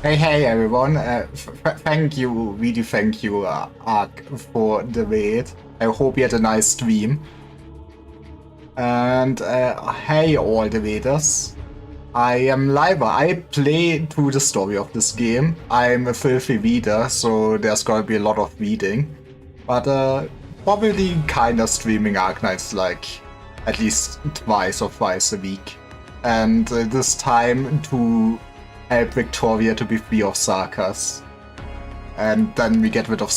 Hey everyone, thank you, really thank you, Ark, for the raid. I hope you had a nice stream. And hey all the raiders. I am Liva. I play through the story of this game. I'm a filthy reader, so there's gonna be a lot of reading. But probably kinda streaming Arknights like at least twice or thrice a week. And this time to help Victoria to be free of Sarkas. And then we get rid of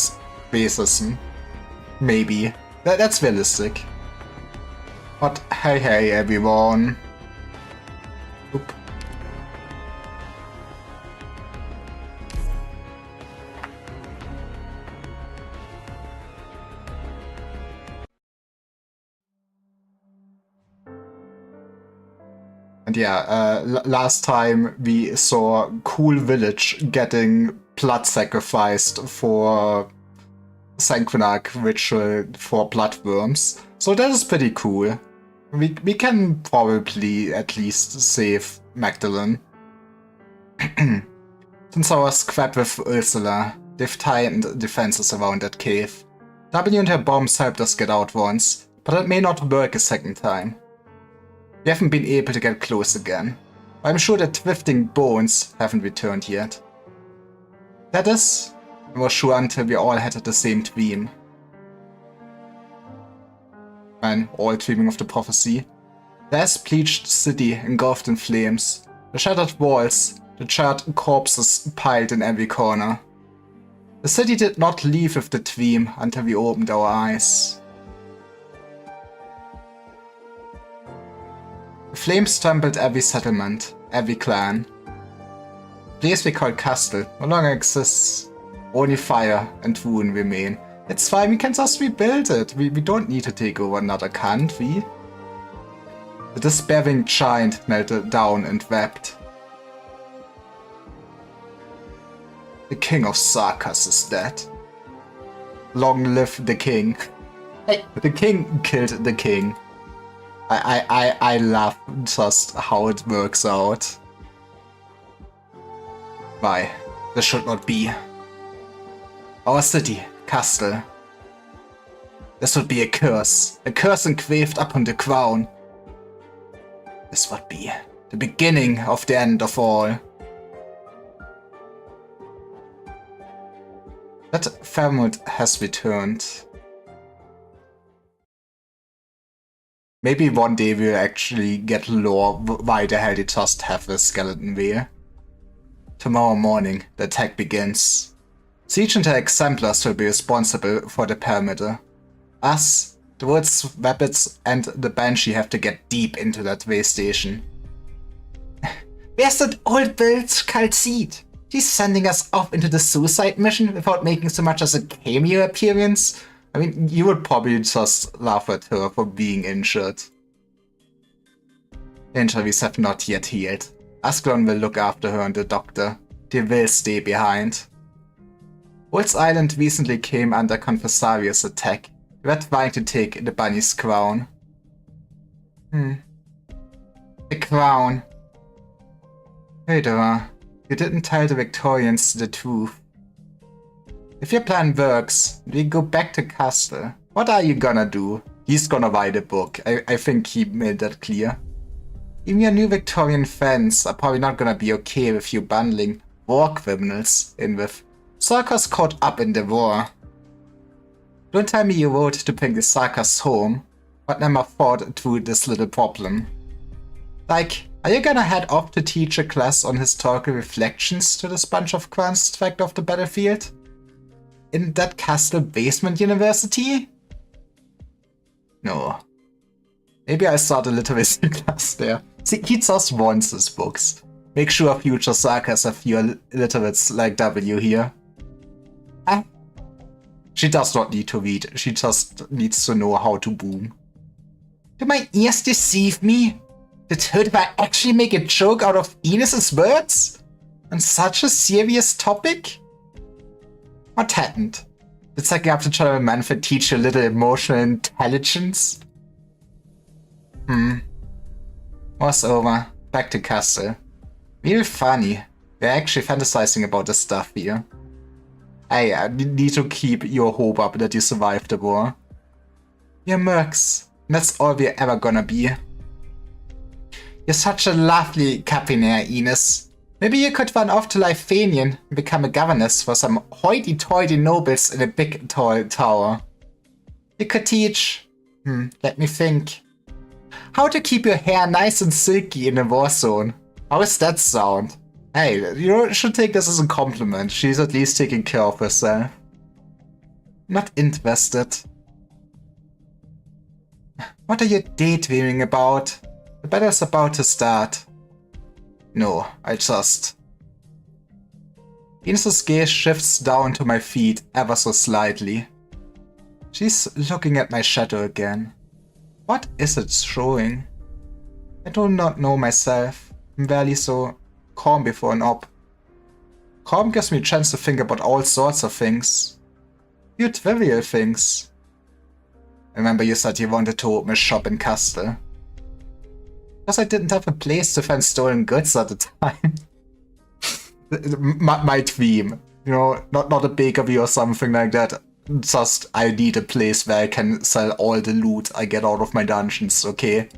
racism. Maybe. That's realistic. But hey everyone. Oop. And yeah, last time we saw Cool Village getting blood sacrificed for Sanguinarch ritual for bloodworms. So that is pretty cool. We can probably at least save Magdalene. Since our scrap with Ursula, they've tightened defenses around that cave. W and her bombs helped us get out once, but it may not work a second time. We haven't been able to get close again. I'm sure that Twifting Bones haven't returned yet. That is, I was sure until we all had the same dream. Man, all dreaming of the prophecy. The ash-bleached city engulfed in flames, the shattered walls, the charred corpses piled in every corner. The city did not leave with the dream until we opened our eyes. The flames trampled every settlement, every clan. The place we called Castle no longer exists. Only fire and ruin remain. It's fine, we can just rebuild it. We don't need to take over another country. The despairing giant knelt down and wept. The king of Sarkas is dead. Long live the king. Hey, the king killed the king. I love just how it works out. Why? This should not be. Our city, Castle. This would be a curse engraved upon the crown. This would be the beginning of the end of all. That Fairmont has returned. Maybe one day we'll actually get lore why the hell they just have a skeleton wheel. Tomorrow morning, the attack begins. Siege and the Exemplars will be responsible for the perimeter. Us, the Woods, Rabbits, and the Banshee have to get deep into that way station. Where's that old Bill Calcid? He's sending us off into the suicide mission without making so much as a cameo appearance? I mean, you would probably just laugh at her for being injured. The injuries have not yet healed. Ascalon will look after her and the doctor. They will stay behind. Woods Island recently came under Confessarius' attack. They were trying to take the bunny's crown. The crown. Hedera, you didn't tell the Victorians the truth. If your plan works, we go back to Castle. What are you gonna do? He's gonna write a book. I think he made that clear. Even your new Victorian fans are probably not gonna be okay with you bundling war criminals in with Sarkas caught up in the war. Don't tell me you wrote to bring the Sarkas home, but never thought through this little problem. Like, are you gonna head off to teach a class on historical reflections to this bunch of grunts tracked off the battlefield? In that Castle basement university? No. Maybe I start a literacy class there. See, he just wants his books. Make sure future Sarkas have fewer literates like W here. She does not need to read, she just needs to know how to boom. Do my ears deceive me? Did Hildebrand actually make a joke out of Ines' words? On such a serious topic? What happened? Did Second After General Manfred teach you a little emotional intelligence? War's over. Back to Castle. Real funny. We're actually fantasizing about this stuff here. Hey, I need to keep your hope up that you survived the war. You're mercs. That's all we're ever gonna be. You're such a lovely capinaire, Ines. Maybe you could run off to Lifanian and become a governess for some hoity-toity nobles in a big tall tower. You could teach... let me think. How to keep your hair nice and silky in a war zone. How does that sound? Hey, you should take this as a compliment. She's at least taking care of herself. Not interested. What are you daydreaming about? The battle's about to start. No, I just... Ines' gaze shifts down to my feet ever so slightly. She's looking at my shadow again. What is it showing? I do not know myself. I'm barely so calm before an op. Calm gives me a chance to think about all sorts of things. Few trivial things. I remember you said you wanted to open a shop in Castle. Because I didn't have a place to find stolen goods at the time. my dream. You know, not a bakery or something like that. Just, I need a place where I can sell all the loot I get out of my dungeons, okay?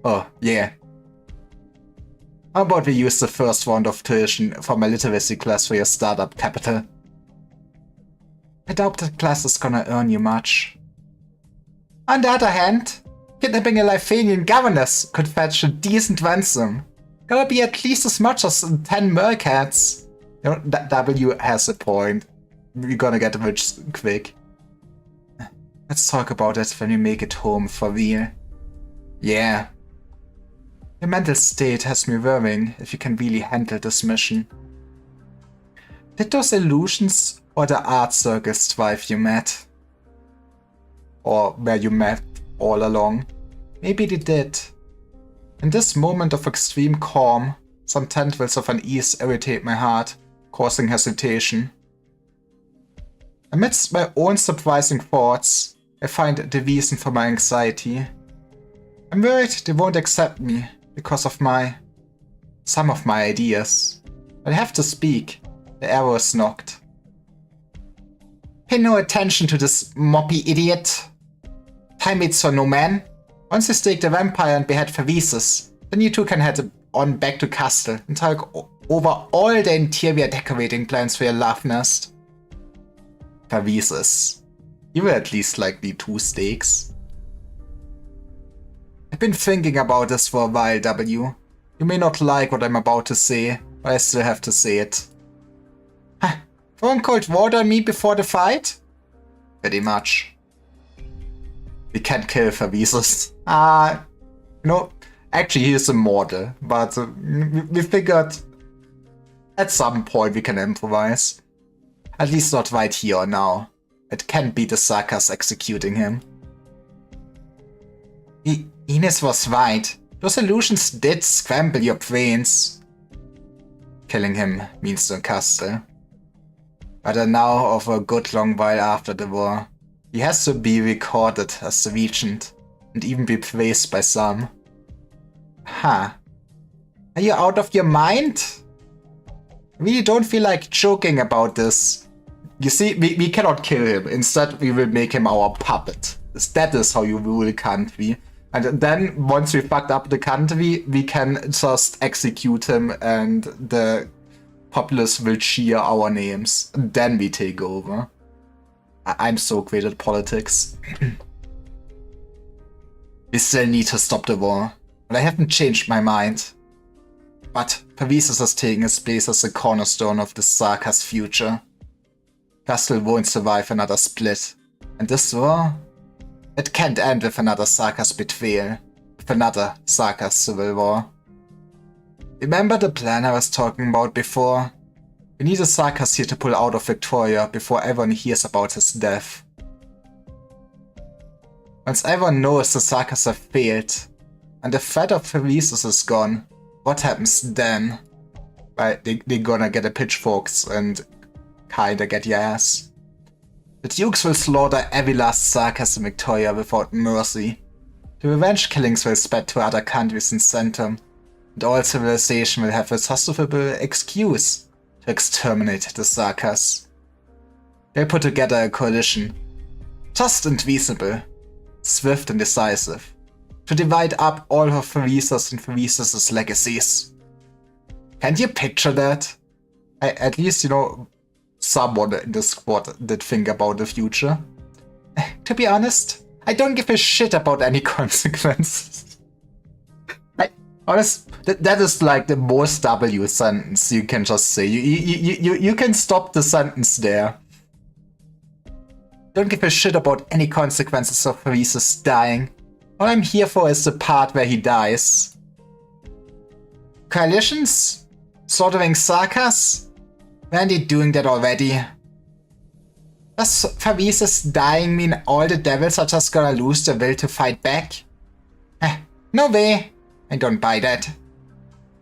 Oh, yeah. How about we use the first round of tuition for my literacy class for your startup capital? I doubt that class is gonna earn you much. On the other hand, kidnapping a Lifanian governess could fetch a decent ransom. That would be at least as much as 10 mercats. You know, W has a point. We're gonna get rich quick. Let's talk about it when we make it home for real. Yeah. Your mental state has me worrying if you can really handle this mission. Did those illusions or the art circles drive you mad? Or were you mad all along? Maybe they did. In this moment of extreme calm, some tentacles of unease irritate my heart, causing hesitation. Amidst my own surprising thoughts, I find the reason for my anxiety. I'm worried they won't accept me because of some of my ideas. I have to speak. The arrow is knocked. Pay no attention to this moppy idiot. Time waits for no man. Once you stake the vampire and behead Phaesus, then you two can head on back to Castle and talk over all the interior decorating plans for your love nest. Phaesus. You will at least like the 2 stakes. I've been thinking about this for a while, W. You may not like what I'm about to say, but I still have to say it. Huh. Throwing cold water on me before the fight? Pretty much. We can't kill Phaesus. No, actually he is immortal, but we figured at some point we can improvise. At least not right here or now. It can't be the Sarkas executing him. Ines was right. Those illusions did scramble your brains. Killing him means to Castle. But now, of a good long while after the war, he has to be recorded as the regent, and even be praised by some. Huh. Are you out of your mind? I really don't feel like joking about this. You see, we cannot kill him. Instead, we will make him our puppet. That is how you rule a country. And then, once we fucked up the country, we can just execute him and the populace will cheer our names. Then we take over. I'm so great at politics. We still need to stop the war. But I haven't changed my mind. But Phaesus is taking his place as the cornerstone of the Sarkas' future. Castle won't survive another split. And this war? It can't end with another Sarkas betrayal. With another Sarkas civil war. Remember the plan I was talking about before? We need the Sarkas here to pull out of Victoria before everyone hears about his death. Once everyone knows the Sarkas have failed, and the threat of Phaesus is gone, what happens then? Well, they're gonna get the pitchforks and kinda get your ass. The Dukes will slaughter every last Sarkas in Victoria without mercy. The revenge killings will spread to other countries in Centrum, and all civilization will have a justifiable excuse to exterminate the Sarkas. They'll put together a coalition, just and reasonable, swift and decisive, to divide up all of Phaesus and Phaesus' legacies. Can't you picture that? At least, you know, someone in the squad did think about the future. To be honest, I don't give a shit about any consequences. That is like the most W sentence you can just say. You can stop the sentence there. Don't give a shit about any consequences of Phaesus dying. All I'm here for is the part where he dies. Coalitions? Slaughtering Sarkas? Weren't they doing that already? Does Phaesus dying mean all the devils are just gonna lose the will to fight back? No way. I don't buy that.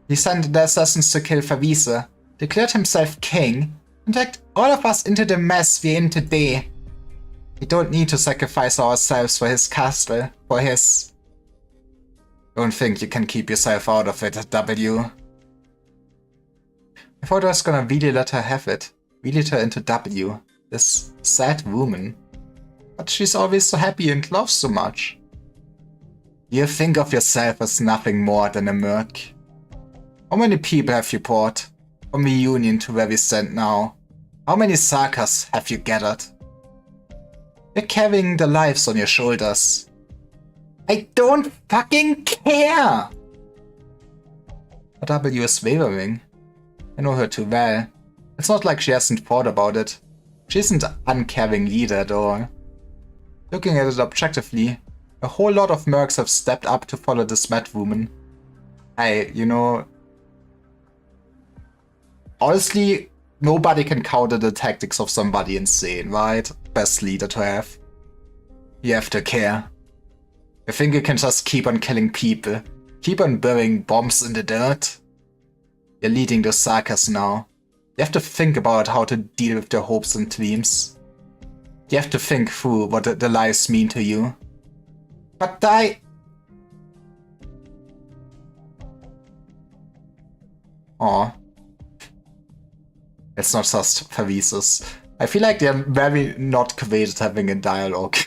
He sent the assassins to kill Phaesus, declared himself king, and dragged all of us into the mess we're in today. We don't need to sacrifice ourselves for his castle, for his... Don't think you can keep yourself out of it, W. I thought I was gonna really let her have it. Really let her into W. This sad woman. But she's always so happy and loves so much. You think of yourself as nothing more than a merc. How many people have you brought from the Union to where we stand now? How many Sarkas have you gathered? You're carrying their lives on your shoulders. I don't fucking care! But W is wavering. I know her too well. It's not like she hasn't thought about it. She isn't an uncaring leader at all. Looking at it objectively, a whole lot of mercs have stepped up to follow this mad woman. Honestly, nobody can counter the tactics of somebody insane, right? Best leader to have. You have to care. You think you can just keep on killing people, Keep on burying bombs in the dirt. You're leading the Sarkas now. You have to think about how to deal with their hopes and dreams. You have to think through what the lies mean to you. But die! Aw. It's not just Verweeses. I feel like they're very not great at having a dialogue.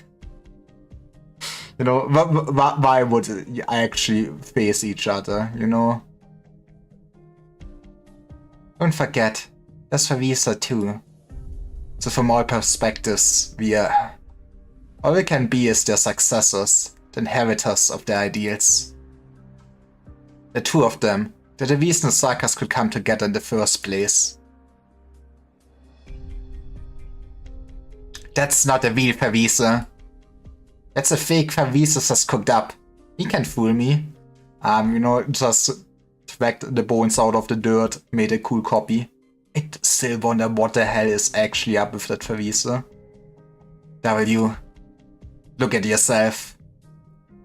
You know, why would I actually face each other, you know? Don't forget, there's Verweesa too. So from all perspectives, all we can be is their successors, the inheritors of their ideals. The two of them, the reason the Sarkas could come together in the first place. That's not a real Verweesa. That's a fake Verweeses has cooked up. He can't fool me. You know, just dragged the bones out of the dirt, made a cool copy. I still wonder what the hell is actually up with that Verweesa. W, look at yourself.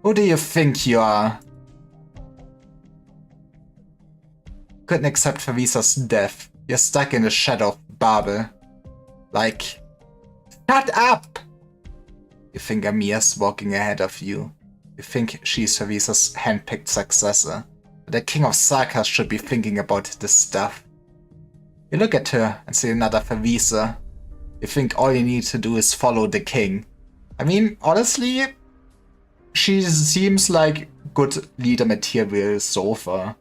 Who do you think you are? Couldn't accept Verweesa's death. You're stuck in the shadow of Babel. Like, shut up! You think Amia's walking ahead of you. You think she's Verweesa's handpicked successor. But the King of Sarkas should be thinking about this stuff. You look at her and see another Verweesa. You think all you need to do is follow the king. I mean, honestly, she seems like good leader material so far.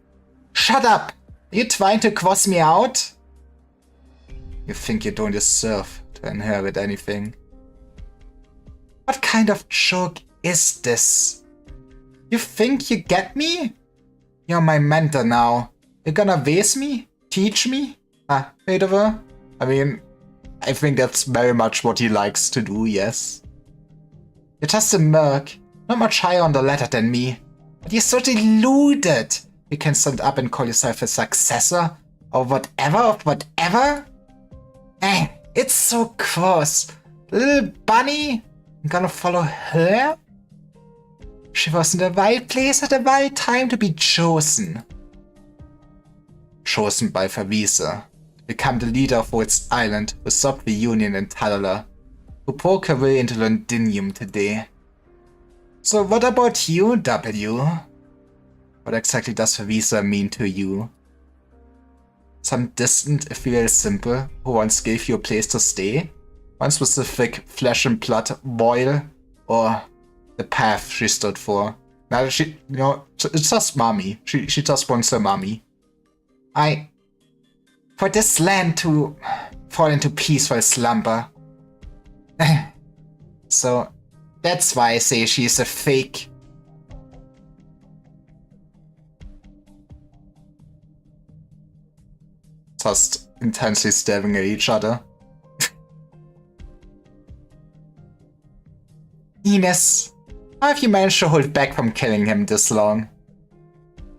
Shut up! Are you trying to cross me out? You think you don't deserve to inherit anything. What kind of joke is this? You think you get me? You're my mentor now. You're gonna raise me? Teach me? Hedera? I mean, I think that's very much what he likes to do, yes. You're just a merc, not much higher on the ladder than me. But you're so deluded. You can stand up and call yourself a successor? Or whatever of whatever? It's so gross. Little bunny? I'm gonna follow her? She was in the right place at the right time to be chosen. Chosen by Verweesa. Become the leader of its island who stopped the Union in Talala. Who broke her way into Londinium today. So what about you, W? What exactly does Verweesa mean to you? Some distant ethereal symbol who once gave you a place to stay? One specific flesh and blood boil? Or the path she stood for? Now she, you know, it's just mommy. She just wants her mommy. For this land to fall into peaceful slumber. So, that's why I say she's a fake. Just intensely staring at each other. Ines, how have you managed to hold back from killing him this long?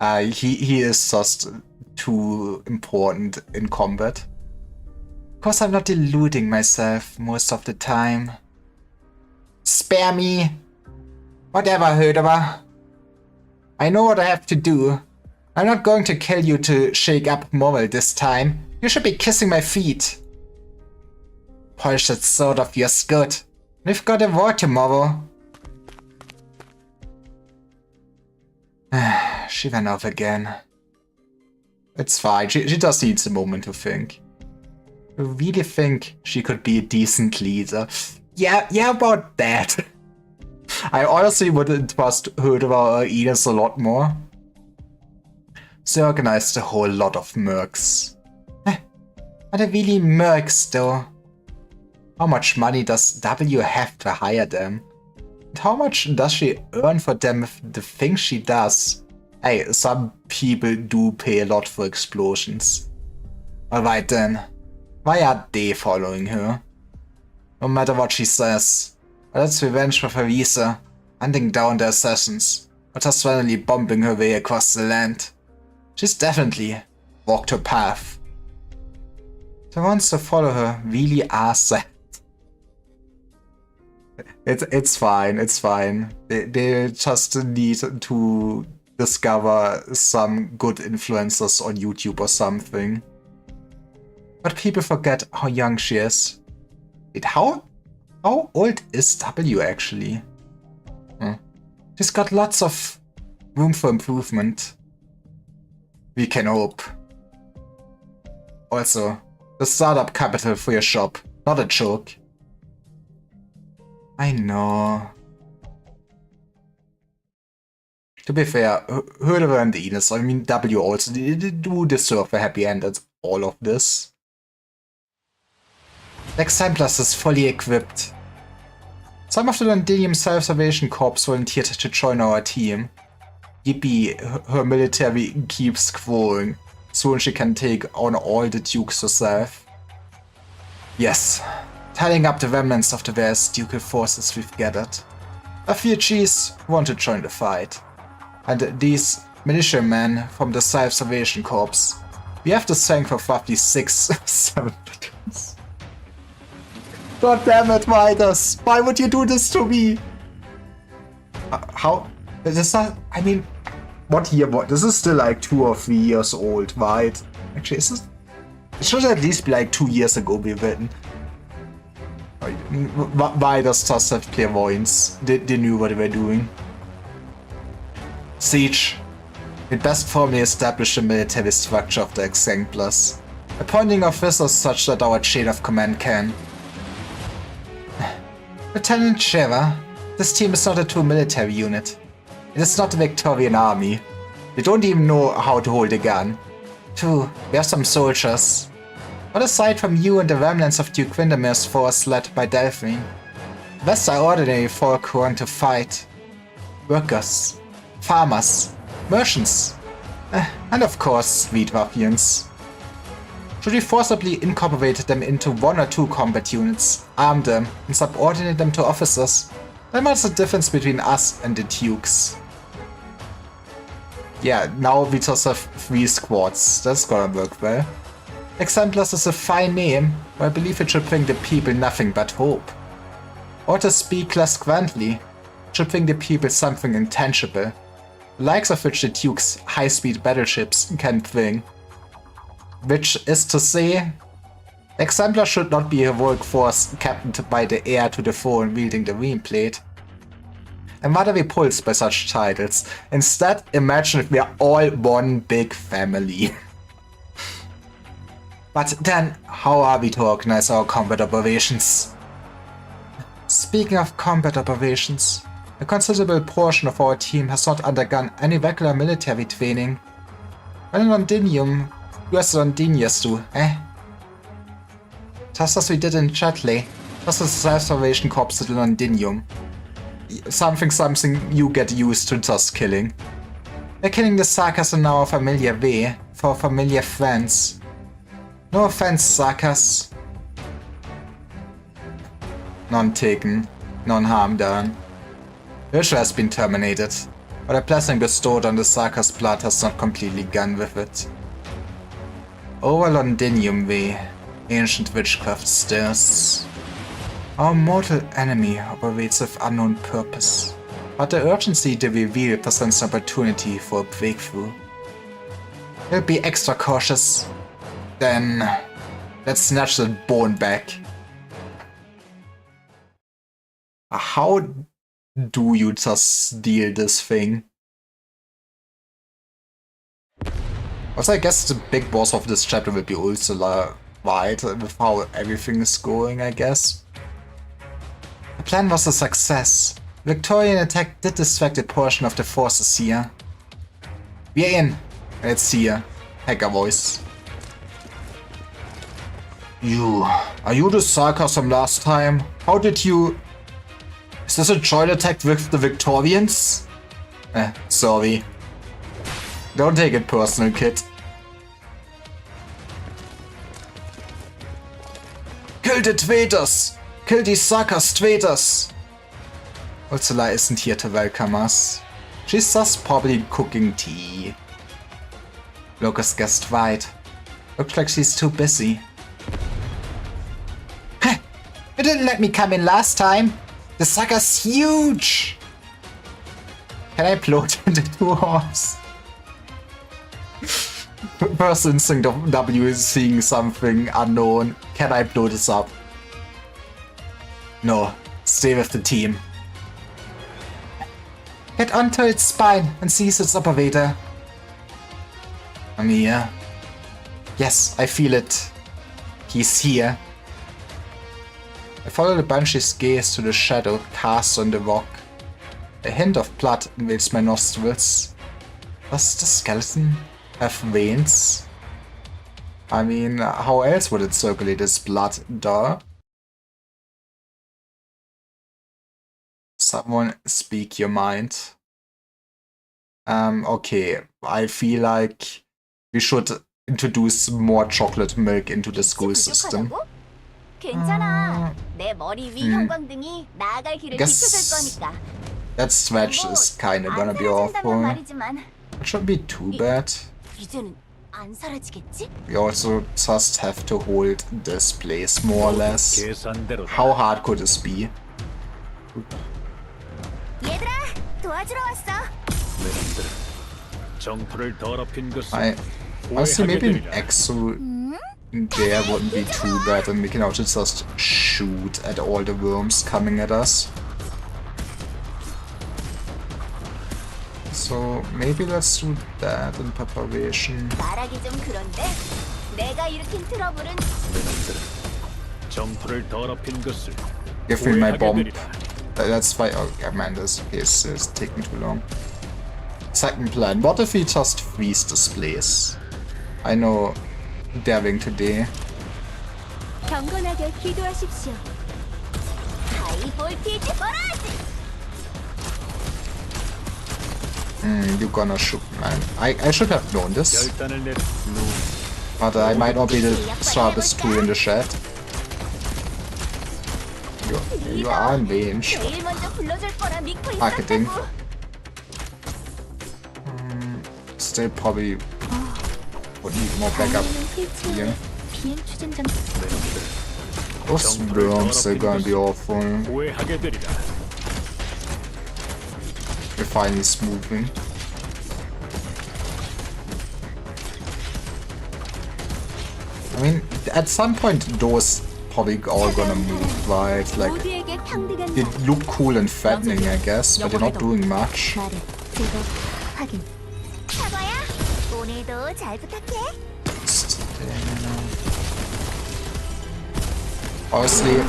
He is just too important in combat. Of course, I'm not deluding myself most of the time. Spare me! Whatever, Hedera. I know what I have to do. I'm not going to kill you to shake up morale this time. You should be kissing my feet. Polish that sword of yours good. We've got a war tomorrow. She went off again. It's fine, she just needs a moment to think. I really think she could be a decent leader. Yeah, about that. I honestly wouldn't trust Hedera or Ines a lot more. They organized a whole lot of mercs. Are they really mercs though? How much money does W have to hire them? And how much does she earn for them with the things she does? Hey, some people do pay a lot for explosions. Alright then, why are they following her? No matter what she says, whether it's revenge for Verweesa, hunting down the assassins, or just randomly bombing her way across the land. She's definitely walked her path. The ones to follow her really are sad. It's fine, it's fine. They just need to discover some good influencers on YouTube or something. But people forget how young she is. Wait, how old is W actually? She's got lots of room for improvement. We can hope. Also, the startup capital for your shop, not a joke. I know. To be fair, Höderer and Ines, I mean W also, they do deserve a happy end at all of this. The Exemplars is fully equipped. Some of the Londinium Self-Salvation Corps volunteered to join our team. Yippee, her military keeps growing. Soon she can take on all the dukes herself. Yes, tallying up the remnants of the various ducal forces we've gathered. Refugees want to join the fight. And these militiamen from the Self-Salvation Corps. We have the strength of roughly 6-7 platoons. God damn it, Midas! Why would you do this to me? How? This is not, I mean, what year? What? This is still like 2 or 3 years old, right? Actually, is this? It should at least be like 2 years ago be written. Midas just have clairvoyance. They knew what they were doing. Siege. It best formally establish the military structure of the Exemplars, appointing officers such that our chain of command can. Lieutenant Sheva, this team is not a true military unit. It is not the Victorian army. They don't even know how to hold a gun. True, we have some soldiers. But aside from you and the remnants of Duke Windermere's force led by Delphine, the rest are ordinary folk who want to fight. Workers, farmers, merchants, and of course, street ruffians. Should we forcibly incorporate them into 1 or 2 combat units, arm them, and subordinate them to officers, then what's the difference between us and the Dukes? Yeah, now we just have 3 squads, that's gonna work well. Exemplars is a fine name, but I believe it should bring the people nothing but hope. Or to speak less grandly, it should bring the people something intangible, the likes of which the Duke's high-speed battleships can bring. Which is to say, Exemplar should not be a heroic force captained by the heir to the throne wielding the Ream Plate. I'm rather repulsed by such titles. Instead, imagine if we are all one big family. But then, how are we to organize our combat operations? Speaking of combat operations, a considerable portion of our team has not undergone any regular military training. When in Londinium, US Londiniers do, eh? Just as we did in Chatley, just as the Self-Salvation Corps did in Londinium. Something you get used to just killing. We're killing the Sakas in our familiar way, for familiar friends. No offense, Sakas. None taken, none harm done. Virtue has been terminated, but a blessing bestowed on the Sakas blood has not completely gone with it. Over Londinium way, ancient witchcraft stirs. Our mortal enemy operates with unknown purpose, but the urgency they reveal presents an opportunity for a breakthrough. We'll be extra cautious. Then, let's snatch that bone back. How do you just steal this thing? Also, I guess the big boss of this chapter will be Ursula, right? With how everything is going, I guess. The plan was a success. The Victorian attack did distract a portion of the forces here. We're in. Let's see ya. Hacker voice. Are you the Sarkas from last time? How did you... Is this a joint attack with the Victorians? Sorry. Don't take it personal, kid. Kill the traitors! Kill the Sarkas traitors! Ursula isn't here to welcome us. She's just probably cooking tea. Locust guessed right. Looks like she's too busy. Heh! You didn't let me come in last time! The sucker's huge! Can I blow it into 2 orbs? First instinct of W is seeing something unknown. Can I blow this up? No. Stay with the team. Get onto its spine and seize its operator. I'm here. Yes, I feel it. He's here. I follow the Banshee's gaze to the shadow cast on the rock. A hint of blood invades my nostrils. Does the skeleton have veins? I mean, how else would it circulate its blood, duh? Someone speak your mind. Okay, I feel like we should introduce more chocolate milk into the school system. 괜찮아. 내 머리 위 형광등이 나아갈 길을 비춰줄 거니까. That stretch is kinda gonna be awful. It shouldn't be too bad. 이제는 안 사라지겠지? We also just have to hold this place more or less. How hard could this be? 얘들아, 도와주러 왔어. I honestly maybe an exo there wouldn't be too bad, and we can also just shoot at all the worms coming at us. So maybe let's do that in preparation. 말하기 좀 그런데 내가 일으킨 트러블은 Give me my bomb. That's fine. Oh, yeah, man, this is taking too long. Second plan. What if we just freeze this place? I know daring today. 경건하게 기도하십시오. 하이 볼티지 버라지. You're gonna shoot, man. I should have known this. But I might not be the sharpest tool in the shed. You are in range. 제일 먼저 불러줄 거라 믿고 Marketing. 있었다고. Still probably would need more backup here. 비행 추진장. Those worms are gonna be awful. We're finally moving. I mean, at some point those probably all gonna move, right? Like, 모두에게 평등한 they look cool and fattening, I guess, but they're not doing much. 말해. 제거 확인. 사과야, 오늘도 잘 부탁해. Honestly,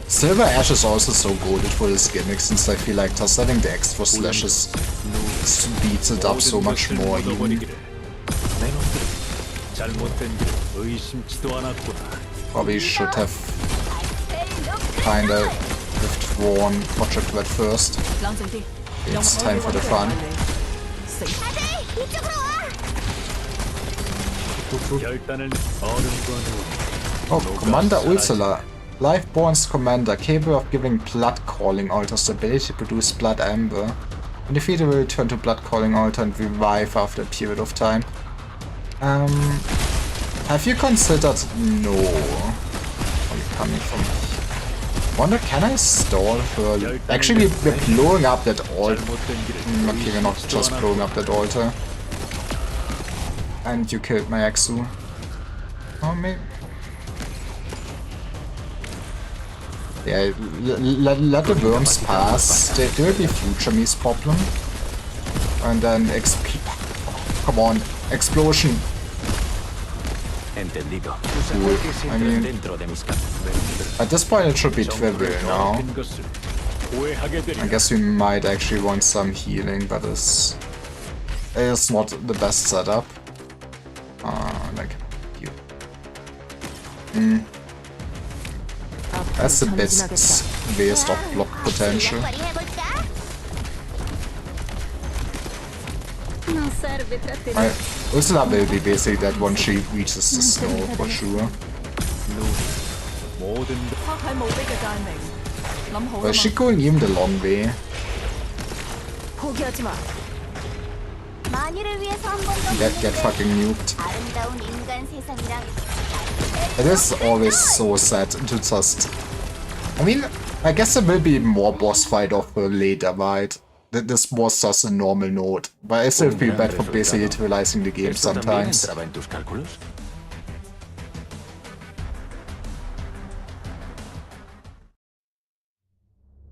Silver Ash is also so goaded for this gimmick, since I feel like just having the extra slashes beats it up so much more even. Probably should have kinda withdrawn Project Red first. It's time for the fun. 다들 이쪽으로 와. Oh, Commander Ursula. Liveborn's commander, capable of giving Blood Calling Altars the ability to produce Blood Amber. When defeated, will return to Blood Calling Altar and revive after a period of time. Have you considered... No. Are you coming from... Wonder, can I stall her? Actually, we're blowing up that altar. Okay, we're not just blowing up that altar. And you killed my Exu. Oh, maybe... Yeah, let the worms pass. They will be future me's problem. And then come on, explosion. Cool. I mean, at this point it should be trivial now. I guess we might actually want some healing, but it's not the best setup. Like you. That's a bit waste of block potential. Ursula will be basically that once she reaches the snow for sure. But is she going even the long way? 포기하지 마. 만일을 위해서 한 번 더 Get fucking nuked. 아름다운 인간 세상이랑 It is always so sad to just... I mean, I guess there will be more boss fight of her later, right? This was just a normal note, but I still feel bad for basically utilizing the game ¿Esto también sometimes. entraba en tus cálculos?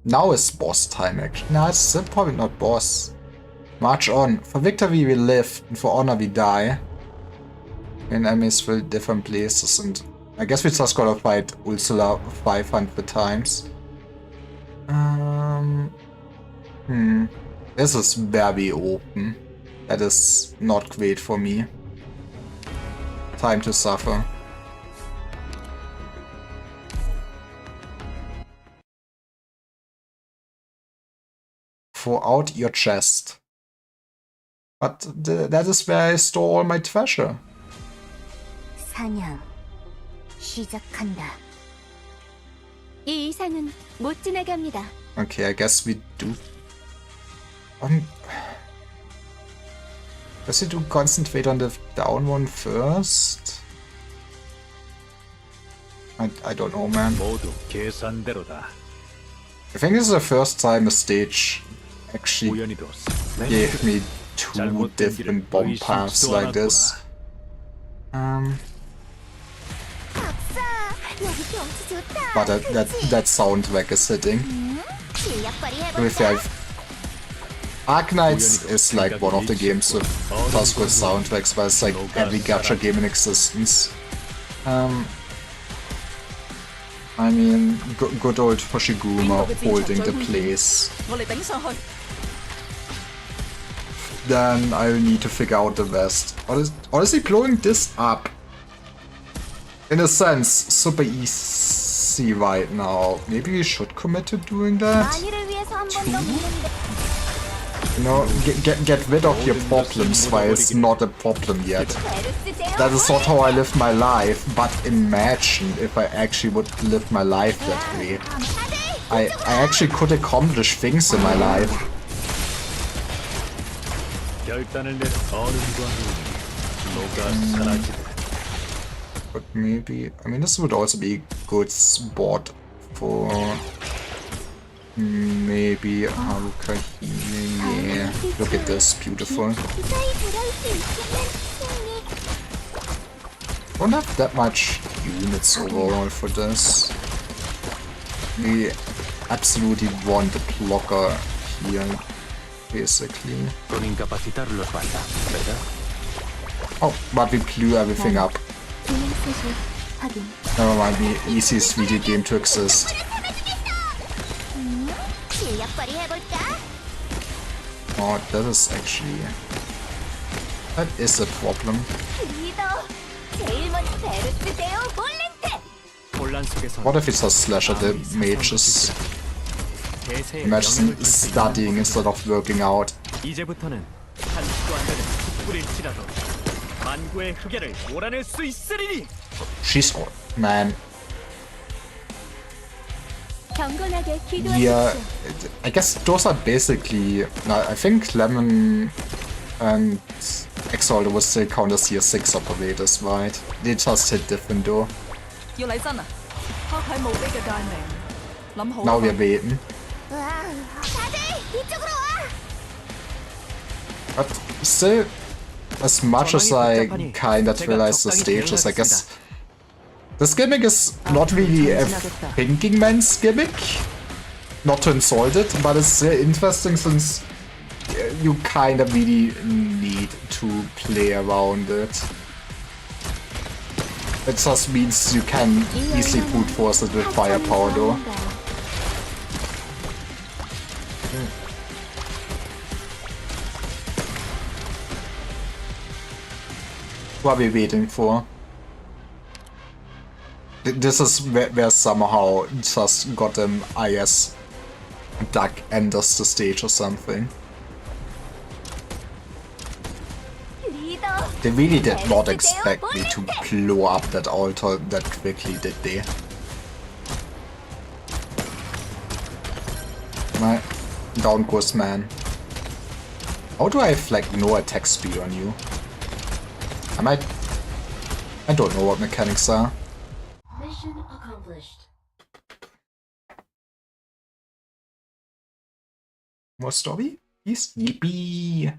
Now is boss time actually. No, it's still probably not boss. March on. For victory we live, and for honor we die. And enemies will different places, and I guess we just gotta fight Ursula 500 times. This is very open. That is not great for me. Time to suffer. Throw out your chest. But that is where I store all my treasure. 사냥 시작한다. 이 이상은 못 지나갑니다. Okay, I guess we do. Does he do concentrate on the down one first? I don't know, man. 모두 계산대로다. I think this is the first time a stage actually 우연히도 gave me two different bomb paths like this. 박사, 여기 경치 좋다. But that soundtrack is hitting. 실력 발휘해볼까? With Arknights is like one of the games with plus good soundtracks, but it's like every gacha game in existence. I mean, good old Hoshiguma holding the place. 我嚟頂上去。 Then I'll need to figure out the rest. Honestly, blowing this up, in a sense, super easy right now. Maybe we should commit to doing that? 만일을 위해서 한 번 더 믿는데. You know, get rid of your problems while it's not a problem yet. That is not how I live my life, but imagine if I actually would live my life that way. I actually could accomplish things in my life. 결단을 내 어른과 너가 사라지다. But maybe, I mean, this would also be a good spot for maybe Haruka healing. Yeah, look at this, beautiful. Don't have that much units overall for this. We absolutely want the blocker here, basically. Con incapacitar los basta, ¿verdad? Oh, but we blew everything up. Never mind, the easiest video game to exist. 실력 발휘해볼까? Oh, that is actually... That is a problem. 리더, 제일 먼저 베르스 데오 볼렌테. 혼란 속에서 What if it's a slasher the mages? 대세의 Imagine 영향을 줄 수 있는 studying instead of working out. 이제부터는 한치도 안 되는 촛불일지라도 만구의 흑야를 몰아낼 수 있으리니. She's... Man. 경건하게 Yeah, 기도하십시오. I guess those are basically... I think Lemon and Exalted would still count as tier 6 operators, right? They just hit different though. 要嚟真啊！黑喺墓碑嘅界名，諗好 Now 啦 we're waiting. 와, 다들 이쪽으로 와. But still, as much as I kinda realize the stages, I guess this gimmick is not really a thinking man's gimmick. Not to insult it, but it's still interesting since you kinda really need to play around it. It just means you can easily brute force it with firepower though. What are we waiting for? This is where somehow just got them IS duck enters the stage or something. 리더, They really did not expect me to blow up that altar that quickly, did they? My down goes man. How do I have like no attack speed on you? I don't know what mechanics are. Mission accomplished. More story? Peace. Yippee.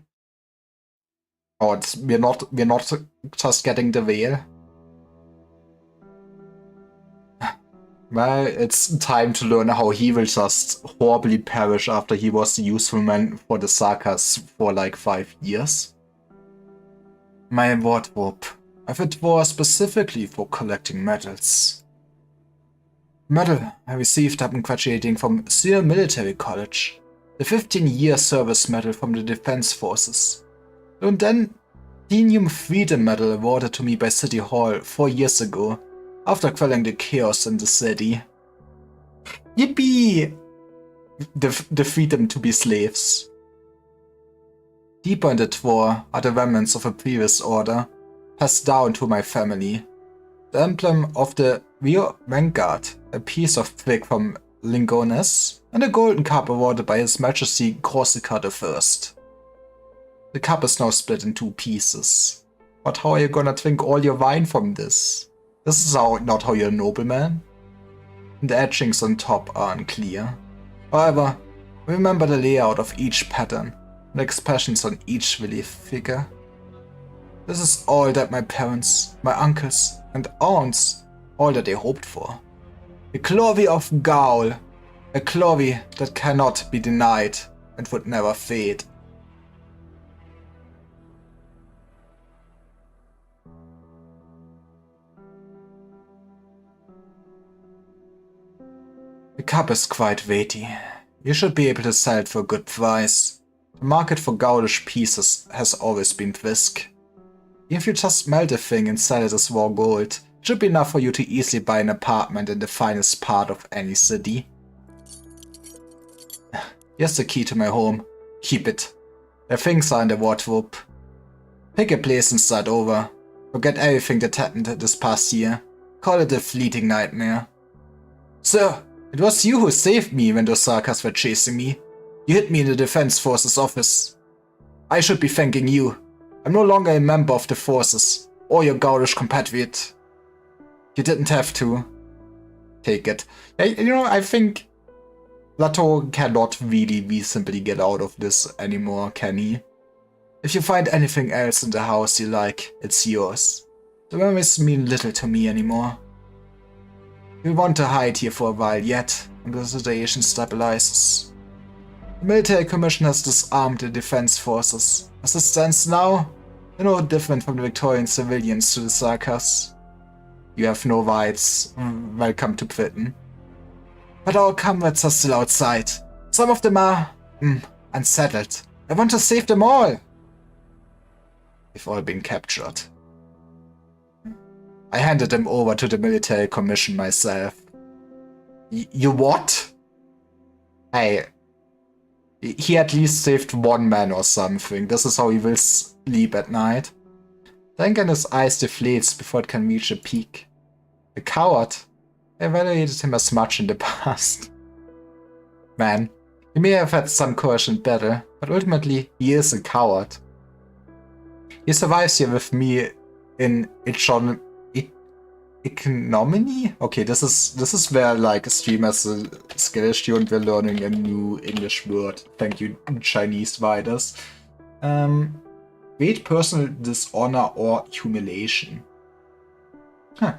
Oh, we're not just getting the veil. Well, it's time to learn how he will just horribly perish after he was the useful man for the Sakas for like 5 years. My wardrobe. If it were specifically for collecting medals. Medal I received upon graduating from Seoul Military College. The 15-year service medal from the Defense Forces. And then Platinum Freedom Medal awarded to me by City Hall 4 years ago, after quelling the chaos in the city. Yippee! The freedom to be slaves. Deeper in the drawer are the remnants of a previous order, passed down to my family. The emblem of the Rio Vanguard, a piece of brick from Lingones, and a golden cup awarded by His Majesty Corsica I. The cup is now split in 2 pieces. But how are you gonna drink all your wine from this? This is not how you're a nobleman. The etchings on top are unclear. However, remember the layout of each pattern, and the expressions on each relief figure. This is all that my parents, my uncles, and aunts, all that they hoped for. The glory of Gaul, a glory that cannot be denied and would never fade. The cup is quite weighty. You should be able to sell it for a good price. The market for Gaulish pieces has always been brisk. If you just melt a thing and sell it as raw gold, it should be enough for you to easily buy an apartment in the finest part of any city. Here's the key to my home. Keep it. The things are in the wardrobe. Pick a place and start over. Forget everything that happened this past year. Call it a fleeting nightmare. Sir! It was you who saved me when those Sakas were chasing me. You hid me in the Defense Forces office. I should be thanking you. I'm no longer a member of the forces, or your Gaulish compatriot. You didn't have to. Take it. I think Plateau cannot really simply get out of this anymore, can he? If you find anything else in the house you like, it's yours. The memories mean little to me anymore. We want to hide here for a while yet, until the situation stabilizes. The military commission has disarmed the defense forces. As it stands now, they're no different from the Victorian civilians to the Sakas. You have no rights. Welcome to Britain. But our comrades are still outside. Some of them are unsettled. I want to save them all. They've all been captured. I handed them over to the military commission myself. You what? Hey, he at least saved one man or something. This is how he will sleep at night. Then his eyes deflates before it can reach a peak. A coward. I evaluated him as much in the past. Man, he may have had some courage in battle, but ultimately he is a coward. He survives here with me in ignominy? Okay, this is where like a stream as a skill issue and we're learning a new English word. Thank you, Chinese writers. Great personal dishonor or humiliation. Huh.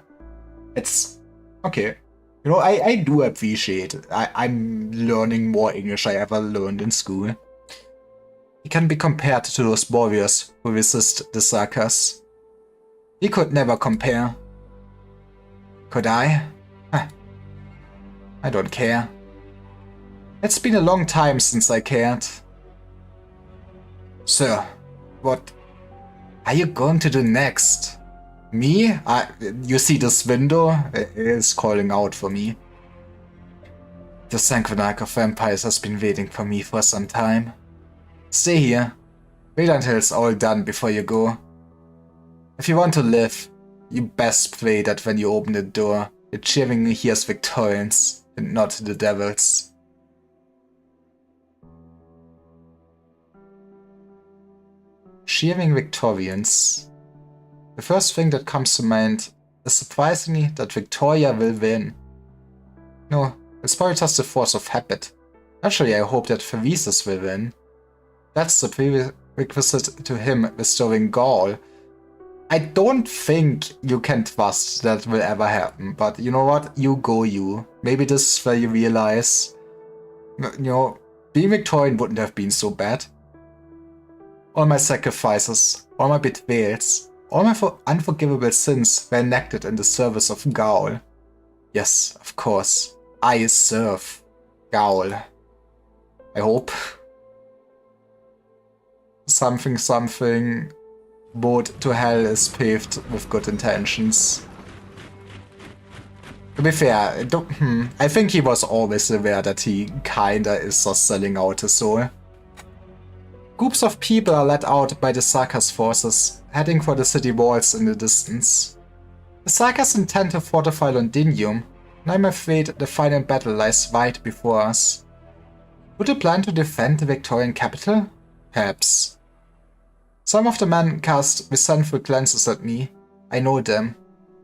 It's okay. You know, I do appreciate it. I'm learning more English I ever learned in school. He can be compared to those warriors who resist the Sakas. He could never compare. Could I? Huh. I don't care. It's been a long time since I cared. Sir, what are you going to do next? Me? You see this window? It is calling out for me. The Sanguinarch of Vampires has been waiting for me for some time. Stay here. Wait until it's all done before you go. If you want to live, you best pray that when you open the door, you're cheering here's Victorians and not the devils. Cheering Victorians. The first thing that comes to mind is surprisingly that Victoria will win. No, it's probably just a force of habit. Actually, I hope that Theresis will win. That's the prerequisite to him restoring Gaul. I don't think you can trust that will ever happen, but you know what? You go you. Maybe this is where you realize, you know, being Victorian wouldn't have been so bad. All my sacrifices, all my betrayals, all my unforgivable sins were enacted in the service of Gaul. Yes, of course, I serve Gaul. I hope. Something road to hell is paved with good intentions. To be fair, I think he was always aware that he kinda is just selling out his soul. Groups of people are led out by the Sarkas forces, heading for the city walls in the distance. The Sarkas intend to fortify Londinium, and I'm afraid the final battle lies right before us. Would they plan to defend the Victorian capital? Perhaps. Some of the men cast resentful glances at me. I know them.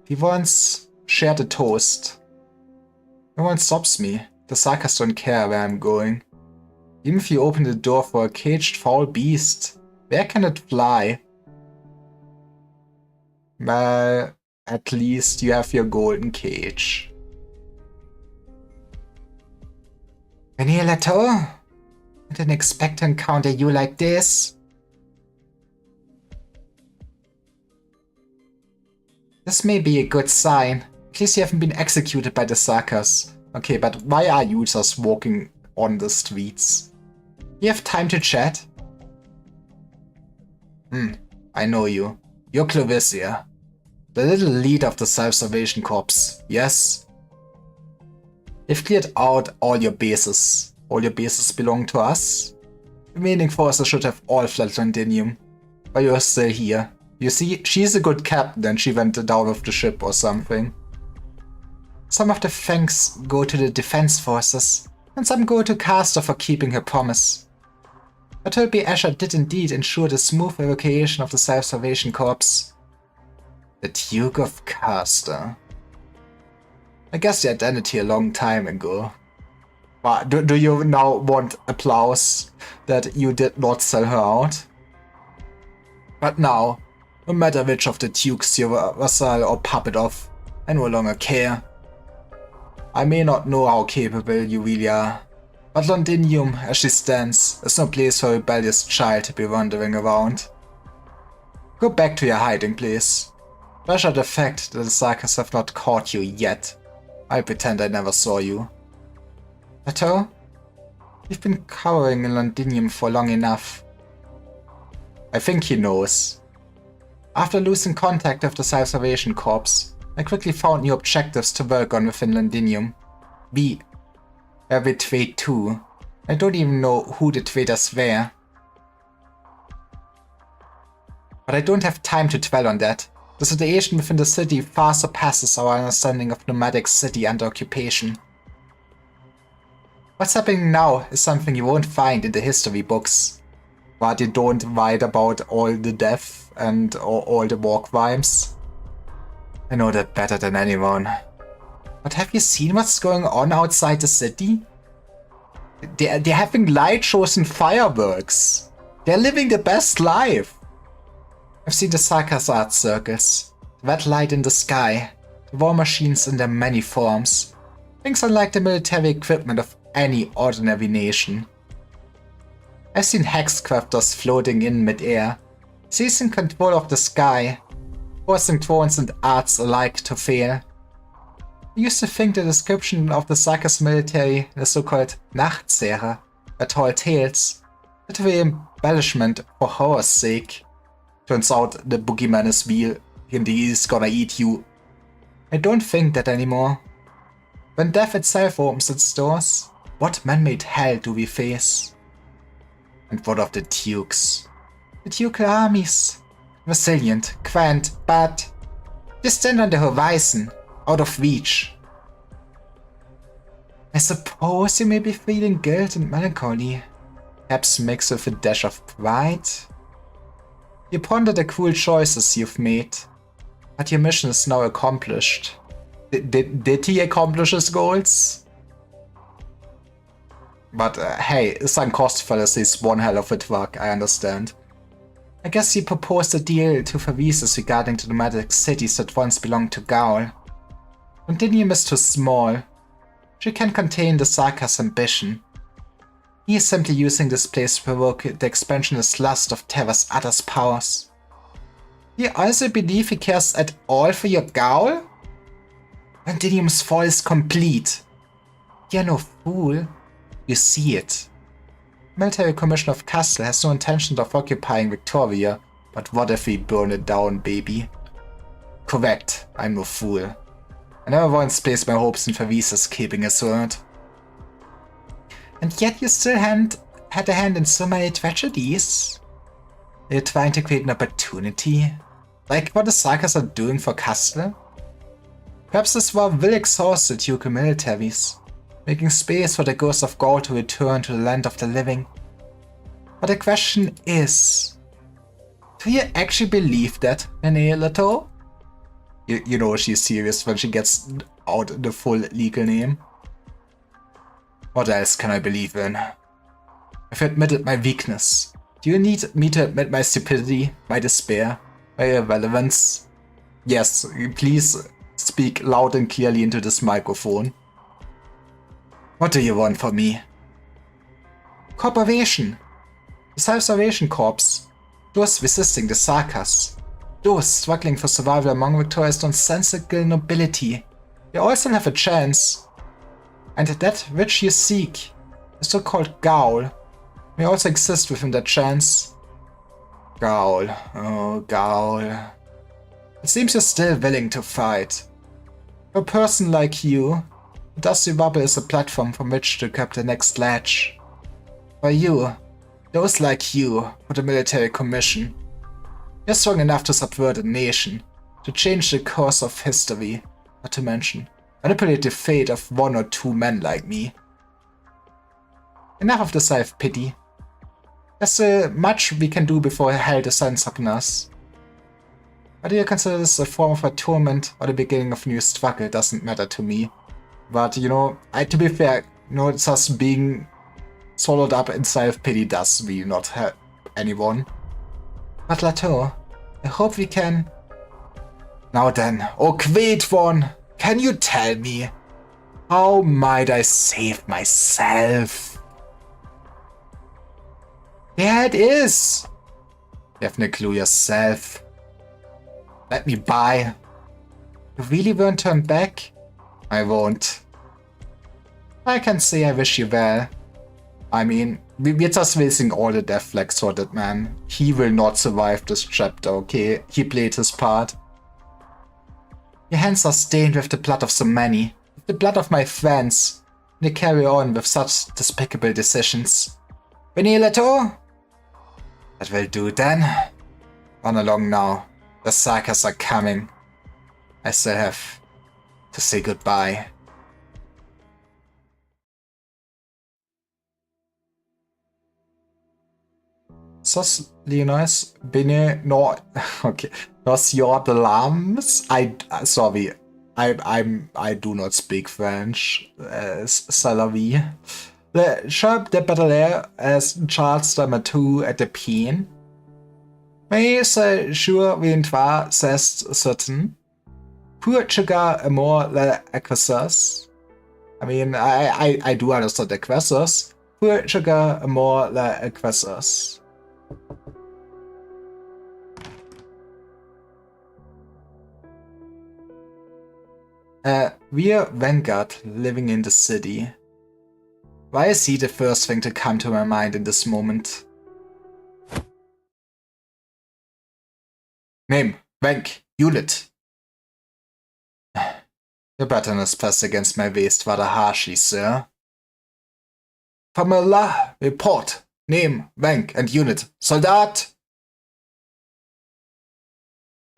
We once shared a toast. No one stops me. The Sarkas don't care where I'm going. Even if you open the door for a caged foul beast, where can it fly? Well, at least you have your golden cage. Venir Lato? I didn't expect to encounter you like this. This may be a good sign. At least you haven't been executed by the Sarkas. Okay, but why are you just walking on the streets? You have time to chat? I know you. You're Clovissia. The little leader of the Self-Salvation Corps, yes? You've cleared out all your bases. All your bases belong to us? The remaining forces should have all fled Londinium. But you're still here. You see, she's a good captain and she went down with the ship or something. Some of the thanks go to the defense forces, and some go to Castor for keeping her promise. But Tilby Asher did indeed ensure the smooth evacuation of the Self-Salvation Corps. The Duke of Castor. I guessed the identity a long time ago. But do you now want applause that you did not sell her out? But now, no matter which of the dukes you're a vassal or puppet of, I no longer care. I may not know how capable you really are, but Londinium, as she stands, is no place for a rebellious child to be wandering around. Go back to your hiding place. Treasure the fact that the Sarkas have not caught you yet. I'll pretend I never saw you. Lato? You've been cowering in Londinium for long enough. I think he knows. After losing contact with the Self-Salvation Corps, I quickly found new objectives to work on within Londinium. We betrayed too. I don't even know who the traitors were. But I don't have time to dwell on that. The situation within the city far surpasses our understanding of nomadic city under occupation. What's happening now is something you won't find in the history books. But you don't write about all the death and all the war crimes. I know that better than anyone. But have you seen what's going on outside the city? They're having light shows and fireworks. They're living the best life. I've seen the Sarkas art circles, the red light in the sky, the war machines in their many forms. Things unlike the military equipment of any ordinary nation. I've seen hexcrafters floating in mid-air, seizing control of the sky, forcing thrones and arts alike to fail. I used to think the description of the Sarkas military, the so-called Nachtseher, were tall tales, literary embellishment for horror's sake. Turns out the boogeyman is real, and he's gonna eat you. I don't think that anymore. When death itself opens its doors, what man-made hell do we face? And what of the dukes? The ducal armies. Resilient, grand, but distant on the horizon, out of reach. I suppose you may be feeling guilt and melancholy, perhaps mixed with a dash of pride. You ponder the cruel choices you've made, but your mission is now accomplished. Did he accomplish his goals? But hey, sunk cost fallacy is one hell of a twag, I understand. I guess he proposed a deal to Vervises regarding the nomadic cities that once belonged to Gaul. Londinium is too small. She can contain the Sarkar's ambition. He is simply using this place to provoke the expansionist lust of Terra's other's powers. You also believe he cares at all for your Gaul? Londinium's fall is complete. You're no fool. You see it. Military Commission of Castle has no intention of occupying Victoria, but what if we burn it down, baby? Correct, I'm no fool. I never once placed my hopes in Vervises keeping his word. And yet you still had a hand in so many tragedies. Are you trying to create an opportunity? Like what the Sarkars are doing for Castle? Perhaps this war will exhaust the ducal militaries, making space for the ghost of Gaul to return to the land of the living. But the question is, do you actually believe that, Menelato? You know she's serious when she gets out the full legal name. What else can I believe in? I've admitted my weakness. Do you need me to admit my stupidity, my despair, my irrelevance? Yes, please speak loud and clearly into this microphone. What do you want from me? Cooperation. The Self-Salvation Corps. Those resisting the Sarkars. Those struggling for survival among Victoria's nonsensical nobility. They all still have a chance. And that which you seek, the so-called Gaul, may also exist within that chance. Gaul. Oh, Gaul. It seems you're still willing to fight. For a person like you, the Dusty Rubble is a platform from which to grab the next ledge. For you, those like you, for the military commission. You're strong enough to subvert a nation, to change the course of history, not to mention manipulate the fate of one or two men like me. Enough of the self-pity. There's much we can do before hell descends upon us. Whether you consider this a form of atonement or the beginning of new struggle doesn't matter to me. But, you know, to be fair, you know, just being swallowed up in self-pity does really not help anyone. But Latour, I hope we can... Now then, oh great one, can you tell me, how might I save myself? There it is! You have no clue yourself. Let me by. You really won't turn back? I won't. I can say I wish you well. I mean, we're just wasting all the death flags for that man. He will not survive this chapter, okay? He played his part. Your hands are stained with the blood of so many. With the blood of my friends. And they carry on with such despicable decisions. Benedetto? That will do then. Run along now. The Sarkars are coming. I still have to say goodbye. Sos Leonidas bene no okay. Nos your alarms? Sorry. I do not speak French. Salavi. Le chef de bataille as Charles de Matou at the Pien. Mais c'est sure vientoir c'est certain. Pour chegar amor la acquisas. I mean, I do understand the acquisas. Pour chegar amor la acquisas. We're Vanguard living in the city. Why is he the first thing to come to my mind in this moment? Name, rank, unit. Your button is pressed against my waist rather harshly, sir. Pamela, report. Name, rank, and unit. Soldat!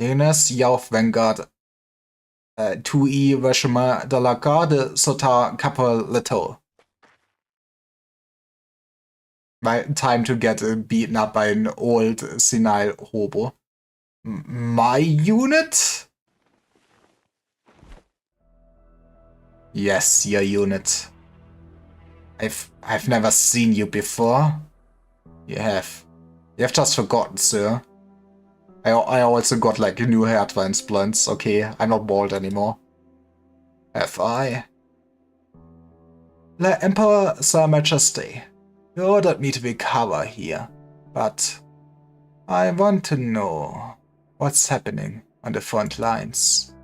Leonas Yauf Vanguard 2E Regiment de la Garde Sotar Capoletto. Time to get beaten up by an old senile hobo. My unit? Yes, your unit. I've never seen you before. You have. You have just forgotten, sir. I also got like new hair transplants. Okay, I'm not bald anymore. Have I? The Emperor Sa Majesty, you ordered me to recover here, but I want to know what's happening on the front lines.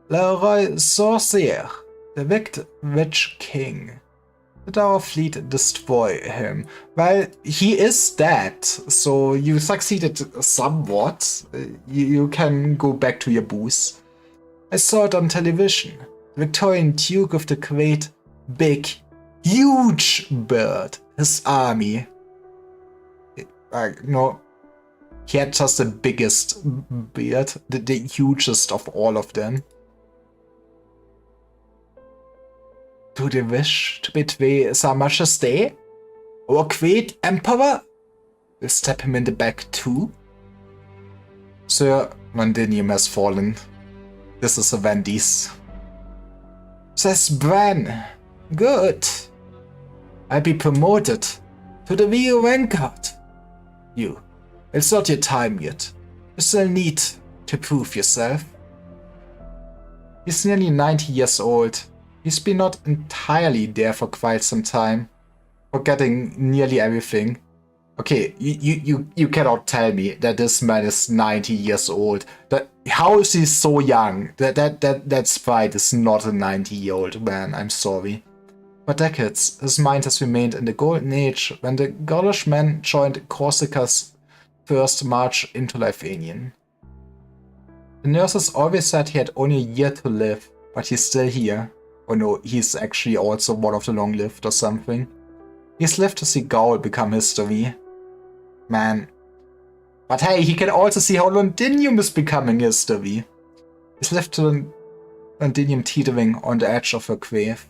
Le Roi Sorcier, the wicked witch king. Did our fleet destroy him? Well, he is dead, so you succeeded somewhat. You can go back to your booth. I saw it on television. The Victorian Duke of the Great Big, huge bird. His army. No, he had just the biggest beard, the hugest of all of them. Do they wish to betray Sa Majesty? Our great emperor? We'll stab him in the back too? Sir, Londinium has fallen. This is a Wendy's. Says Bran. Good. I'll be promoted to the real Vanguard. You, it's not your time yet. You still need to prove yourself. He's nearly 90 years old. He's been not entirely there for quite some time, forgetting nearly everything. Okay, you cannot tell me that this man is 90 years old. How is he so young? That sprite is not a 90-year-old man, I'm sorry. For decades, his mind has remained in the Golden Age when the Gaulish men joined Corsica's first march into Lithanian. The nurses always said he had only a year to live, but he's still here. Oh no, he's actually also one of the long-lived or something. He's lived to see Gaul become history. Man. But hey, he can also see how Londinium is becoming history. He's left to Londinium teetering on the edge of her grave.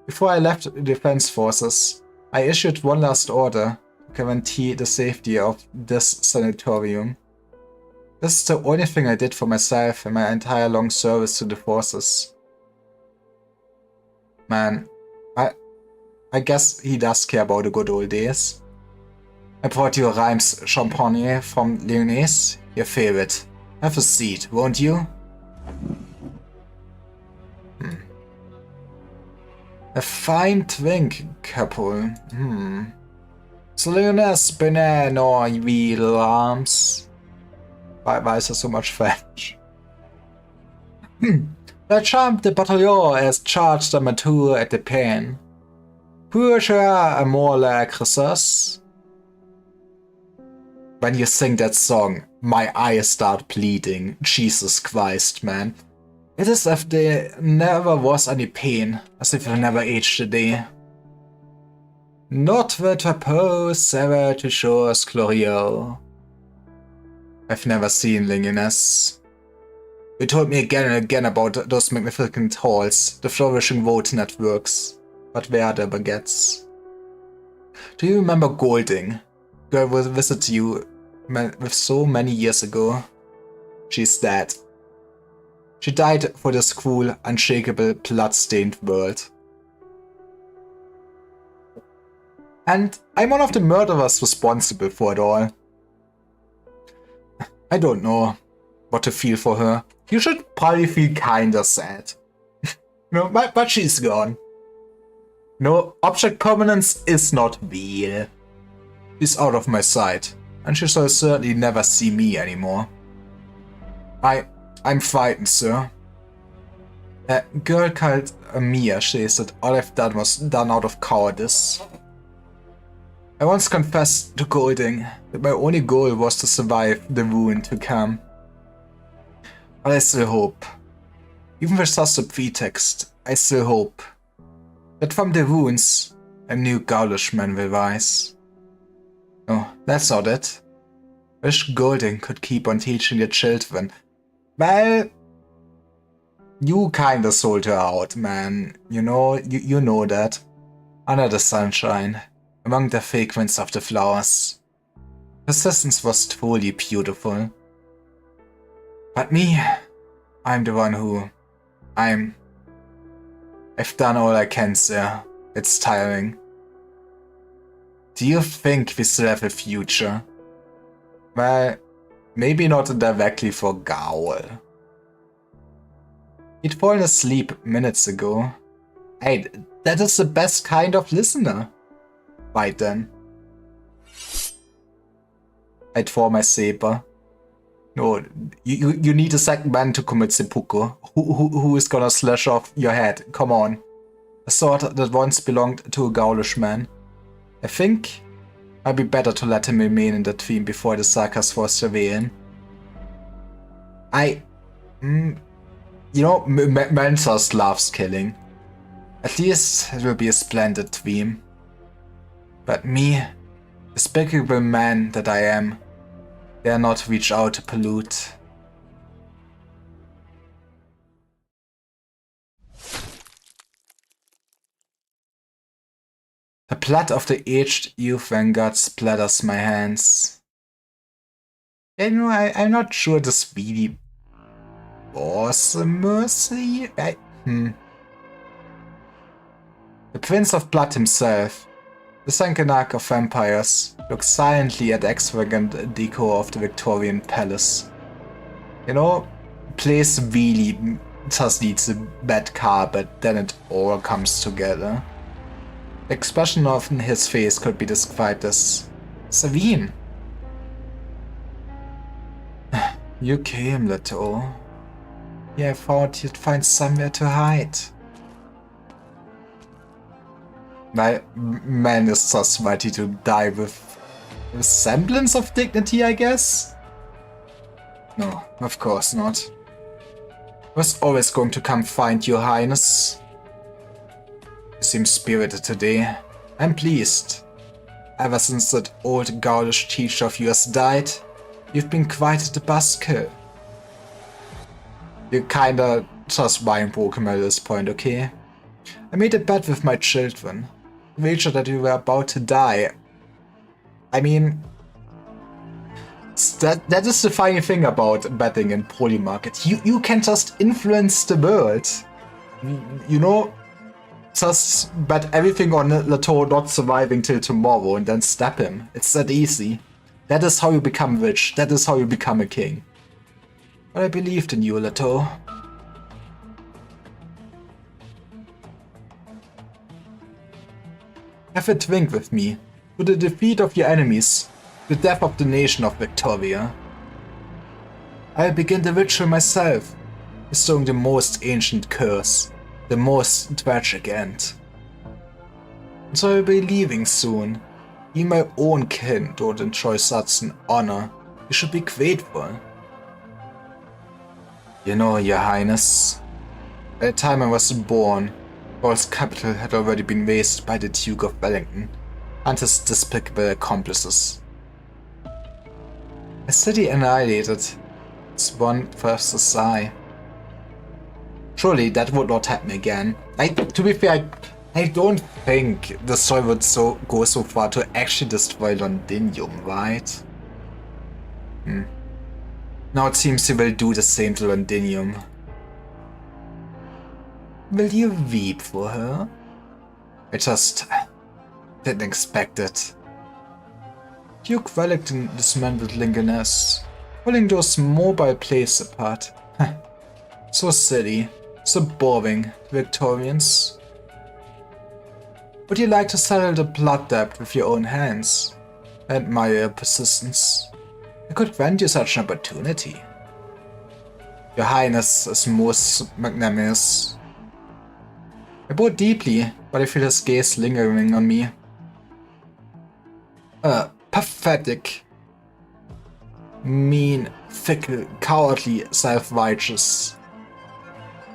Before I left the defense forces, I issued one last order to guarantee the safety of this sanatorium. This is the only thing I did for myself in my entire long service to the forces. Man, I guess he does care about the good old days. I brought you a Reims Champagne from Lyonnaise, your favorite. Have a seat, won't you? A fine drink, couple. Lyonnaise Benin or Reims. Why is there so much French? La Chambre de Bataillon has charged a mature at the pen. Pourquoi amour la crécesse? When you sing that song, my eyes start bleeding. Jesus Christ, man. It is as if there never was any pain, as if you never aged a day. Notre drapeau sera toujours glorieux. I've never seen Lyonnaise. You told me again and again about those magnificent halls, the flourishing road networks, but where are the baguettes? Do you remember Golding? Girl will visit you with so many years ago. She's dead. She died for this cruel, unshakable, blood-stained world. And I'm one of the murderers responsible for it all. I don't know what to feel for her. You should probably feel kinda sad. No, but she's gone. No, object permanence is not real. She's out of my sight, and she shall certainly never see me anymore. I'm frightened, sir. A girl called Mia says that all I've done was done out of cowardice. I once confessed to Golding that my only goal was to survive the ruin to come. But I still hope, even with such a pretext, I still hope that from the ruins a new Gaulish man will rise. Oh, that's not it. Wish Golding could keep on teaching the children. Well, you kinda sold her out, man. You know that. Under the sunshine, among the fragrance of the flowers. Persistence was truly beautiful. But me, I'm the one who... I I've done all I can, sir. It's tiring. Do you think we still have a future? Well, maybe not directly for Gaul. He'd fallen asleep minutes ago. Hey, that is the best kind of listener. Right then. I'd draw my saber. No, you need a second man to commit seppuku. Who is gonna slash off your head? Come on. A sword that once belonged to a Gaulish man. I think might be better to let him remain in the theme before the Sarkas force their way in. You know, Mensos loves killing. At least it will be a splendid theme. But me, despicable man that I am, dare not reach out to pollute. The blood of the aged youth vanguard splatters my hands. You know, I'm not sure this really was a mercy. The Prince of Blood himself, the sunken arc of vampires, looks silently at the extravagant decor of the Victorian palace. You know, place really just needs a bad carpet, then it all comes together. The expression on his face could be described as serene. You came, Leto. Yeah, I thought you'd find somewhere to hide. My man is just ready to die with a semblance of dignity, I guess? No, of course not. I was always going to come find your highness. You seem spirited today. I'm pleased. Ever since that old Gaulish teacher of yours died, you've been quite the buzzkill. You're kinda just buying Pokemon at this point, okay? I made a bet with my children. Wager that you were about to die. I mean, that is the funny thing about betting in Polymarket. You can just influence the world. You know, just bet everything on Leto not surviving till tomorrow and then stab him. It's that easy. That is how you become rich. That is how you become a king. But I believed in you, Leto. Have a drink with me, to the defeat of your enemies, the death of the nation of Victoria. I'll begin the ritual myself, bestowing the most ancient curse, the most tragic end. And so I'll be leaving soon. Even my own kin don't enjoy such an honor. You should be grateful. You know, your highness, by the time I was born, Gaul's capital had already been razed by the Duke of Wellington and his despicable accomplices. A city annihilated, it's one first a sigh. Surely that would not happen again. To be fair, I don't think the story would go so far to actually destroy Londinium, right? Now it seems he will do the same to Londinium. Will you weep for her? I just didn't expect it. Duke Wellington dismantled Lincoln-S, pulling those mobile plays apart. So silly, so boring, Victorians. Would you like to settle the blood debt with your own hands? I admire your persistence. I could grant you such an opportunity. Your Highness is most magnanimous. I bow deeply, but I feel his gaze lingering on me. Pathetic. Mean, fickle, cowardly, self-righteous.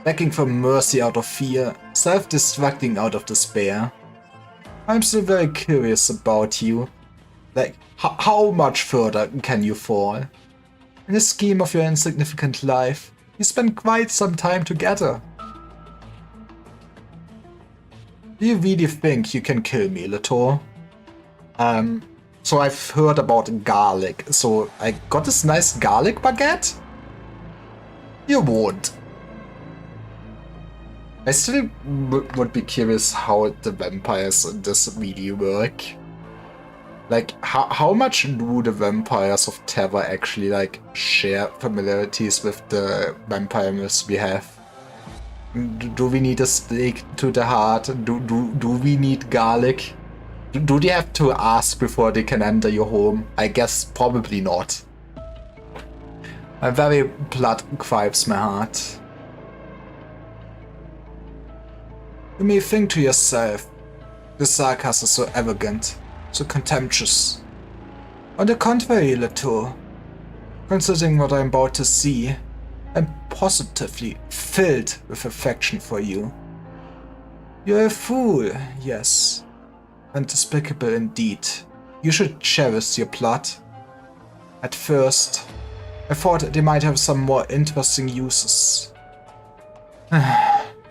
Begging for mercy out of fear, self-destructing out of despair. I'm still very curious about you. Like, how much further can you fall? In the scheme of your insignificant life, you spent quite some time together. Do you really think you can kill me, Leto? So I've heard about garlic, so I got this nice garlic baguette? You won't. I still would be curious how the vampires in this really work. Like, how much do the vampires of Terra actually, like, share familiarities with the vampire myths we have? Do we need a stake to the heart? Do we need garlic? Do they have to ask before they can enter your home? I guess probably not. My very blood gripes my heart. You may think to yourself, the Sarkas is so arrogant, so contemptuous. On the contrary, Latour, considering what I'm about to see, I'm positively filled with affection for you. You're a fool, yes, and despicable indeed. You should cherish your blood. At first, I thought they might have some more interesting uses.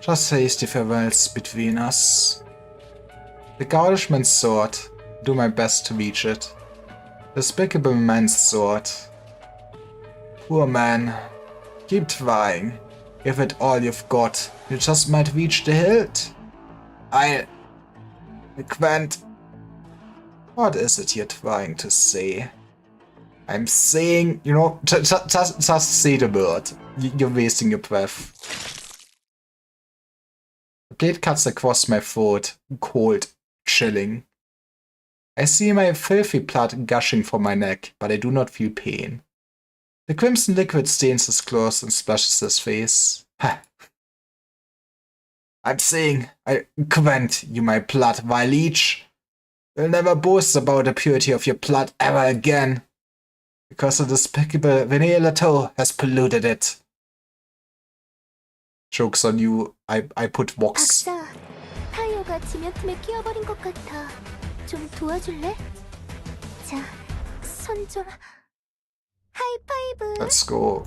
Just hasty farewells between us. The Gaulish sword, do my best to reach it. The Despicable man's sword. Poor man, keep trying. Give it all you've got, you just might reach the hilt. Gwent. What is it you're trying to say? I'm saying, you know, just say the word. You're wasting your breath. The blade cuts across my throat, cold, chilling. I see my filthy blood gushing from my neck, but I do not feel pain. The crimson liquid stains his clothes and splashes his face. Ha! I'm saying, I Gwent you my blood, vile leech. You'll never boast about the purity of your blood ever again, because the despicable René Latour has polluted it. Joke's on you, I put Vox. 악사, 타이어가 지면틈에 끼어버린 것 같아. 좀 도와줄래? 자, 손 좀. 하이파이브. Let's go.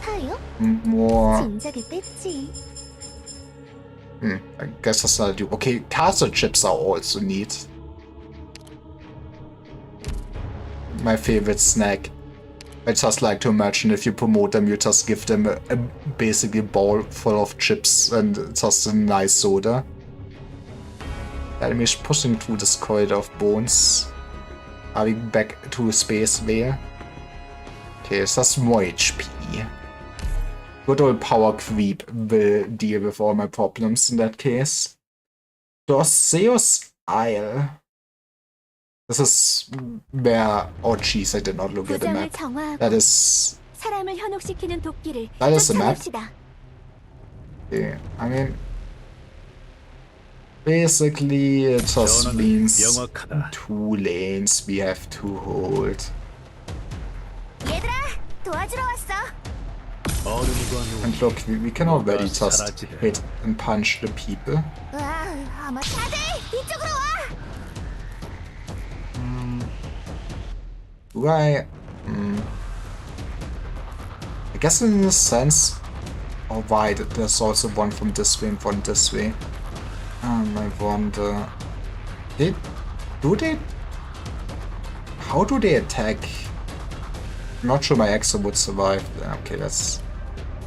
타이어? More. 진작에 뺐지. I guess that's not do. Okay, castle chips are also neat. My favorite snack. I just like to imagine if you promote them, you just give them a basically bowl full of chips and just a nice soda. Enemies pushing through this corridor of bones. Are we back to space there? Okay, it's just more HP. Good old power creep will deal with all my problems in that case. Dorseus Isle. This is where... Oh jeez, I did not look at the map. That is the map. Okay, I mean... Basically, it just means 2 lanes we have to hold. And look, we can already just hit and punch the people. Do I guess in a sense... Oh right, there's also one from this way and one this way. I wonder... How do they attack? I'm not sure my Exa would survive. Okay, let's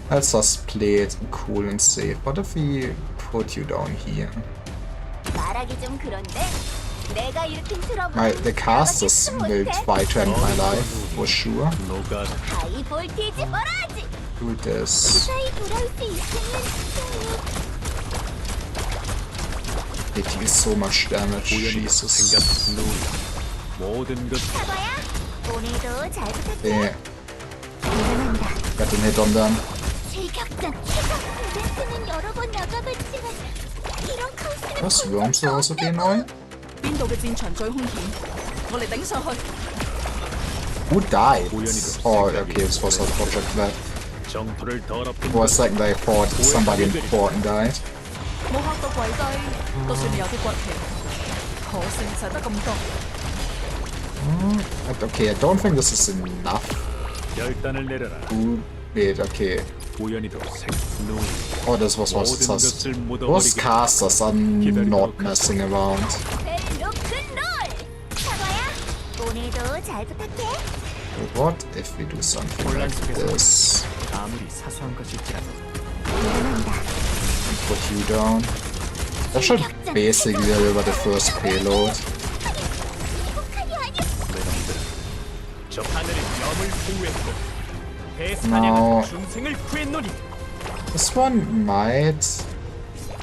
just play it cool and safe. What if we put you down here? The casters will try to end my life, for sure. Do this. They deal so much damage, Jesus. Yeah. Got an hit on them. Those worms will also be annoying. Who died? Oh, okay, this was a Project Red. For a second I thought somebody important died. Okay, I don't think this is enough. Wait, okay. Oh, this was just... Those casters are not messing around. What if we do something like this? put you down. I should basically deliver the first payload. 행복하니 아니야. 저 하늘의 염을 보호했고 No. 대사냥은 중생을 구했노니. This one might.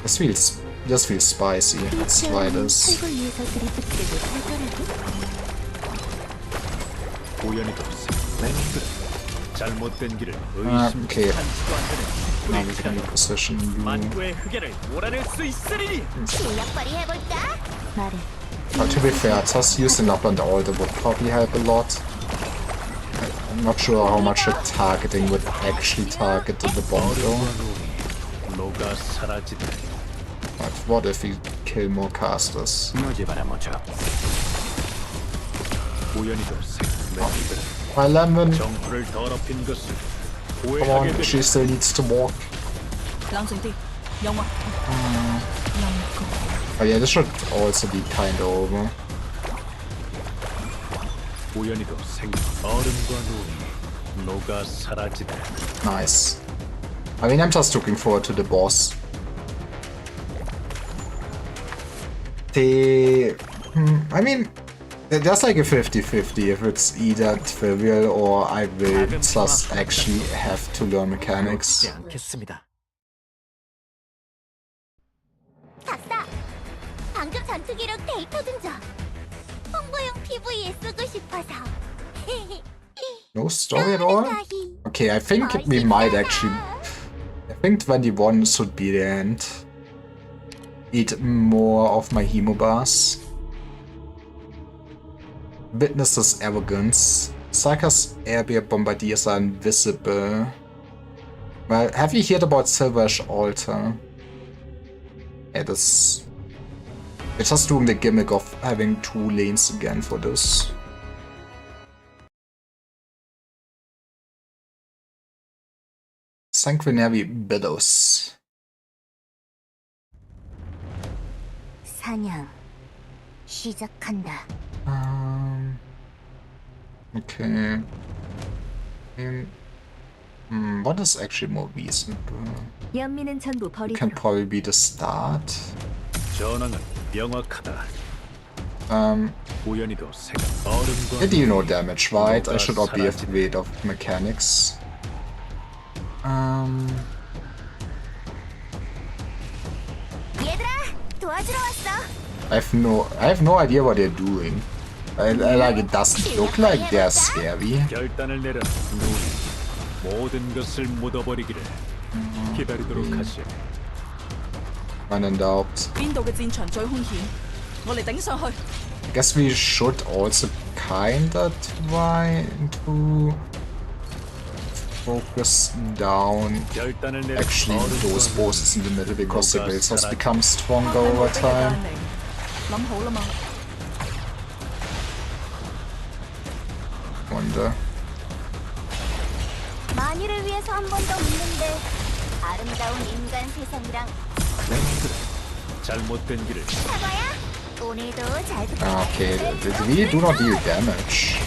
This feels spicy. Let's try this. 철걸 위해서 들이붓게도 살더라고. 우연히도 잘못된 길을 okay. 의심치 않지도 Now 않는 we can 불일치라도 reposition you. 만구의 흑야를 몰아낼 수 있으리니. 실력 발휘해볼까? 말해. But to be fair, just using up on the order would probably help a lot. I'm not sure how much the targeting would actually target the bomb though. 녹아 사라지다. But what if we kill more casters? 우연히도 My lemon, 정부를 더럽힌 것을 come 후회하게 on, 되 she still needs to walk. 冷靜啲，有啊。陰公。 Oh yeah, this should also be kinda over. 우연히도 얼음과 눈이 녹아 사라지다. Nice. I mean, I'm just looking forward to the boss. I mean, there's like a 50-50 if it's either trivial or I will just actually have to learn mechanics. 않겠습니다. 박사, 방금 전투 기록 데이터 좀 줘. 홍보용 PV에 쓰고 싶어서. No story at all? Okay, I think we might actually... I think 21 should be the end. Eat more of my hemo bars. Witnesses arrogance. Psychos airbear bombardiers are invisible. Well, have you heard about Silverish Altar? Yeah, this... We're just doing the gimmick of having 2 lanes again for this. Sanguinary Billows. 사냥 시작한다. Okay. What is actually more reasonable? 연민은 전부 It can probably be the start. 전황은 명확하다. 우연히도 It deal no damage, right? I should not be afraid of mechanics. 얘들아, 도와주러 왔어. I have no idea what they're doing. I like it doesn't look like they're scary. 결단을 내려 눈이 모든 것을 묻어버리기를 기다리도록 하시. When in doubt. 邊度嘅戰場最兇險？我嚟頂上去。 I guess we should also kinda try to focus down 결단을 내려 actually those bosses in the middle because the builds has become stronger over time. 諗好啦嘛。 Wonder. 만유를 위해서 한 번 더 묻는데 아름다운 인간 세상이랑 잘못된 길을 사과야. 오늘도 잘 Okay, we do not deal damage.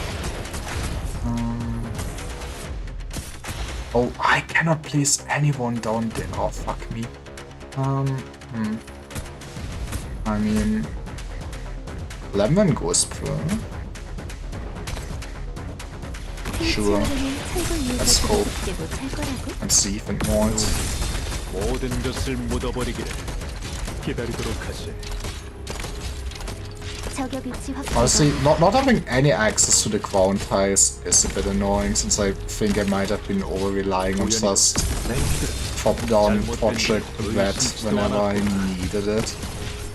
Oh, I cannot place anyone down there. Oh, fuck me. I mean, Lemon goes through. Sure. Let's hope and see if it won't. 모든 것을 묻어버리기를 기다리도록 하시. 저격 위치 확보. Honestly, not having any access to the ground tiles is a bit annoying since I think I might have been over-relying on just top-down project red whenever I needed it.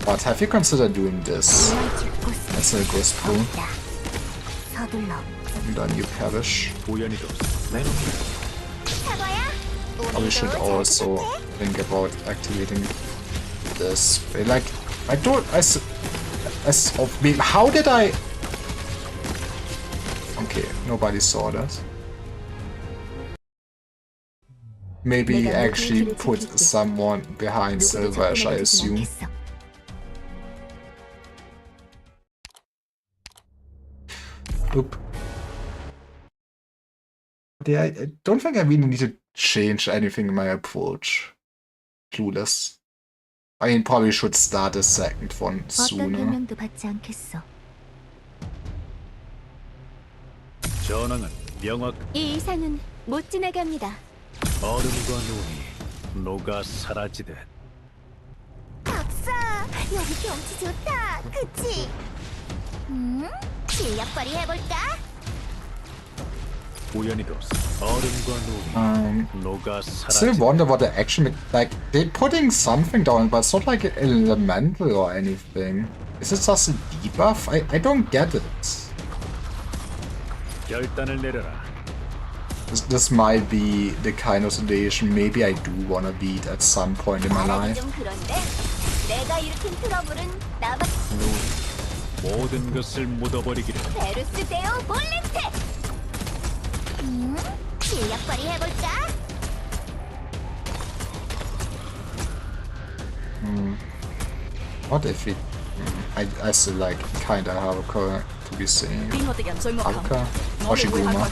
But have you considered doing this? That's a good spoon. 서둘러. And then you perish. 우연히도 사과야. Probably should also think about activating this. Like, I don't... how did I... Okay, nobody saw that. Maybe actually put someone behind Silverish, I assume. Oop. Yeah, I don't think I really need to change anything in my approach. Clueless. I mean, probably should start the second one 어떤 sooner. 변명도 받지 않겠어. 전황은 명확. 이 이상은 못 지나갑니다. 얼음과 눈이 녹아 사라지듯. 박사, 여기 경치 좋다, 그치? 실력 발휘해볼까? 우연히도 얼음과 눈이 녹아 Still 사라지듯. wonder what the action like. They're putting something down, but it's not like an elemental or anything. Is it just a debuff? I don't get it. 결단을 내려라. This might be the kind of situation maybe I do wanna beat at some point in my 말하기 life. 좀 그런데 내가 일으킨 트러블은 나밖에. 모든 것을 묻어버리기를. 베루스 데오 볼렌테. 실력 발휘해볼까? What if it? I still like kinda Haruka to be saying. 邊個敵人最惡行？ Haruka 我哋會嚇 Oshiguma. 佢。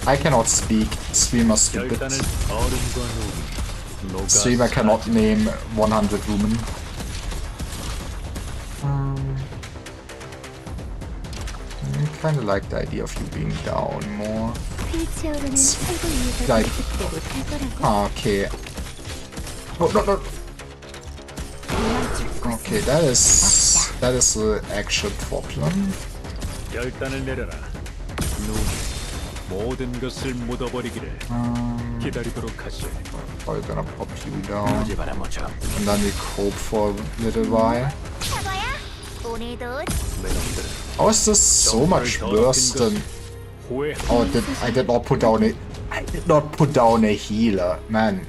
I cannot speak. Streamer stupid. 결단을 얼음과 눈이 녹아 Streamer cannot 사라지듯. name 100 women. I kinda like the idea of you being down more. 휠체어로는 살고 있는 Like- 그때 못할 거라고. Ah, okay. Oh, no. Okay, that is the actual problem. 결단을 내려라. 눈이 모든 것을 묻어버리기를. 기다리도록 하시. Probably gonna pop you down, para mucho. and then we cope for a little while. 사과야, 오늘도 How is this so much worse than? 후회. Oh, I did not put down a healer, man.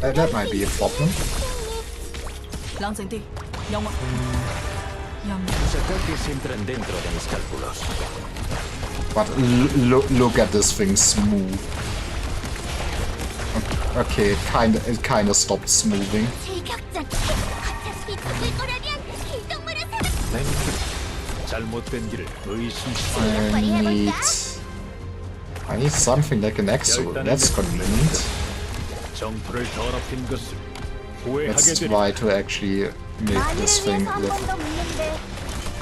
That might be a problem. 冷靜啲，有冇？有冇？ Sacaste entran dentro de mis cálculos. But look at this thing smooth. Okay, it kinda stopped smoothing. 제격전. 어차피 죽을 거라면 이 동물을 사람. 잘못된 길을 의심시. I need something like an exo. That's convenient. 정토를 더럽힌 것을 Let's 후회하게 되리. try to actually make this 마늘을 thing 위해서 한 live. 번 더 묻는데.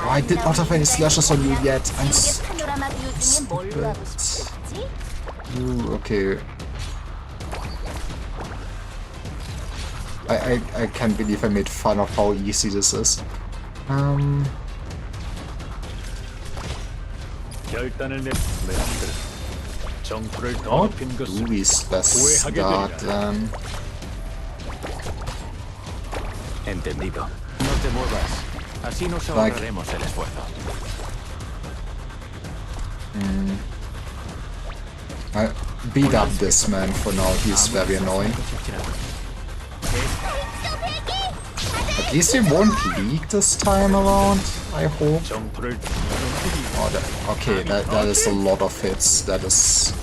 Oh, I did not have any slashes on you yet. I'm 세계 파노라마 뷰 중에 뭘로 stupid. 하고 싶겠지? Ooh, okay. I can't believe I made fun of how easy this is. 결단을 내 메람들은 정토를 How 더럽힌 do 것을 we start them? entendido. No te muevas. Así nos Like- ahorraremos el esfuerzo. I beat up this man for now. He's very annoying. At least he won't leak this time around, I hope. 정토를 Oh, okay, that is a lot of hits. That is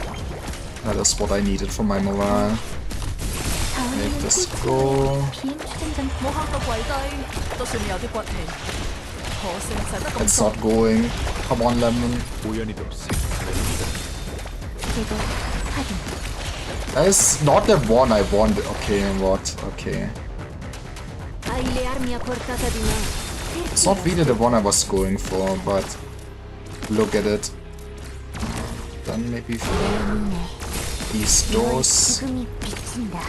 what I needed for my morale. Make this go. 비행 추진전 冇嚇到鬼雞，都算有啲骨氣。可惜使得咁 It's 多 not。going. Come on, Lemon. 우연히도 제거 확인. That is not the one I wanted. Okay, what? Okay. Hai le armi a portata di mano. It's not really the one I was going for, but look at it. Then maybe for these doors. 지금이 비친다.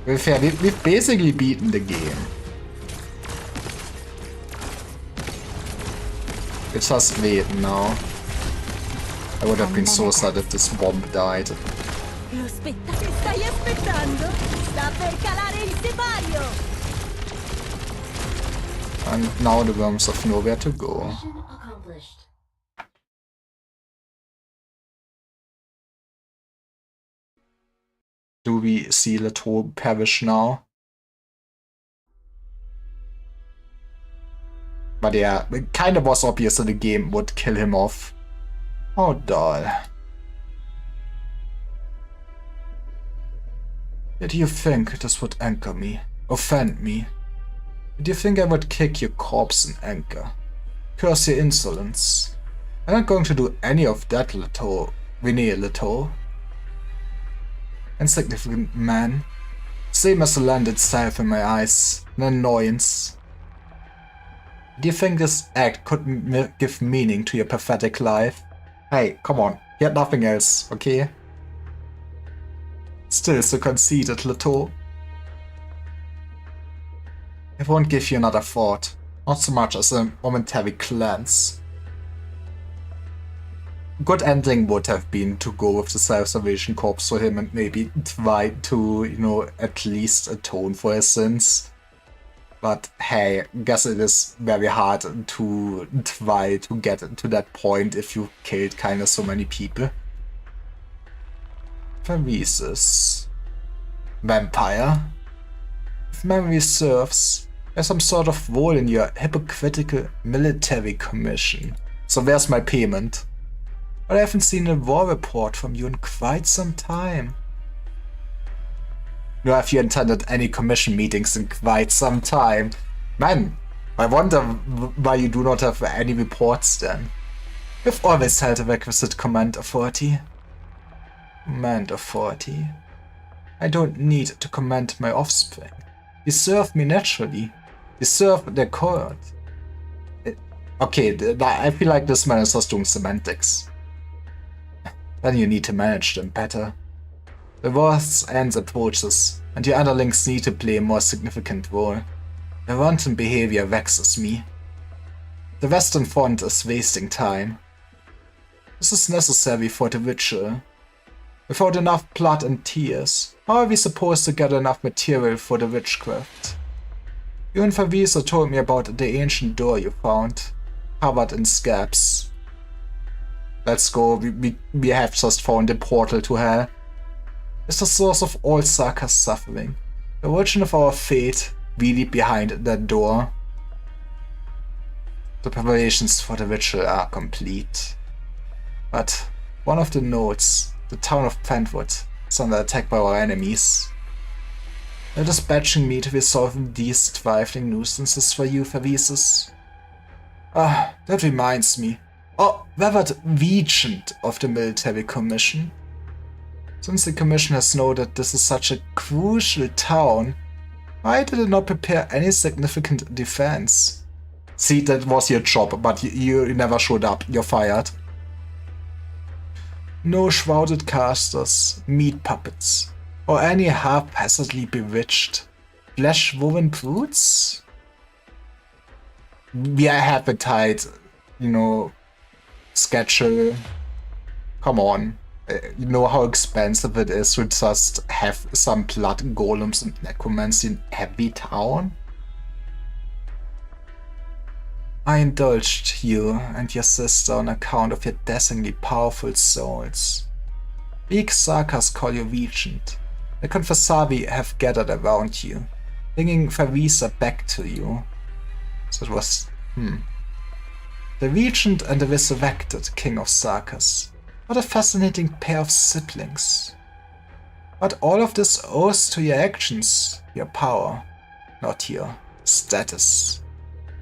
We've basically beaten the game. It's just waiting now. I would have been so sad if this bomb died. Lo spettacolo stai aspettando? Sta per calare il sipario. And now the worms have nowhere to go. Accomplished. Do we see Leto perish now? But yeah, it kind of was obvious that the game would kill him off. Oh, doll. Did you think this would anchor me? Offend me? Did you think I would kick your corpse in anger? Curse your insolence? I'm not going to do any of that, Leto. Vinay Leto. Insignificant man. Same as the land itself in my eyes. An annoyance. Do you think this act could give meaning to your pathetic life? Hey, come on. You had nothing else, okay? Still so conceited, Leto. I won't give you another thought. Not so much as a momentary glance. Good ending would have been to go with the Self-Salvation Corps for him and maybe try to, you know, at least atone for his sins. But hey, guess it is very hard to try to get to that point if you killed kinda so many people. Pharesis. Vampire. If memory serves, there's some sort of role in your hypocritical military commission. So where's my payment? But I haven't seen a war report from you in quite some time. Nor have you attended any commission meetings in quite some time. Man, I wonder why you do not have any reports then. You've always held the requisite command authority. Command authority? I don't need to command my offspring. You serve me naturally. You serve the court. Okay, I feel like this man is just doing semantics. Then you need to manage them better. The war's end approaches, and your underlings need to play a more significant role. Their wanton behavior vexes me. The Western Front is wasting time. This is necessary for the ritual. Without enough blood and tears, how are we supposed to get enough material for the witchcraft? You and Pharesis told me about the ancient door you found, covered in scabs. Let's go, we have just found the portal to hell. It's the source of all Sarkha's suffering. The origin of our fate really behind that door. The preparations for the ritual are complete. But one of the nodes, the town of Pentwood, is under attack by our enemies. They're dispatching me to resolve these trifling nuisances for you, Pharesis. Ah, that reminds me. Oh, Reverend Regent of the Military Commission. Since the Commission has noted this is such a crucial town, why did it not prepare any significant defense? See, that was your job, but you never showed up. You're fired. No shrouded casters, meat puppets, or any haphazardly bewitched, flesh-woven brutes? We have a tight, you know, schedule. Come on. You know how expensive it is to just have some blood golems and necromancy in every town? I indulged you and your sister on account of your dazzlingly powerful souls. Weak Sarkhas call you Regent. The Confessavi have gathered around you, bringing Pharesis back to you. So it was, The Regent and the resurrected King of Sarkhas. What a fascinating pair of siblings. But all of this owes to your actions, your power, not your status.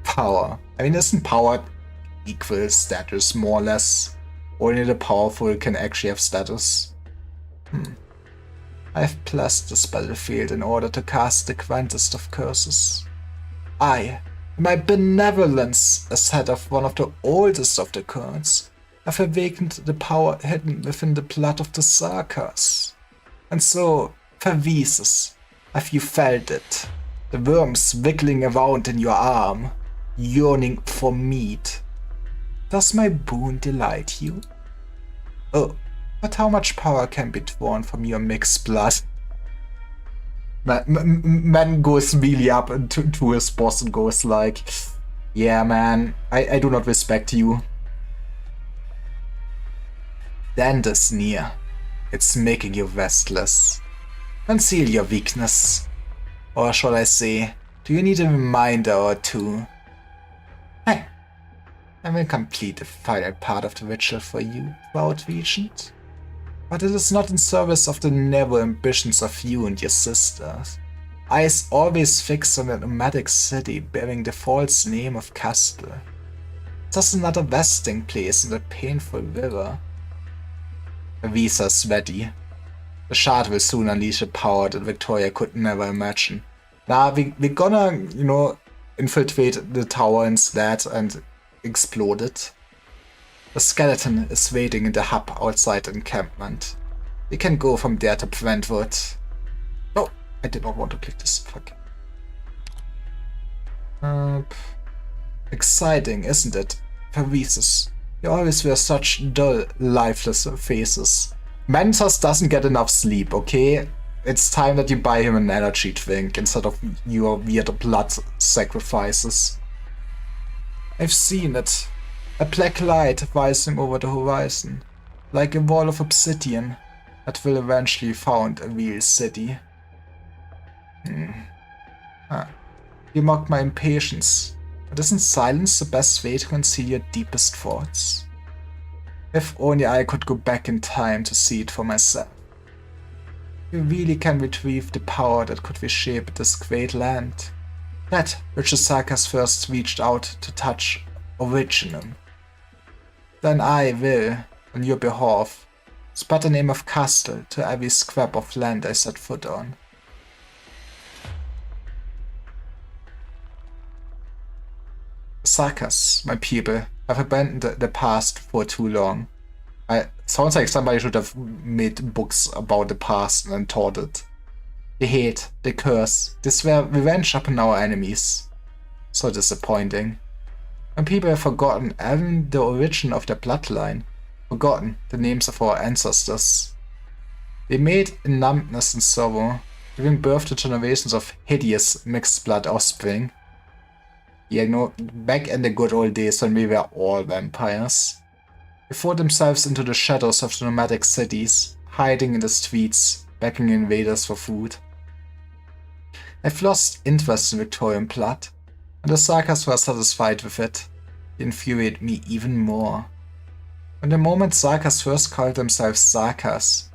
Power. I mean, isn't power equal status, more or less? Only the powerful can actually have status. I have blessed this battlefield in order to cast the grandest of curses. I, in my benevolence as head of one of the oldest of the cults, have awakened the power hidden within the blood of the Sarkhas. And so, Pharesis, have you felt it? The worms wiggling around in your arm, yearning for meat. Does my boon delight you? Oh, but how much power can be drawn from your mixed blood? Man goes really up to his boss and goes like, yeah man, I do not respect you. The end is near. It's making you restless. Conceal your weakness. Or shall I say, do you need a reminder or two? Hey, I will complete the final part of the ritual for you, proud Regent. But it is not in service of the narrow ambitions of you and your sisters. Eyes always fixed on the nomadic city bearing the false name of Castle. Just another resting place in the painful river. Pharesis sweaty. The shard will soon unleash a power that Victoria could never imagine. Now we're gonna, you know, infiltrate the tower instead and explode it. The skeleton is waiting in the hub outside the encampment. We can go from there to Brentwood. No, I did not want to click this. Fuck. Exciting, isn't it? Paresis, you always wear such dull, lifeless faces. Mentos doesn't get enough sleep, okay? It's time that you buy him an energy drink instead of your weird blood sacrifices. I've seen it. A black light rising over the horizon, like a wall of obsidian that will eventually found a real city. You mock my impatience, but isn't silence the best way to conceal your deepest thoughts? If only I could go back in time to see it for myself. You really can retrieve the power that could reshape this great land. That which the Sakas first reached out to touch Originum. Then I will, on your behalf, spread the name of Castle to every scrap of land I set foot on. The Sakas, my people, have abandoned the past for too long. Sounds like somebody should have made books about the past and taught it. They hate, they curse, they swear revenge upon our enemies. So disappointing. When people have forgotten even the origin of their bloodline, forgotten the names of our ancestors. They made in numbness and sorrow, giving birth to generations of hideous mixed blood offspring. Yeah, you know, back in the good old days when we were all vampires. They threw themselves into the shadows of the nomadic cities, hiding in the streets, begging invaders for food. I've lost interest in Victorian blood, and the Sakas were satisfied with it. They infuriate me even more. From the moment Sakas first called themselves Sakas,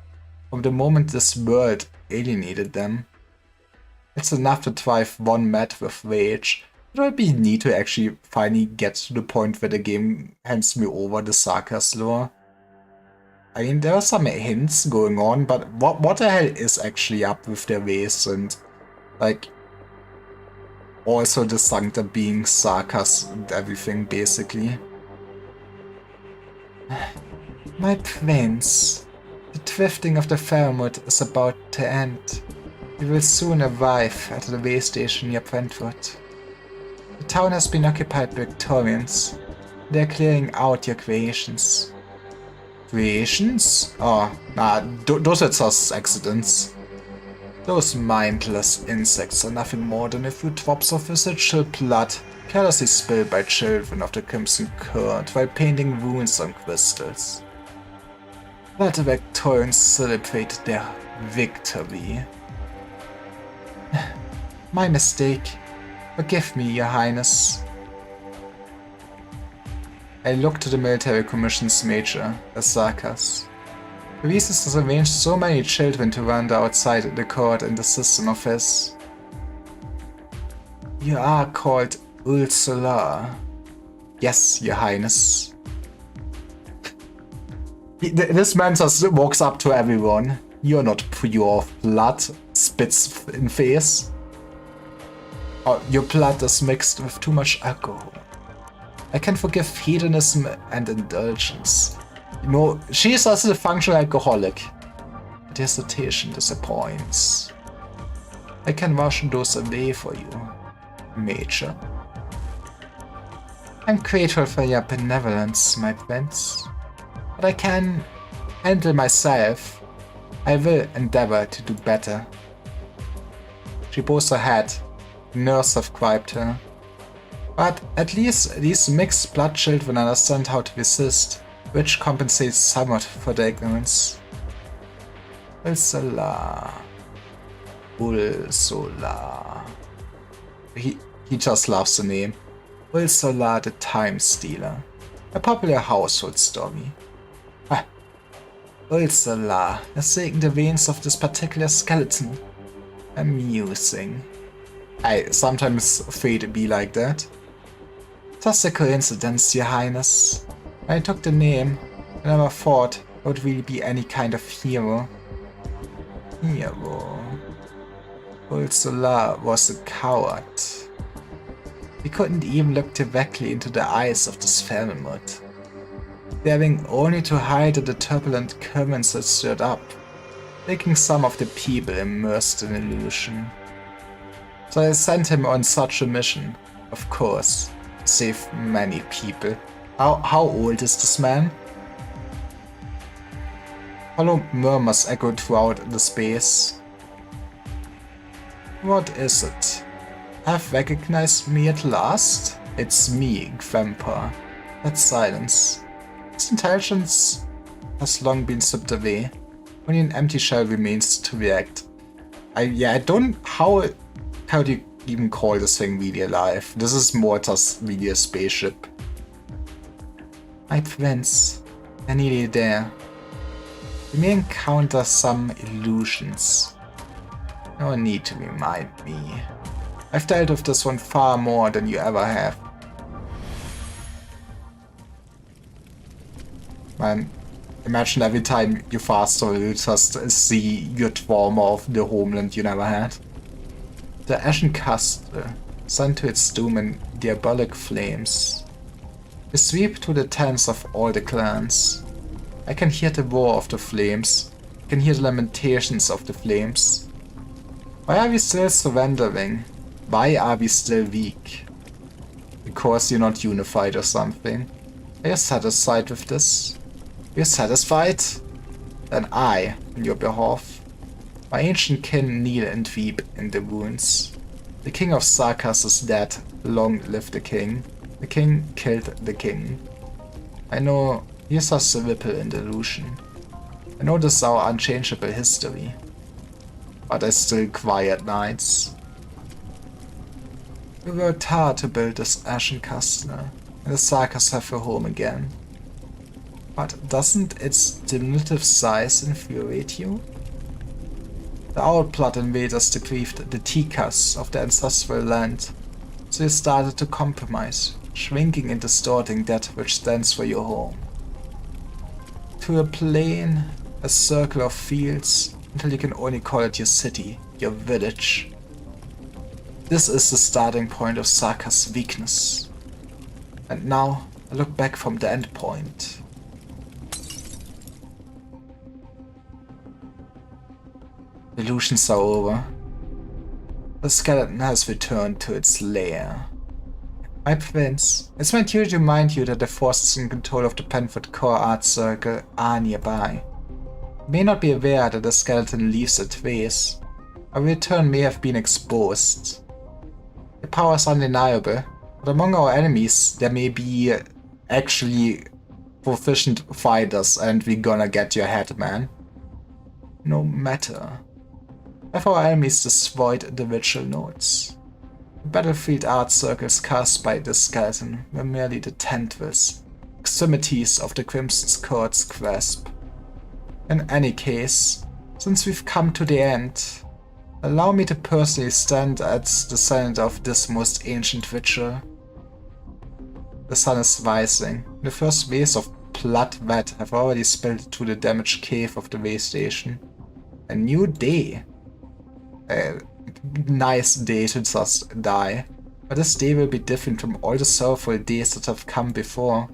from the moment this world alienated them, it's enough to drive one mad with rage. It would be neat to actually finally get to the point where the game hands me over the Sakas lore. I mean, there are some hints going on, but what the hell is actually up with their ways and, like, also the Sancta being Sakas and everything, basically. My prince, the drifting of the Fairmouth is about to end. We will soon arrive at the way station near Brentwood. The town has been occupied by Victorians. They are clearing out your creations. Creations? Oh, nah, those are just accidents. Those mindless insects are nothing more than a few drops of residual blood carelessly spilled by children of the Crimson Current while painting runes on crystals. Let the Victorians celebrate their victory. My mistake. Forgive me, Your Highness. I looked to the military commission's major, the Sakas. Paresis has arranged so many children to wander outside the court in the system of his. You are called Ursula. Yes, Your Highness. This man just walks up to everyone. You're not pure of blood, spits in face. Oh, your blood is mixed with too much alcohol. I can forgive hedonism and indulgence. You know, she is also a functional alcoholic. But hesitation disappoints. I can wash those away for you, Major. I'm grateful for your benevolence, my prince. But I can handle myself. I will endeavor to do better. She bows her head. Nurse have griped her. But at least these mixed blood children understand how to resist, which compensates somewhat for their ignorance. Ursula. Ursula. He just loves the name. Ursula the Time Stealer. A popular household story. Ursula has shaken the veins of this particular skeleton. Amusing. I sometimes afraid to be like that. Just a coincidence, Your Highness. When I took the name, I never thought I would really be any kind of hero. Hero. Ulsolar was a coward. He couldn't even look directly into the eyes of this Falmouth, daring only to hide the turbulent currents that stirred up, making some of the people immersed in illusion. So I sent him on such a mission, of course, to save many people. How old is this man? Hollow murmurs echoed throughout the space. What is it? Have recognized me at last? It's me, Grandpa. That silence. His intelligence has long been stripped away. Only an empty shell remains to react. I don't... How do you even call this thing really alive? This is more just really a spaceship. My friends, they're nearly there. We may encounter some illusions. No need to remind me. I've dealt with this one far more than you ever have. Man, imagine every time you fast forward, you just see your trauma of the homeland you never had. The Ashen Castle, sent to its doom in diabolic flames. We sweep through the tents of all the clans. I can hear the roar of the flames. I can hear the lamentations of the flames. Why are we still surrendering? Why are we still weak? Because you're not unified or something. Are you satisfied with this? You're satisfied? Then I, in your behalf. My ancient kin kneel and weep in the ruins. The king of Sarkas is dead. Long live the king. The king killed the king. I know here's just a ripple in the illusion. I know this is our unchangeable history. But I still cry at nights. We worked hard to build this Ashen Castle, and the Sarkas have a home again. But doesn't its diminutive size infuriate you? The Outblood invaders deprived the Tikas of their ancestral land, so you started to compromise, shrinking and distorting that which stands for your home. To a plain, a circle of fields, until you can only call it your city, your village. This is the starting point of Sarkas' weakness. And now, I look back from the end point. Illusions are over. The skeleton has returned to its lair. My prince, it's my duty to remind you that the forces in control of the Penford Core Art Circle are nearby. You may not be aware that the skeleton leaves a trace. Our return may have been exposed. The power is undeniable, but among our enemies there may be actually proficient fighters, and we're gonna get your head, man. No matter. Have our enemies destroyed the ritual nodes? The battlefield art circles cast by this skeleton were merely the tendrils, extremities of the Crimson Court's grasp. In any case, since we've come to the end, allow me to personally stand at the center of this most ancient ritual. The sun is rising. The first waves of blood red have already spilled through the damaged cave of the way station. A new day. A nice day to just die. But this day will be different from all the sorrowful days that have come before.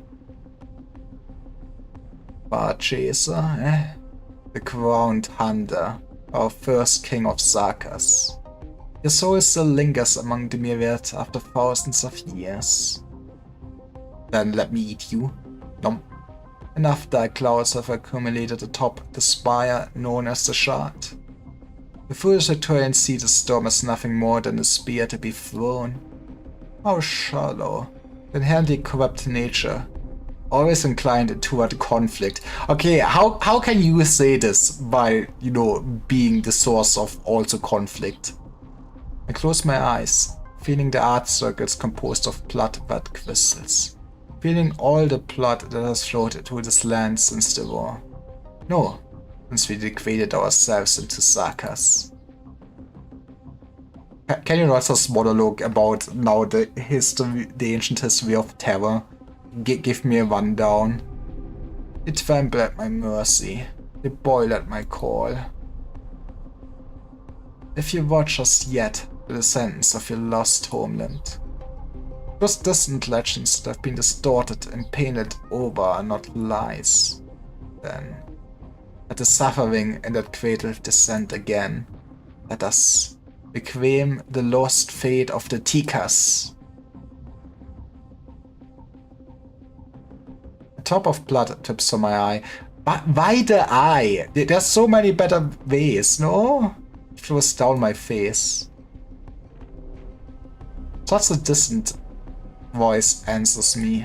Barchaser, eh? The crowned hunter. Our first king of Sarkas. Your soul still lingers among the myriad after thousands of years. Then let me eat you. Nom. Enough dark clouds have accumulated atop the spire known as the Shard. The foolish Arturians see the storm as nothing more than a spear to be thrown. How shallow. The inherently corrupt nature. Always inclined toward conflict. Okay, how can you say this by, you know, being the source of also conflict? I close my eyes, feeling the art circles composed of blood-red crystals. Feeling all the blood that has flowed through this land since the war. No, since we degraded ourselves into Sarkas. Can you not just monologue about now the ancient history of terror? Give me a rundown. They tremble at my mercy. They boil at my call. if you watch us yet, the descendants of your lost homeland. Those distant legends that have been distorted and painted over are not lies. Then, let the suffering and that cradle descend again. Let us reclaim the lost fate of the Tikas. A top of blood drips from my eye. But why the eye? There's so many better ways, no? It flows down my face. Just a distant voice answers me.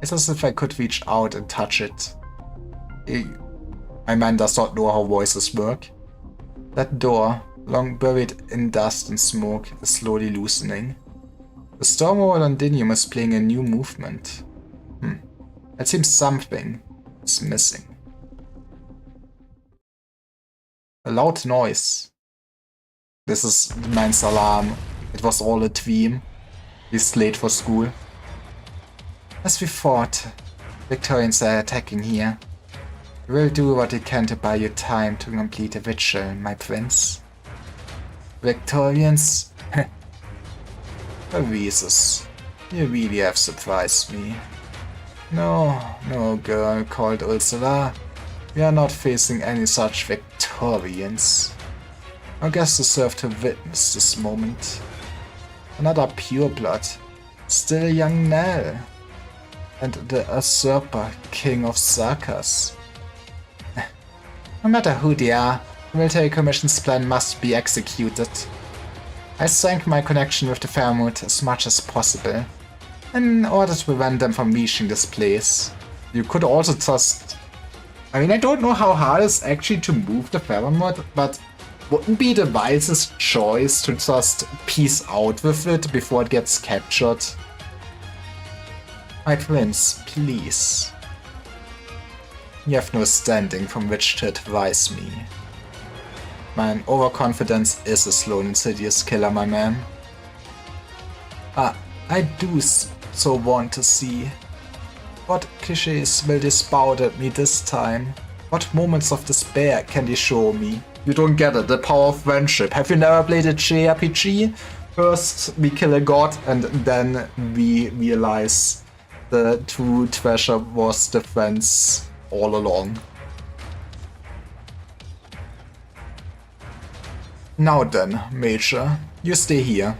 It's as if I could reach out and touch it. My man does not know how voices work. That door, long buried in dust and smoke, is slowly loosening. The storm over Londinium is playing a new movement. It seems something is missing. A loud noise. This is the man's alarm. It was all a dream. He's late for school. As we thought, Victorians are attacking here. We will do what we can to buy you time to complete the ritual, my prince. Victorians? Avisus, you really have surprised me. No girl called Ursula. We are not facing any such Victorians. Our guests deserve to witness this moment. Another pureblood, still a young Nell, and the usurper king of Sarkas. No matter who they are, the military commission's plan must be executed. I sank my connection with the Fairmouth as much as possible, in order to prevent them from reaching this place. You could also just... I mean, I don't know how hard it's actually to move the Fairmouth, but wouldn't be the wisest choice to just peace out with it before it gets captured? My prince, please. You have no standing from which to advise me. My overconfidence is a slow and insidious killer, my man. I do so want to see. What cliches will they spout at me this time? What moments of despair can they show me? You don't get it, the power of friendship. Have you never played a JRPG? First we kill a god and then we realize the true treasure was the friends all along. Now then, Major, you stay here.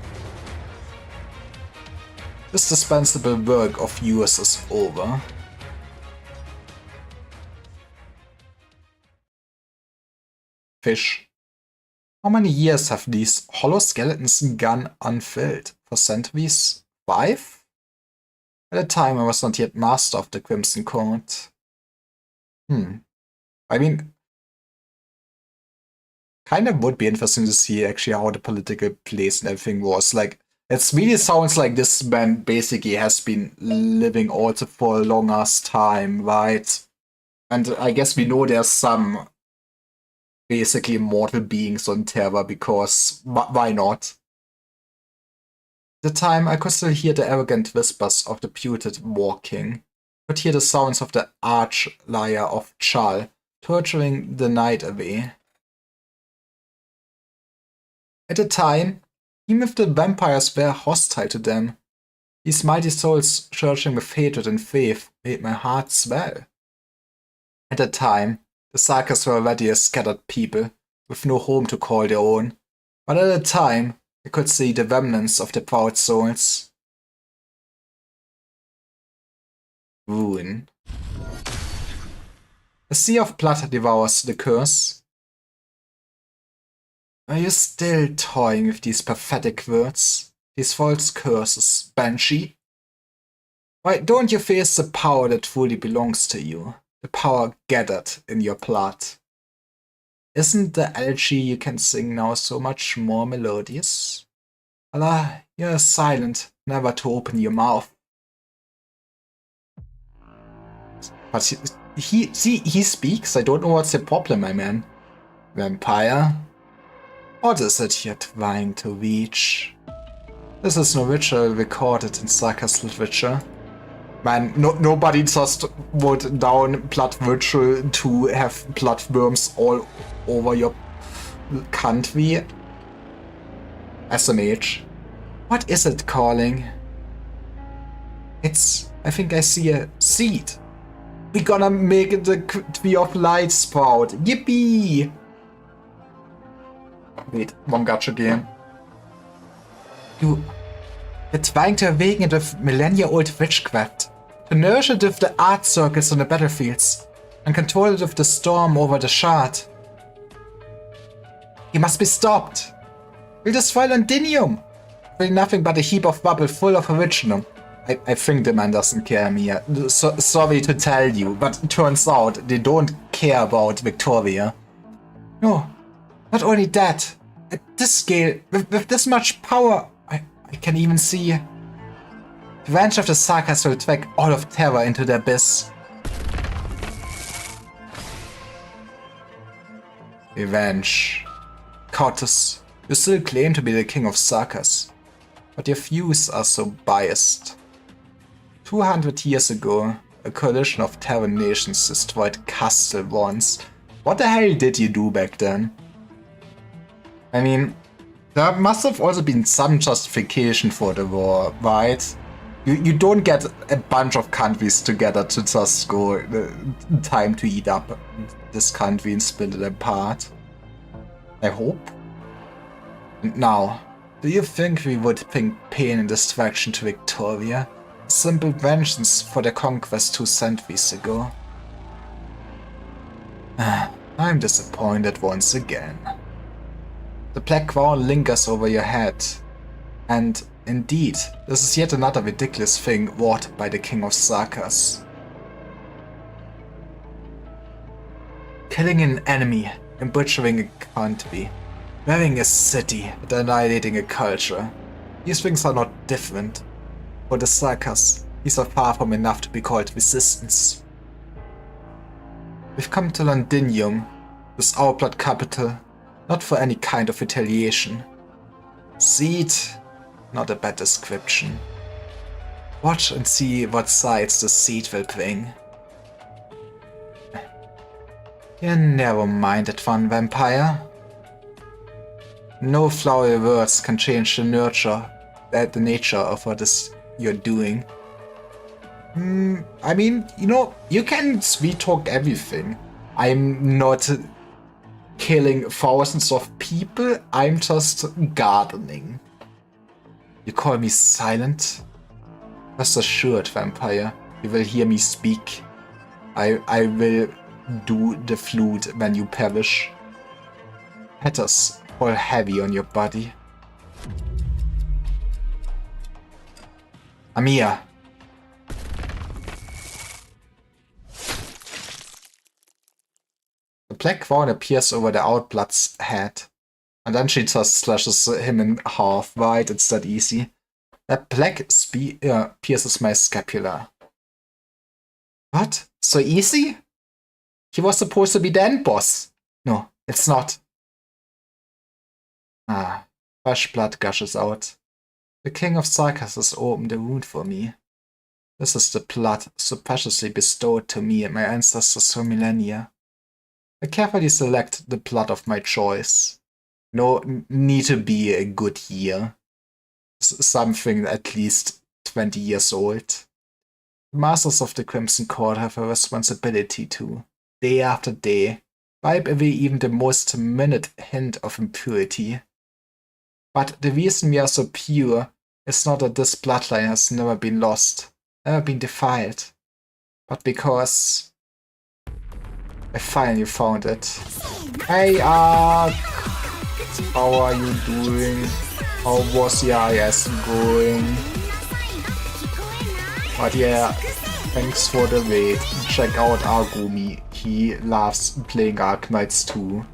This dispensable work of yours is over. Fish. How many years have these hollow skeletons gone unfilled? For centuries? 5? At the time I was not yet master of the Crimson Court. I mean, kind of would be interesting to see actually how the political place and everything was. Like, it really sounds like this man basically has been living also for a long ass time, right? And I guess we know there's some basically mortal beings on Terra because why not? At the time I could still hear the arrogant whispers of the putrid War King. I could hear the sounds of the arch-liar of Chal torturing the night away. At the time, even if the vampires were hostile to them, these mighty souls surging with hatred and faith made my heart swell. At the time, the Sarkas were already a scattered people, with no home to call their own, but at the time, I could see the remnants of the proud souls. Ruin. A sea of blood devours the curse. Are you still toying with these pathetic words? These false curses, Banshee? Why don't you face the power that truly belongs to you? The power gathered in your blood. Isn't the elegy you can sing now so much more melodious? Allah, you're silent, never to open your mouth. But he speaks. I don't know what's the problem, my man. Vampire? What is it you're trying to reach? This is no ritual recorded in Sarkas literature. Man, nobody just wrote down blood ritual to have blood worms all over your country. SMH. What is it calling? I think I see a seed. We gonna make it the Tree of Light sprout. Yippee! Wait, one gacha game. We're trying to awaken it with millennia-old witchcraft. To nourish it with the art circles on the battlefields. And control it with the storm over the shard. He must be stopped. We'll destroy Londinium. Really nothing but a heap of rubble full of originum. I think the man doesn't care me. Sorry to tell you, but it turns out they don't care about Victoria. No, not only that. At this scale, with this much power, I can even see... The Revenge of the Sagas will drag all of Terra into the abyss. Revenge. Cortus, you still claim to be the king of Sagas, but your views are so biased. 200 years ago, a coalition of Terran nations destroyed Castle once. What the hell did you do back then? I mean, there must have also been some justification for the war, right? You don't get a bunch of countries together to just go time to eat up this country and split it apart. I hope. And now, do you think we would bring pain and destruction to Victoria? Simple vengeance for the conquest 2 centuries ago. I'm disappointed once again. The black crown lingers over your head. And indeed, this is yet another ridiculous thing wrought by the King of Sagas. Killing an enemy and butchering a country, burying a city and annihilating a culture. These things are not different. For the Sagas, these are far from enough to be called resistance. We've come to Londinium, this our blood capital, not for any kind of retaliation. Seed, not a bad description. Watch and see what sides the seed will bring. You're narrow-minded one, vampire. No flowery words can change the nature of what you're doing. I mean, you know, you can sweet talk everything. I'm not killing thousands of people, I'm just gardening. You call me silent? Rest assured, vampire, you will hear me speak. I will do the flute when you perish. Fetters fall heavy on your body. Amir. The black crown appears over the Outblood's head, and then she just slashes him in half. Right, it's that easy. That black spear pierces my scapula. What? So easy? He was supposed to be the end boss. No, it's not. Ah, fresh blood gushes out. The King of Sagas has opened a wound for me. This is the blood so preciously bestowed to me and my ancestors for millennia. I carefully select the blood of my choice. No need to be a good year. Something at least 20 years old. The Masters of the Crimson Court have a responsibility to, day after day, wipe away even the most minute hint of impurity. But the reason we are so pure is not that this bloodline has never been lost, never been defiled, but because I finally found it. Hey Ark! How are you doing? How was your IS going? But yeah, thanks for the raid. Check out Argumi. He loves playing Arknights too.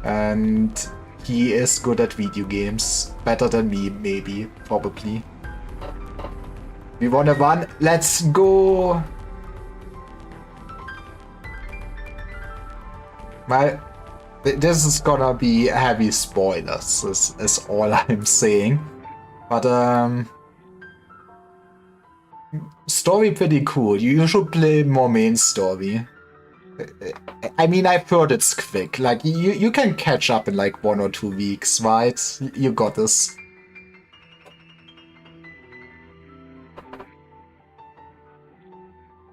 And he is good at video games. Better than me, maybe. Probably. We wanna run? Let's go! Well, this is gonna be heavy spoilers, is all I'm saying. But, story pretty cool. You should play more main story. I mean, I've heard it's quick. Like, you can catch up in like 1 or 2 weeks, right? You got this.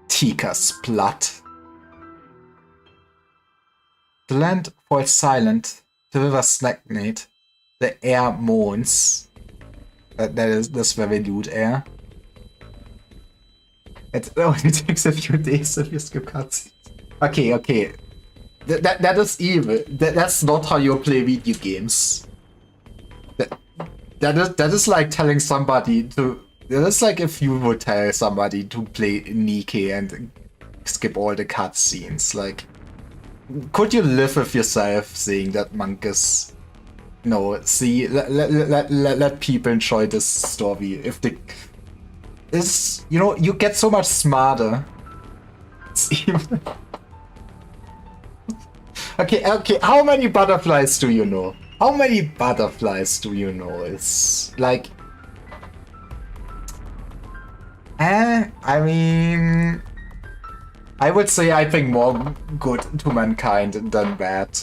Tika's blood. The land falls silent. The river stagnate. The air moans. That's very lewd air. It only takes a few days if you skip cutscenes. Okay. That is evil. That's not how you play video games. That is like telling somebody to. That is like if you would tell somebody to play Nikke and skip all the cutscenes. Like, could you live with yourself saying that, Monkus? No, see, let people enjoy this story. If they, it's, you know, you get so much smarter. It's even. Okay. How many butterflies do you know? How many butterflies do you know? It's like, I mean, I would say I think more good to mankind than bad.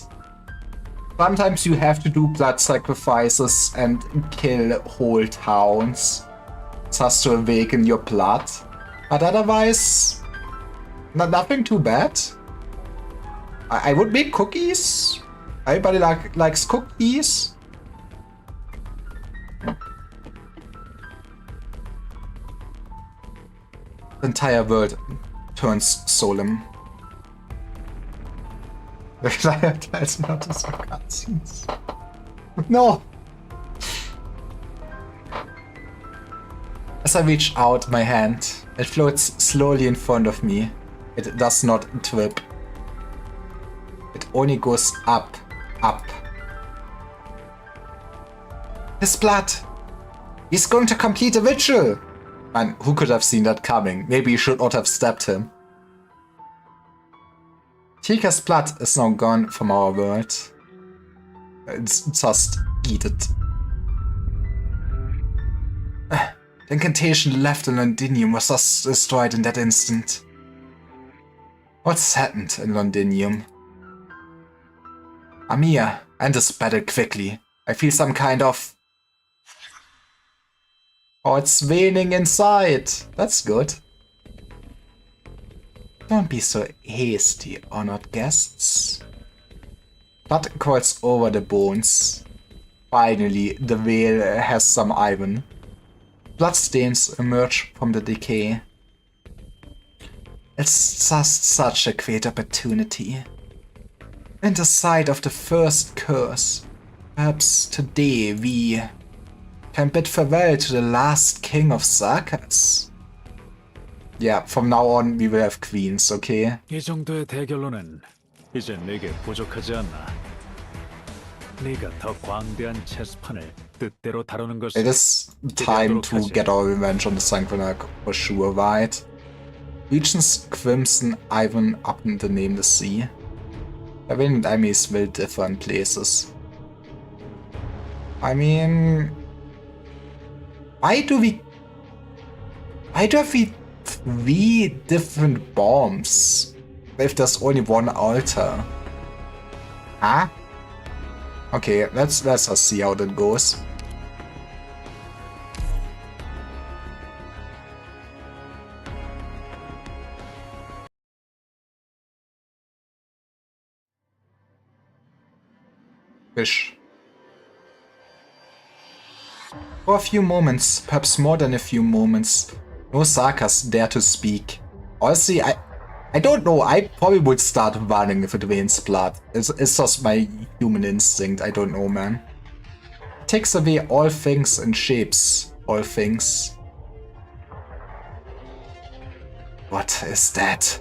Sometimes you have to do blood sacrifices and kill whole towns just to awaken your blood. But otherwise, nothing too bad. I would make cookies. Everybody likes cookies. The entire world turns solemn. The Flyer tells me not to skip cutscenes. No! As I reach out my hand, it floats slowly in front of me. It does not trip. It only goes up. His blood! He's going to complete a ritual! Man, who could have seen that coming? Maybe you should not have stabbed him. Tika's blood is now gone from our world. It's just eat it. The incantation left in Londinium was just destroyed in that instant. What's happened in Londinium? Amiya, end this battle quickly. I feel some kind of... Oh, it's waning inside. That's good. Don't be so hasty, honored guests. Blood crawls over the bones. Finally, the veil has some iron. Bloodstains emerge from the decay. It's just such a great opportunity. In the sight of the first curse, perhaps today we can bid farewell to the last king of Sarkas. Yeah, from now on we will have queens, okay? 이 정도의 대결로는 이제 내게 부족하지 않나. 네가 더 광대한 체스판을 뜻대로 다루는 것을 It is time to get our revenge on the Sanguinarch for sure, right? Regions crimson iron up in the nameless sea. Revenant enemies will differ in places. I mean, why do we have 3 different bombs if there's only one altar? Huh? Okay, let's just see how that goes. Fish. For a few moments, perhaps more than a few moments, no Sarkas dare to speak. Honestly, I don't know, I probably would start running if it rains blood. It's just my human instinct, I don't know, man. It takes away all things and shapes all things. What is that?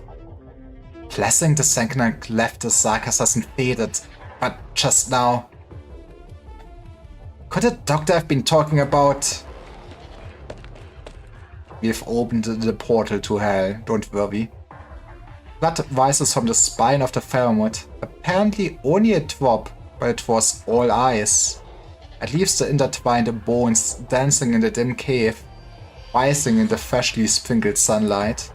Blessing the Sanguinarch left the Sarkas hasn't faded, but just now... Could the doctor have been talking about... We've opened the portal to hell, don't worry. Blood rises from the spine of the Faramut, apparently only a drop, but it was all eyes. It leaves the intertwined bones dancing in the dim cave, rising in the freshly sprinkled sunlight.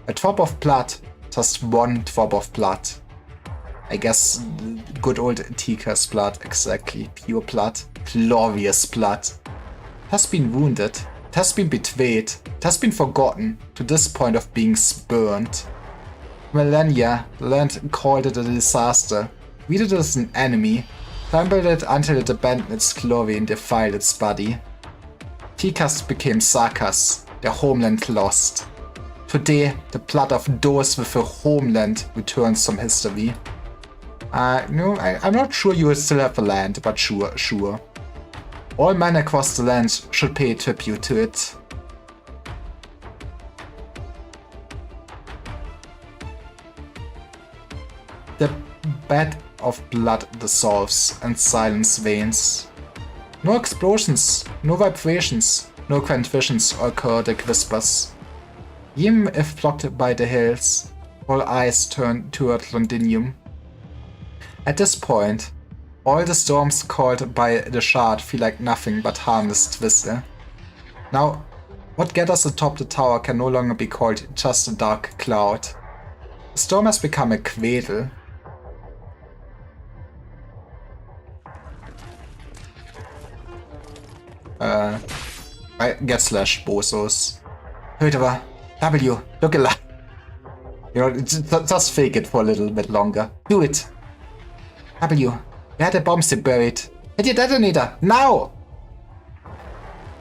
A drop of blood, Just one drop of blood. I guess good old Tika's blood, exactly. Pure blood. Glorious blood. It has been wounded. It has been betrayed. It has been forgotten to this point of being spurned. Millennia, the land called it a disaster. Treated it as an enemy. Trampled it until it abandoned its glory and defiled its body. Tikas became Sakas, their homeland lost. Today, the blood of those with a homeland returns from history. No, I'm not sure you will still have a land, but sure. All men across the land should pay tribute to it. The bed of blood dissolves and silence reigns. No explosions, no vibrations, no grand visions or chaotic whispers. Even if blocked by the hills, all eyes turn toward Londinium. At this point, all the storms called by the Shard feel like nothing but harmless twister. Now, what gathers atop the tower can no longer be called just a dark cloud. The storm has become a cradle. Get slash bozos. Höterer, W, look alive. You know, just fake it for a little bit longer. Do it. W, where are the bombs they buried? Hit your detonator, now!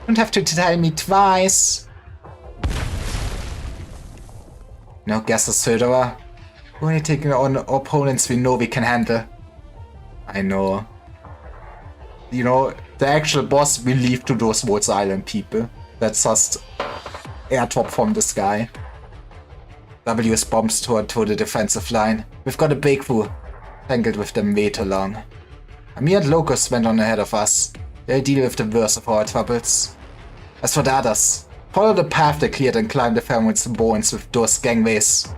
Don't have to tell me twice. No guesses, Höterer. We're only taking on opponents we know we can handle. I know. You know, the actual boss we leave to those Woods Island people. That's just airdrop from the sky. W's bombs toward the defensive line. We've got a breakthrough. Tangled with them way too long. Amir and Locust went on ahead of us. They'll deal with the worst of our troubles. As for the others, follow the path they cleared and climb the Fairwood's bones with those gangways.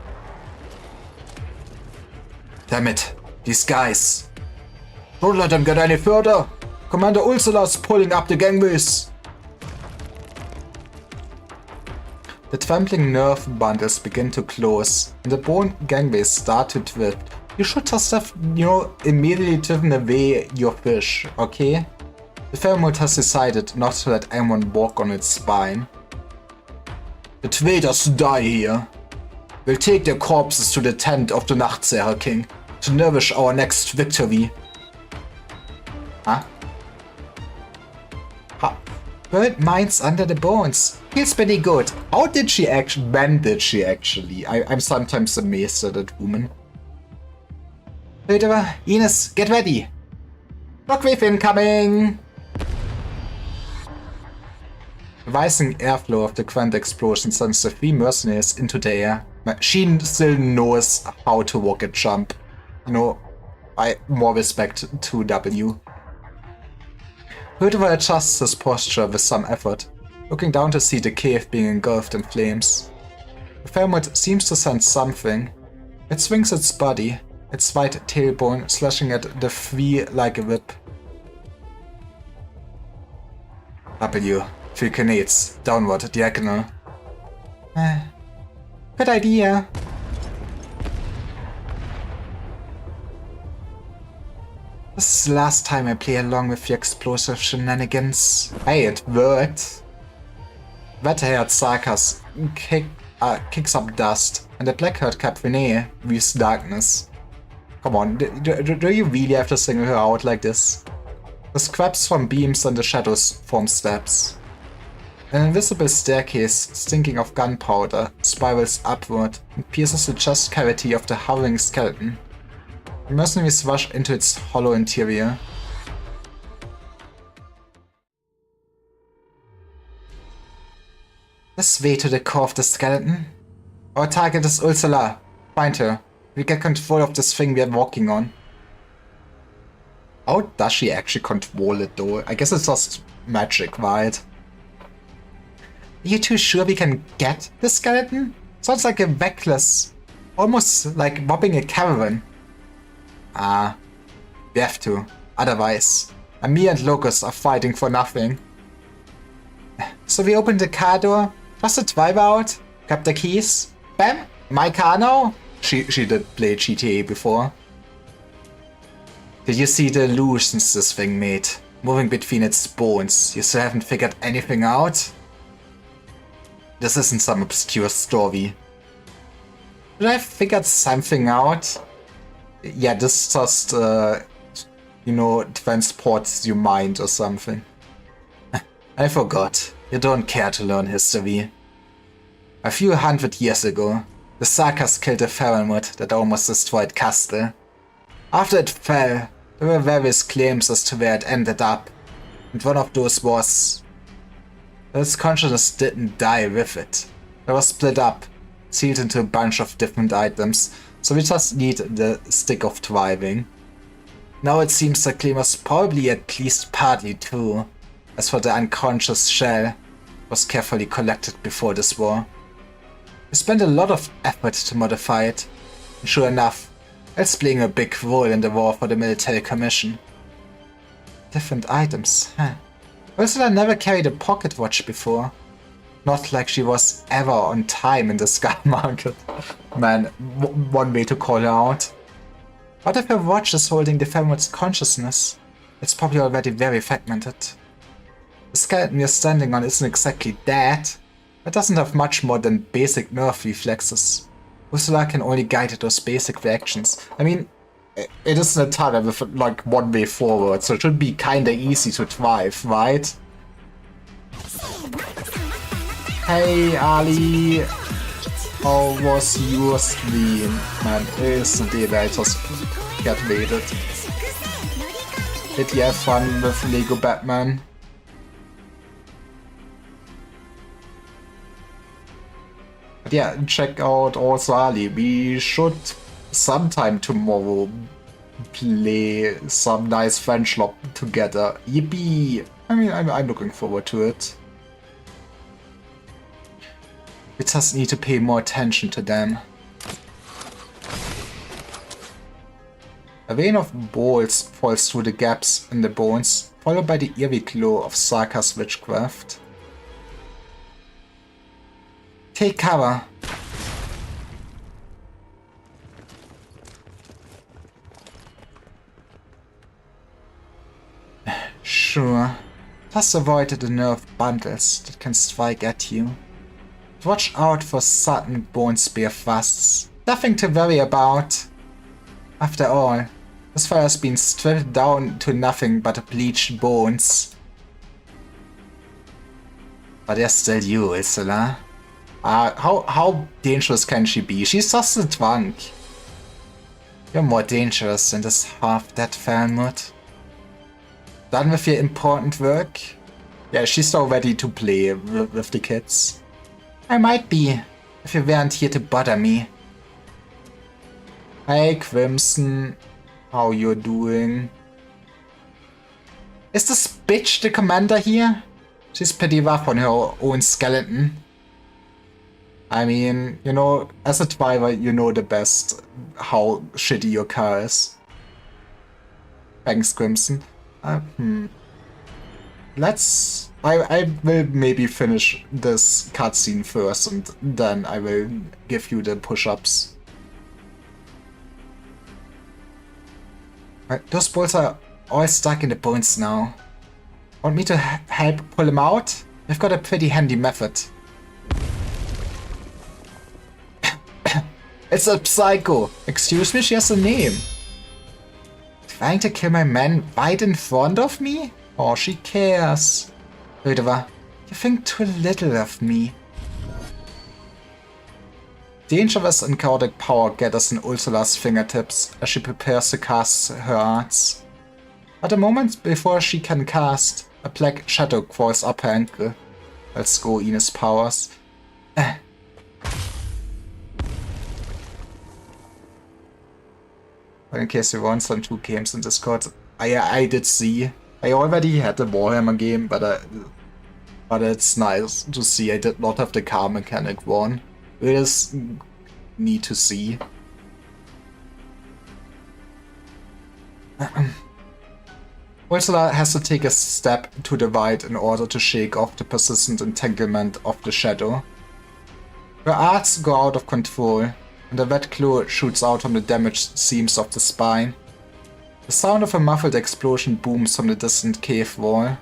Damn it, these guys. Don't let them get any further. Commander Ursula's pulling up the gangways. The trampling nerve bundles begin to close, and the bone gangways start to drift. You should just have, you know, immediately driven away your fish, okay? The Fairwood has decided not to let anyone walk on its spine. The traitors die here. We'll take their corpses to the tent of the Nachtseher King to nourish our next victory. Huh? Buried minds under the bones. Feels pretty good. How did she actually... When did she actually? I'm sometimes amazed at that woman. Höterer, Ines, get ready. Shockwave incoming! The rising airflow of the Grand explosion sends the 3 mercenaries into the air. She still knows how to walk and jump. You know, more respect to W. Höterer adjusts his posture with some effort, looking down to see the cave being engulfed in flames. The Fairwood seems to sense something. It swings its body, its white tailbone slashing at the 3 like a whip. W, 3 grenades, downward, diagonal. Good idea. This is the last time I play along with your explosive shenanigans. Hey, it worked. Red-haired Sakas kicks up dust, and the black-haired Caprine weaves darkness. Come on, do you really have to single her out like this? The scraps from beams and the shadows form steps. An invisible staircase, stinking of gunpowder, spirals upward and pierces the chest cavity of the hovering skeleton. The mercenaries rush into its hollow interior. This way to the core of the skeleton. Our target is Ursula. Find her. We get control of this thing we are walking on. How does she actually control it though? I guess it's just magic, right? Are you too sure we can get the skeleton? Sounds like a reckless, almost like robbing a caravan. We have to. Otherwise, Amir and Locust are fighting for nothing. So we open the car door, toss the driver out, grab the keys. Bam! My car now? she did play GTA before. Did you see the illusions this thing made? Moving between its bones. You still haven't figured anything out? This isn't some obscure story. Did I figured something out? Yeah, this just, you know, transports your mind or something. I forgot. You don't care to learn history. A few hundred years ago, the Sarkas killed a Faramut that almost destroyed Castle. After it fell, there were various claims as to where it ended up, and one of those was that its consciousness didn't die with it. It was split up, sealed into a bunch of different items, so we just need the Stick of Thriving. Now it seems the claim was probably at least partly true. As for the unconscious shell, it was carefully collected before this war. We spent a lot of effort to modify it, and sure enough, it's playing a big role in the war for the military commission. Different items, huh? Ursula never carried a pocket watch before. Not like she was ever on time in the Sky Market. Man, one way to call her out. What if her watch is holding the Faramut's consciousness? It's probably already very fragmented. The skeleton you're standing on isn't exactly dead. It doesn't have much more than basic nerve reflexes. Ursula can only guide those basic reactions. I mean, it isn't a tunnel with like one way forward, so it should be kinda easy to drive, right? Hey Ali, how was your stream? Man, it's the day that I just get waited. Did you have fun with Lego Batman? But yeah, check out also Ali. We should sometime tomorrow play some nice French lop together. Yippee! I mean, I'm looking forward to it. We just need to pay more attention to them. A vein of bolts falls through the gaps in the bones, followed by the eerie glow of Sarka's witchcraft. Take cover. Sure. Just avoid the nerve bundles that can strike at you. Watch out for sudden bone spear thrusts. Nothing to worry about. After all, this fire has been stripped down to nothing but bleached bones. But there's still you, Ursula. How dangerous can she be? She's just a drunk. You're more dangerous than this half-dead Faramut. Done with your important work? Yeah, she's all ready to play with the kids. I might be, if you weren't here to bother me. Hey Crimson, how you doing? Is this bitch the commander here? She's pretty rough on her own skeleton. I mean, you know, as a driver, you know the best how shitty your car is. Thanks, Crimson. I will maybe finish this cutscene first, and then I will give you the push-ups. Right, those bolts are all stuck in the bones now. Want me to help pull them out? I've got a pretty handy method. It's a psycho! Excuse me, she has a name. Trying to kill my man right in front of me? Oh, she cares. Rödeva, you think too little of me. Dangerous and chaotic power gathers in Ursula's fingertips as she prepares to cast her arts. At a moment before she can cast, a black shadow crawls up her ankle. Let's go, Ines powers. In case you want some 2 games in Discord, I did see. I already had the Warhammer game, but it's nice to see I did not have the car mechanic one. It is neat to see. Ursula has to take a step to the right in order to shake off the persistent entanglement of the shadow. Her arts go out of control, and a red claw shoots out from the damaged seams of the spine. The sound of a muffled explosion booms from the distant cave wall.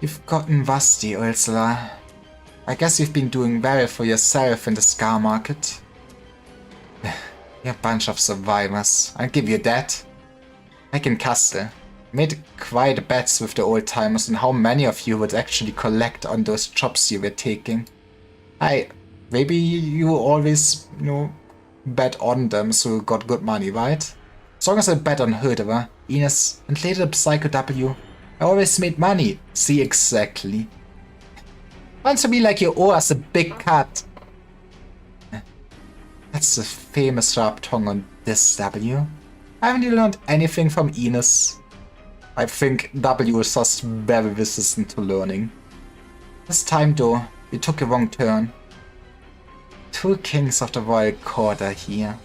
You've gotten rusty, Ursula. I guess you've been doing well for yourself in the scar market. You're a bunch of survivors, I'll give you that. Back in Castle, made quite bets with the old-timers on how many of you would actually collect on those jobs you were taking. Maybe you always, bet on them so you got good money, right? As long as I bet on Herderer, Ines, and later Psycho W, I always made money. See, exactly. Answer me like you owe us a big cut. That's the famous sharp tongue on this W. Haven't you learned anything from Ines? I think W is just very resistant to learning. This time though, you took a wrong turn. 2 kings of the royal court are here.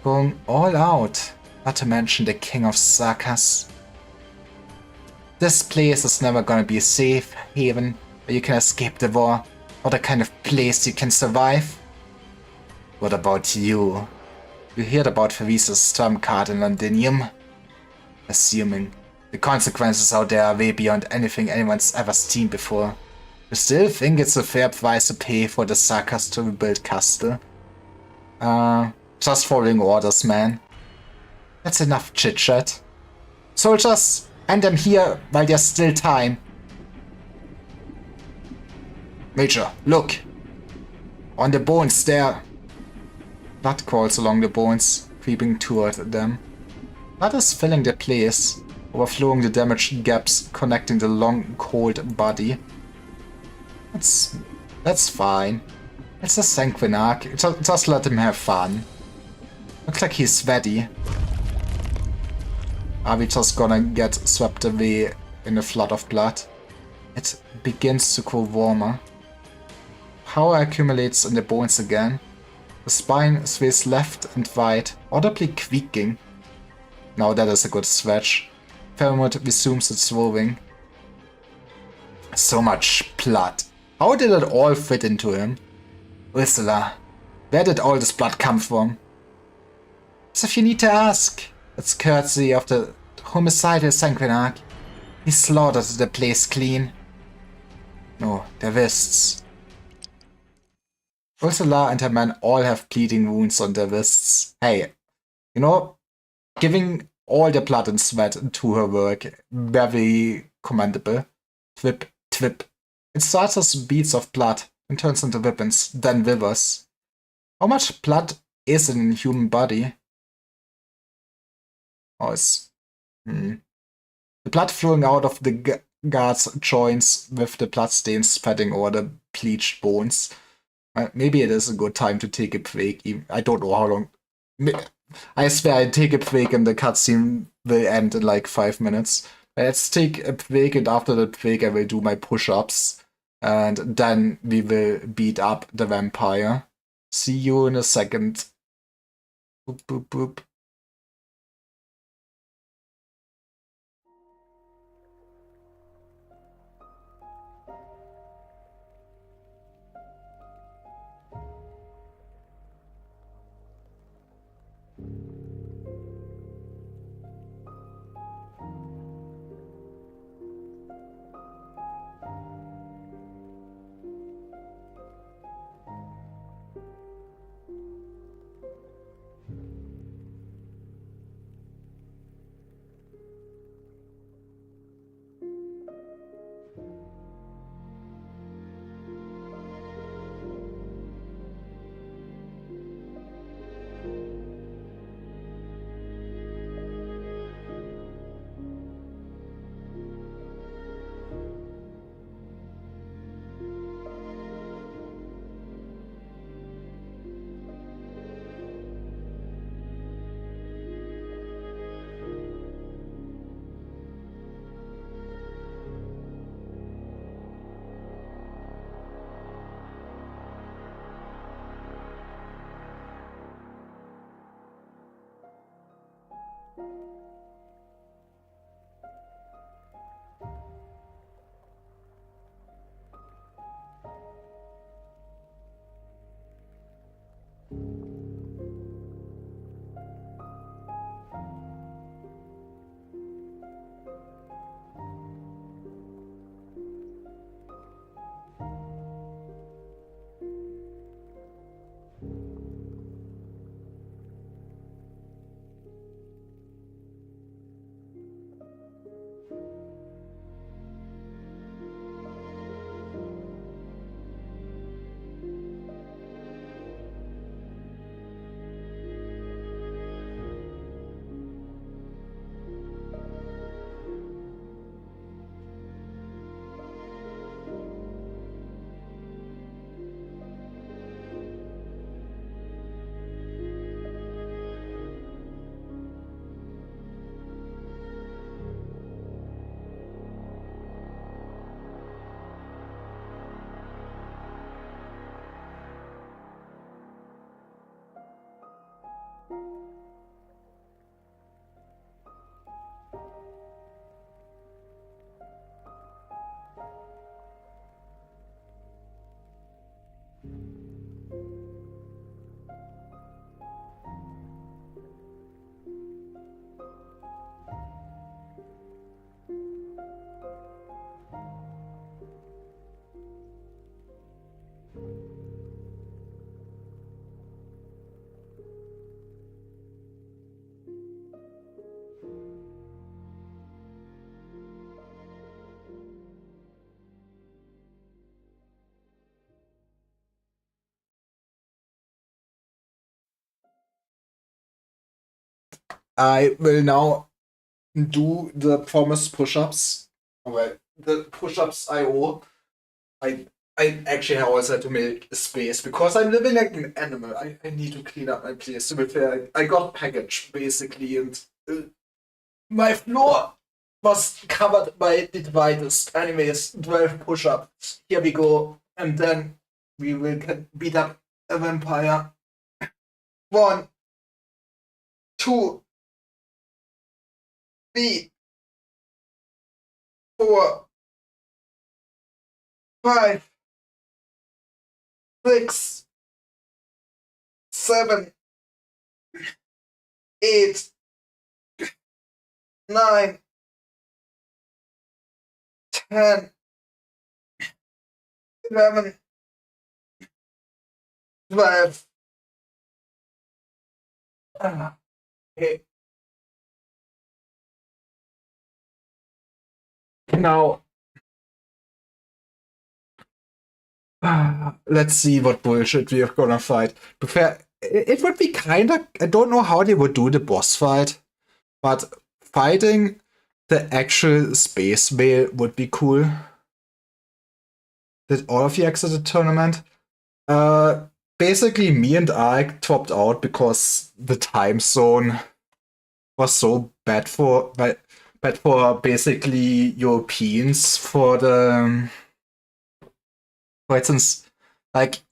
Going all out, not to mention the king of Sarkas. This place is never gonna be a safe haven where you can escape the war, or the kind of place you can survive. What about you? You heard about Theresa's storm card in Londinium? Assuming the consequences out there are way beyond anything anyone's ever seen before. You still think it's a fair price to pay for the Sarkas to rebuild Castle? Just following orders, man. That's enough chit-chat. Soldiers, end them here while there's still time. Major, look! On the bones there! Blood crawls along the bones, creeping toward them. Blood is filling the place, overflowing the damaged gaps connecting the long, cold body. That's fine. It's a Sanguinarch. Just let him have fun. Looks like he's ready. Are we just gonna get swept away in a flood of blood? It begins to grow warmer. Power accumulates in the bones again. The spine sways left and right, audibly creaking. Now that is a good stretch. Pheromone resumes its roving. So much blood. How did it all fit into him? Ursula, where did all this blood come from? As if you need to ask. It's courtesy of the homicidal Sanguinarch. He slaughtered the place clean. No, their wrists. Ursula and her men all have bleeding wounds on their wrists. Hey, giving all the blood and sweat to her work, very commendable. Twip, twip. It starts as beads of blood and turns into weapons, then rivers. How much blood is in a human body? Oh, it's... The blood flowing out of the guards joins with the bloodstains spreading over the bleached bones. Maybe it is a good time to take a break. I don't know how long. I swear I take a break and the cutscene will end in like 5 minutes. Let's take a break, and after the break I will do my push-ups. And then we will beat up the vampire. See you in a second. Boop, boop, boop. I will now do the promised push-ups. Well, the push-ups I owe. I actually also had to make a space because I'm living like an animal. I need to clean up my place. To be fair, I got packaged basically, and my floor was covered by the devices. Anyways, 12 push-ups. Here we go. And then we will beat up a vampire. 1, 2, 3, 4, 5, 6, 7, 8, 9, 10, 11, 12. Okay. Now, let's see what bullshit we are gonna fight. To be fair, it would be kinda. I don't know how they would do the boss fight, but fighting the actual space whale would be cool. Did all of you exit the tournament? Basically, me and Ike dropped out because the time zone was so bad for basically Europeans. For instance, like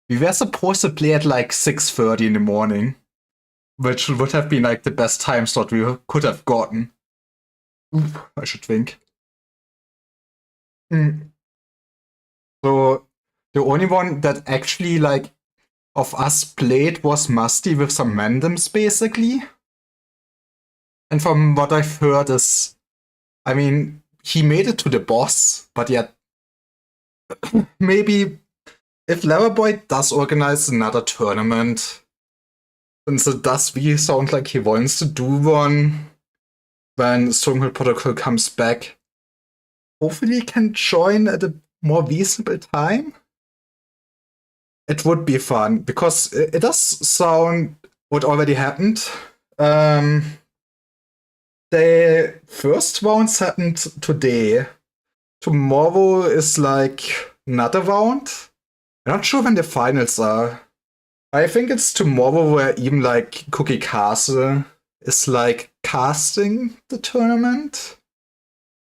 we were supposed to play at like 6:30 in the morning, which would have been like the best time slot we could have gotten. I should think. So the only one that actually like of us played was Musty with some randoms basically. And from what I've heard is, I mean, he made it to the boss, but yet maybe if Loverboy does organize another tournament, since it does really sound like he wants to do one when Stronghold Protocol comes back, hopefully he can join at a more reasonable time. It would be fun, because it does sound what already happened. The first rounds happened today. Tomorrow is like another round. I'm not sure when the finals are. I think it's tomorrow where even like Cookie Castle is like casting the tournament.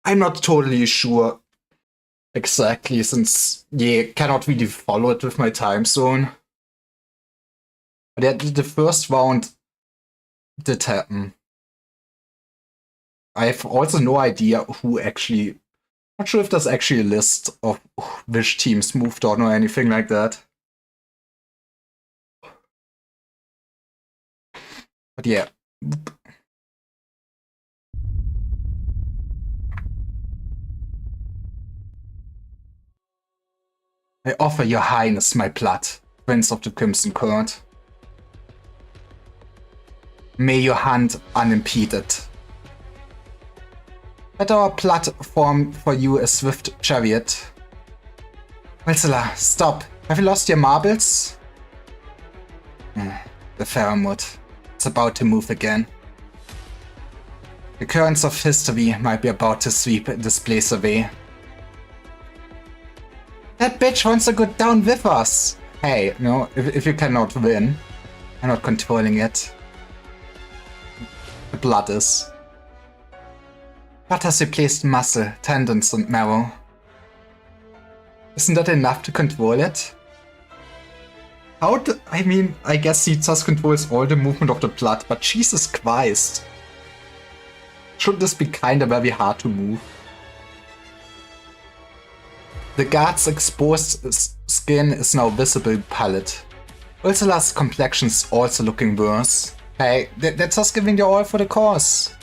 I'm not totally sure exactly, since cannot really follow it with my time zone. But the first round did happen. I have also no idea who actually. Not sure if there's actually a list of which teams moved on or anything like that. But yeah. I offer your highness my blood, Prince of the Crimson Court. May your hand unimpeded. Let our platform for you a swift chariot. Wilsela, stop. Have you lost your marbles? The Faramut. It's about to move again. The currents of history might be about to sweep this place away. That bitch wants to go down with us. Hey, no, if you cannot win, I'm not controlling it. The blood is. Blood has replaced muscle, tendons, and marrow. Isn't that enough to control it? I mean, I guess he just controls all the movement of the blood, but Jesus Christ. Should this be kinda very hard to move? The guard's exposed skin is now visible pallid. Ursula's complexion's also looking worse. Hey, they're just giving their all for the cause.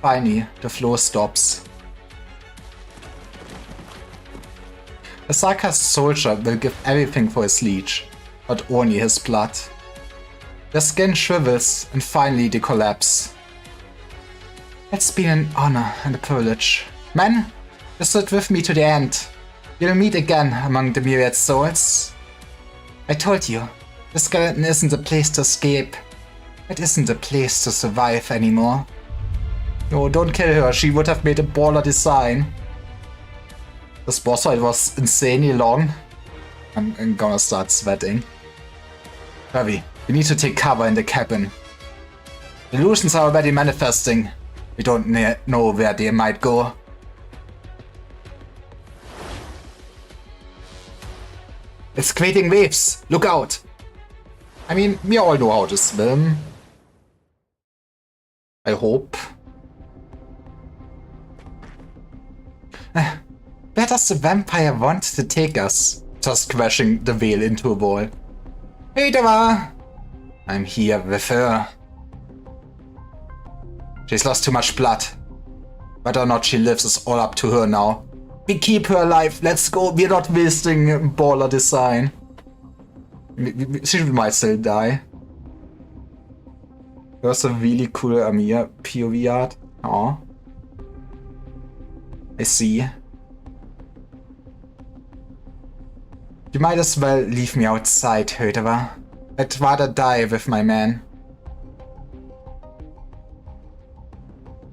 Finally, the flow stops. A sarcastic soldier will give everything for his liege, but only his blood. Their skin shrivels, and finally they collapse. It's been an honor and a privilege. Men, you stood with me to the end. We'll meet again among the myriad souls. I told you, the skeleton isn't a place to escape. It isn't a place to survive anymore. No, don't kill her. She would have made a baller design. This boss fight was insanely long. I'm gonna start sweating. Ravi, we need to take cover in the cabin. Illusions are already manifesting. We don't know where they might go. It's creating waves. Look out. I mean, we all know how to swim. I hope. Where does the vampire want to take us? Just crashing the veil into a wall. Hey, Deva! I'm here with her. She's lost too much blood. Whether or not she lives is all up to her now. We keep her alive. Let's go. We're not wasting baller design. She might still die. There's a really cool Amir POV art. Oh. I see. You might as well leave me outside, Hödeva. I'd rather die with my man.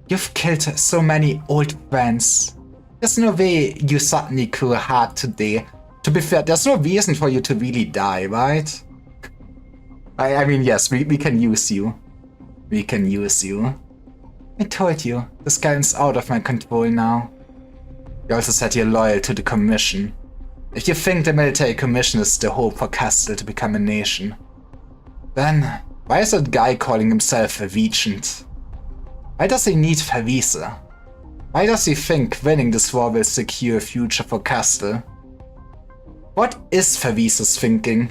You've killed so many old friends. There's no way you suddenly grew hard today. To be fair, there's no reason for you to really die, right? I mean, yes, we can use you. We can use you. I told you, this guy's out of my control now. You also said you're loyal to the Commission. If you think the military commission is the hope for Castle to become a nation, then why is that guy calling himself a regent? Why does he need Verwiese? Why does he think winning this war will secure a future for Castle? What is Verwiese's thinking?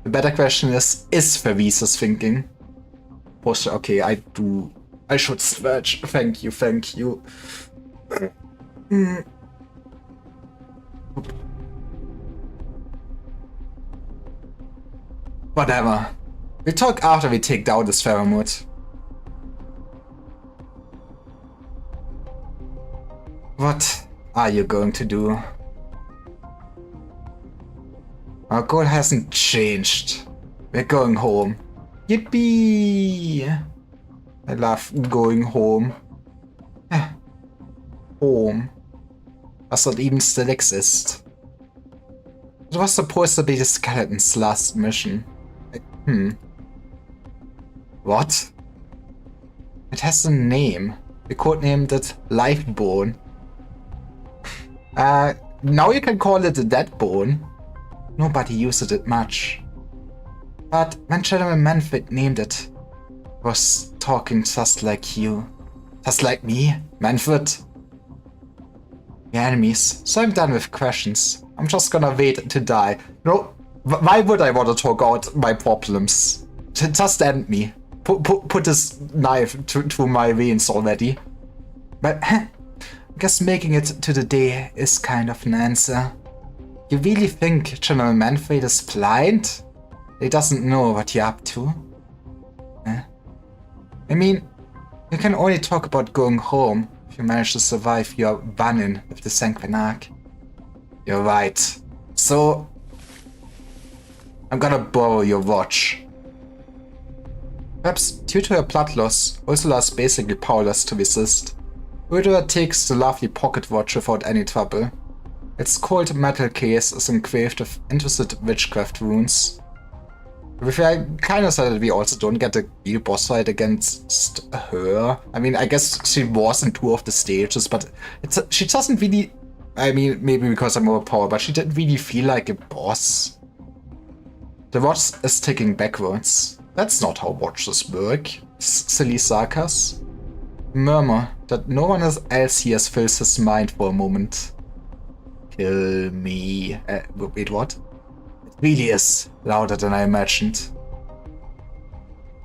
The better question is Verwiese's thinking? Okay, I should stretch. Thank you, thank you. Whatever. We'll talk after we take down this Faramut. What are you going to do? Our goal hasn't changed. We're going home. Yippee! I love going home. Home. Does that even still exist? It was supposed to be the skeleton's last mission. What? It has a name. We codenamed it Lifebone. Now you can call it a dead bone. Nobody used it much. But when General Manfred named it, he was talking just like you. Just like me, Manfred. We're enemies, so I'm done with questions. I'm just gonna wait to die. No, why would I want to talk out my problems? Just end me. Put this knife to my veins already. But I guess making it to the day is kind of an answer. You really think General Manfred is blind? He doesn't know what you're up to? I mean, you can only talk about going home if you manage to survive your run-in with the Sanguinarch. You're right. So, I'm gonna borrow your watch. Perhaps due to her blood loss, Ursula is basically powerless to resist. Ursula takes the lovely pocket watch without any trouble. Its cold metal case is engraved with interested witchcraft runes. If I kinda said that we also don't get a real boss fight against her. I mean, I guess she was in 2 of the stages, but she doesn't really... I mean, maybe because I'm overpowered, but she didn't really feel like a boss. The watch is ticking backwards. That's not how watches work. Silly Sarkas. Murmur that no one else here fills his mind for a moment. Kill me. Wait, what? It really is louder than I imagined.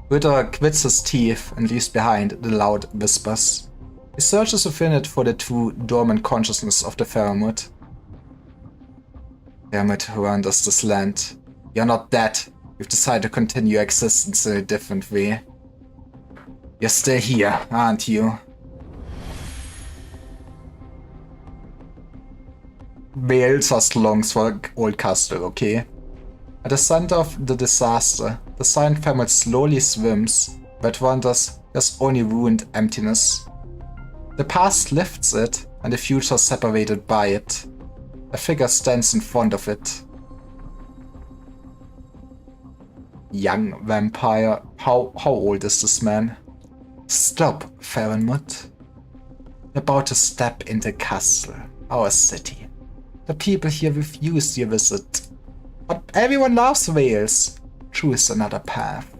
Ritter grits his teeth and leaves behind the loud whispers. He searches within it for the true dormant consciousness of the Faramut. Faramut who wanders this land. You're not dead. You've decided to continue your existence in a different way. You're still here, aren't you? Vale just longs for Old Castle, okay? At the center of the disaster, the silent family slowly swims, but wonders there's only ruined emptiness. The past lifts it, and the future separated by it. A figure stands in front of it. Young vampire. How old is this man? Stop, Farenmut. About to step in the castle, our city. The people here refuse your visit. But everyone loves Wales. Choose another path.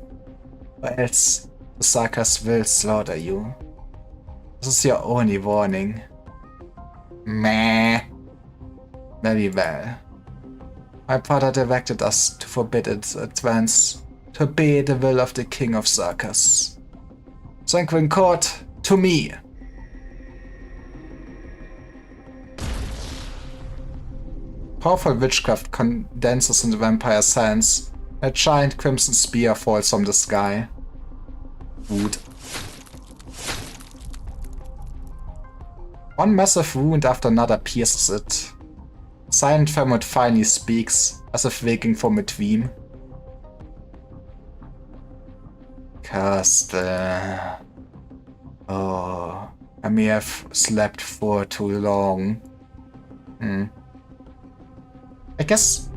Or else the Sarkas will slaughter you. This is your only warning. Meh. Very well. My father directed us to forbid its advance, to obey the will of the King of Sarkas. Sanguine Court, to me! Powerful witchcraft condenses in the vampire's hands. A giant crimson spear falls from the sky. Wood. One massive wound after another pierces it. Silent Faramut finally speaks, as if waking from a dream. Castle. Oh, I may have slept for too long. I guess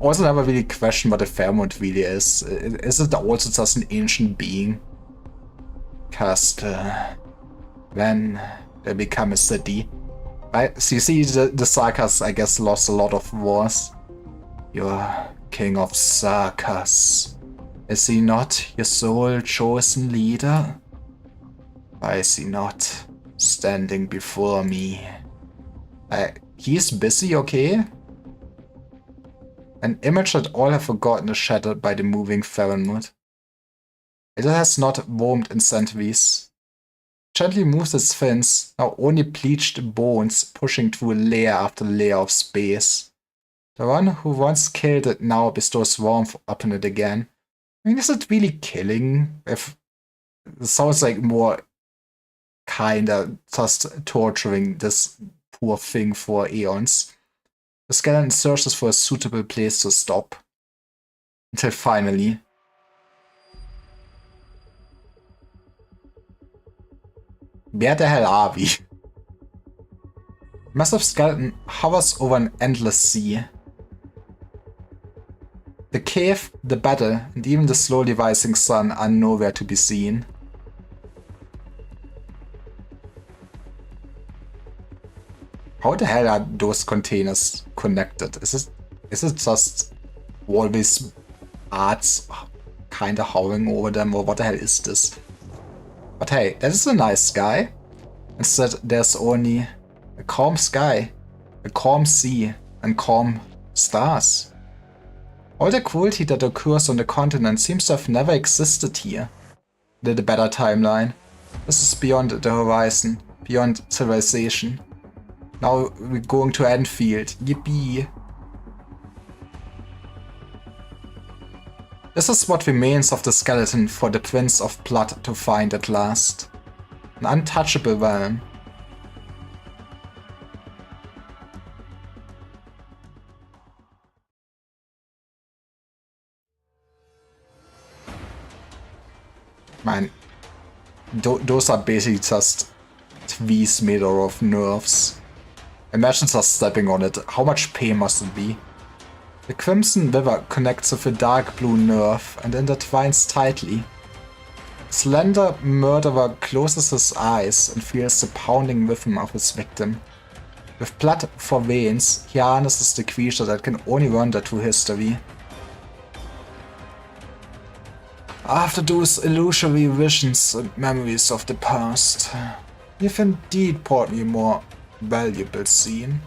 also never really questioned what a Faramut really is. Is it also just an ancient being? Castle. When they become a city. Right? So you see, the Sarkas, I guess, lost a lot of wars. You're King of Sarkas. Is he not your sole chosen leader? Why is he not standing before me? He's busy, okay? An image that all have forgotten is shattered by the moving Faramut. It has not warmed in centuries. Gently moves its fins, now only bleached bones pushing through layer after layer of space. The one who once killed it now bestows warmth upon it again. I mean, is it really killing? If it sounds like more kinda just torturing this poor thing for eons. The skeleton searches for a suitable place to stop. Until finally... Where the hell are we? Massive skeleton hovers over an endless sea. The cave, the battle, and even the slowly rising sun are nowhere to be seen. How the hell are those containers connected? Is it just all these arts kinda hovering over them, or what the hell is this? But hey, that is a nice sky. Instead, there's only a calm sky, a calm sea, and calm stars. All the cruelty that occurs on the continent seems to have never existed here. The better timeline. This is beyond the horizon, beyond civilization. Now we're going to Enfield. Yippee! This is what remains of the skeleton for the Prince of Blood to find at last. An untouchable realm. Man, those are basically just tweez made out of nerves. Imagine just stepping on it. How much pain must it be? The Crimson River connects with a dark blue nerve and intertwines tightly. Slender murderer closes his eyes and feels the pounding rhythm of his victim. With blood for veins, he harnesses the creature that can only wander through history. After those illusory visions and memories of the past, you've indeed brought me a more valuable scene.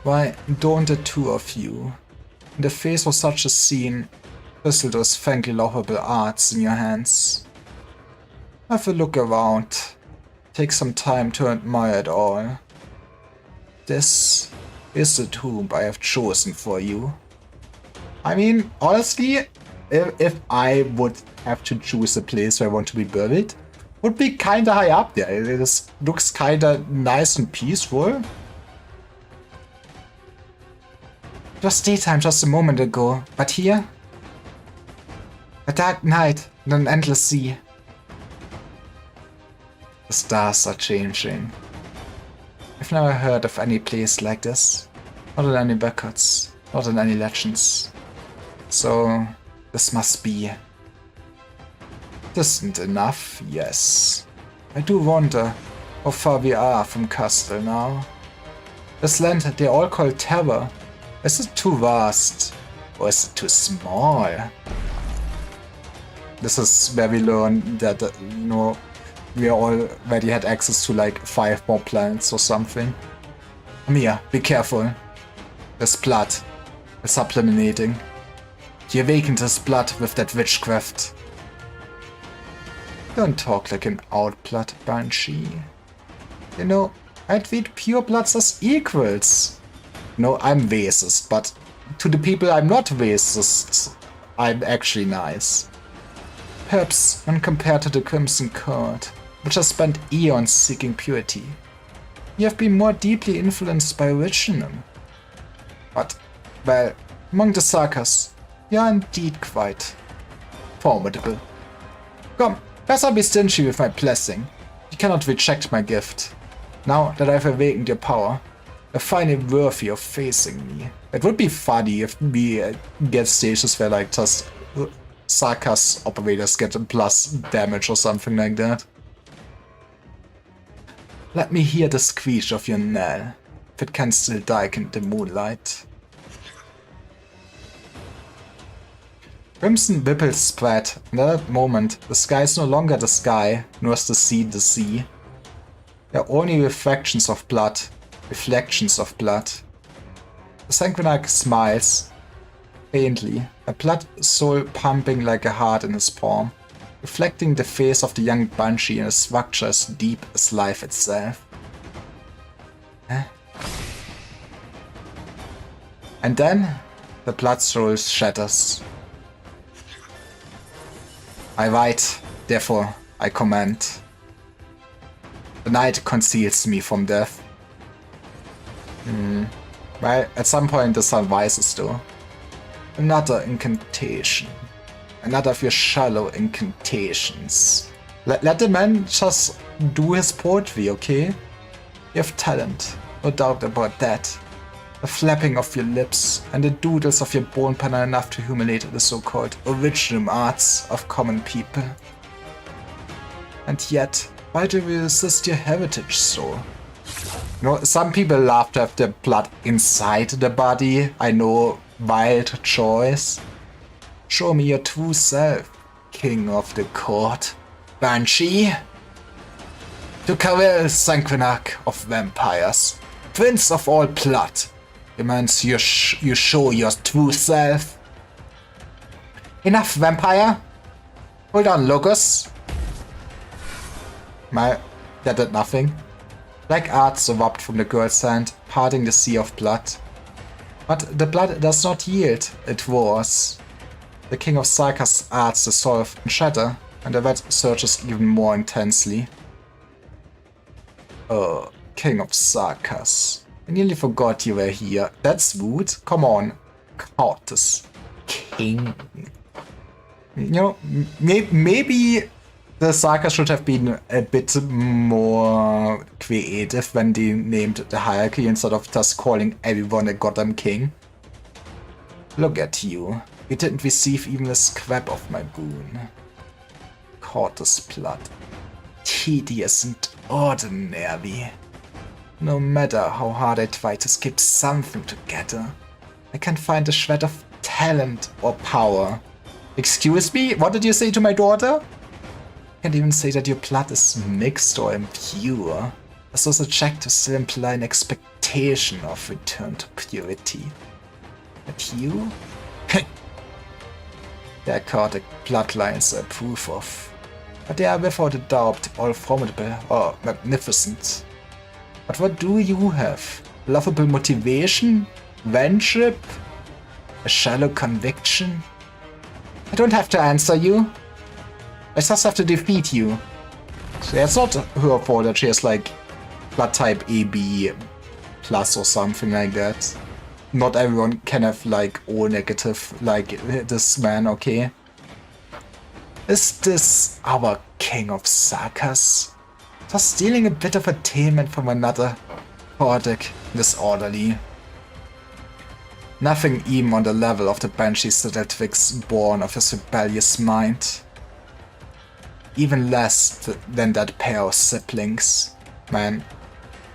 Why don't the two of you, in the face of such a scene, whistle those frankly laughable arts in your hands? Have a look around, take some time to admire it all. This is the tomb I have chosen for you. I mean, honestly, if I would have to choose a place where I want to be buried, would be kinda high up there. It looks kinda nice and peaceful. It was daytime just a moment ago, but here? A dark night and an endless sea. The stars are changing. I've never heard of any place like this. Not in any records, not in any legends. So, this must be distant enough, yes. I do wonder how far we are from Castle now. This land they all call Terror. Is it too vast? Or is it too small? This is where we learn that, you know, we already had access to like 5 more planets or something. Mia, be careful. There's blood. It's subliminating. You awakened his blood with that witchcraft. Don't talk like an outblood banshee. You know, I treat purebloods as equals. No, I'm racist, but to the people I'm not racist, I'm actually nice. Perhaps when compared to the Crimson Court, which has spent eons seeking purity, you have been more deeply influenced by Originum. But, well, among the Sakas, you are indeed quite formidable. Come, let's not be stingy with my blessing. You cannot reject my gift. Now that I've awakened your power, you're finally worthy of facing me. It would be funny if we get stages where like just Sakas operators get plus damage or something like that. Let me hear the screech of your knell, if it can still darken the moonlight. Crimson ripples spread, and at that moment, the sky is no longer the sky, nor is the sea the sea. They are only reflections of blood. The Sanguinarch smiles, faintly, a blood soul pumping like a heart in his palm, reflecting the face of the young banshee in a structure as deep as life itself. Huh? And then, the blood soul shatters. I write, therefore I command. The night conceals me from death. Well, at some point the sun rises though. Another incantation. Another of your shallow incantations. Let the man just do his poetry, okay? You have talent, no doubt about that. The flapping of your lips and the doodles of your bone pen are enough to humiliate the so-called original arts of common people. And yet, why do we resist your heritage so? You know, some people love to have the blood inside the body. I know, wild choice. Show me your true self, king of the court. Banshee. To Karel Sanguinarch of vampires, prince of all blood, demands you show your true self. Enough, vampire. Hold on, Locus. That did nothing. Black arts erupt from the girl's hand, parting the sea of blood. But the blood does not yield, it roars. The king of Sarkas' arts dissolve and shatter, and the red surges even more intensely. Oh, king of Sarkas. I nearly forgot you were here. That's rude. Come on. Countess. King. You know, maybe the Sarkas should have been a bit more creative when they named the hierarchy instead of just calling everyone a goddamn king. Look at you. You didn't receive even a scrap of my boon. Countess blood. Tedious and ordinary. No matter how hard I try to skip something together, I can't find a shred of talent or power. Excuse me? What did you say to my daughter? Can't even say that your blood is mixed or impure, as those adjectives still imply an expectation of return to purity. But you? There are chaotic bloodlines I approve of, but they are without a doubt all formidable or magnificent. But what do you have? Lovable motivation? Friendship? A shallow conviction? I don't have to answer you. I just have to defeat you. So it's not her fault that she has like blood type AB plus or something like that. not everyone can have like all negative like this man, okay? Is this our King of Sakas? Just stealing a bit of attainment from another chaotic disorderly. Nothing even on the level of the banshees that Twix born of his rebellious mind. Even less than that pair of siblings. Man.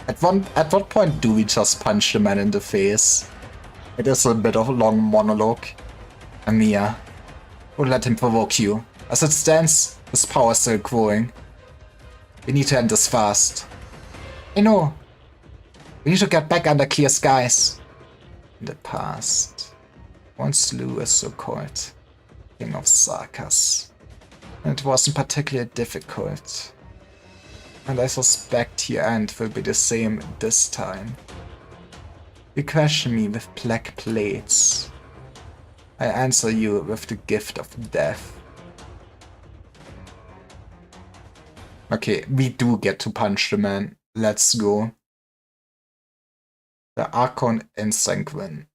At what point do we just punch the man in the face? It is a bit of a long monologue. Amiya, don't let him provoke you. As it stands, his power is still growing. We need to end this fast. I know. We need to get back under clear skies. In the past, one slew a so-called King of Sakas. And it wasn't particularly difficult. And I suspect your end will be the same this time. You question me with black plates. I answer you with the gift of death. Okay, we do get to punch the man. Let's go. The Archon Ensanguine.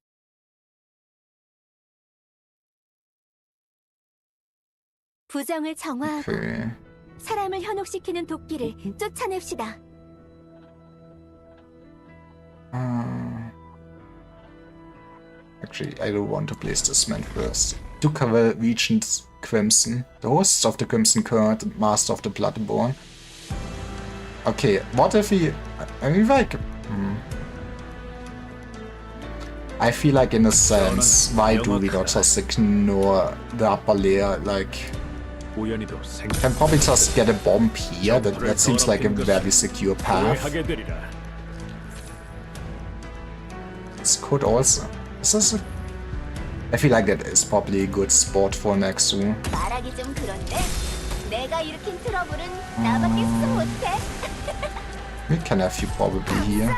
부정을 정화하고 Okay. 사람을 현혹시키는 도끼를 쫓아냅시다. Actually, I don't want to place this man first. Dukavel Regent Crimson, the host of the Crimson Current and Master of the Bloodborne. Okay, what if he... I mean, like... I feel like in a sense, why do we not just ignore the upper layer? Like, 우연히도 생 can probably just get a bomb here. That seems like a very secure path. 후회하게 되리라. This could also. Is this a... I feel like that is probably a good spot for Nexu. 말하기 좀 그런데 내가 일으킨 트러블은 나밖에 수습 못해. We can have you probably here.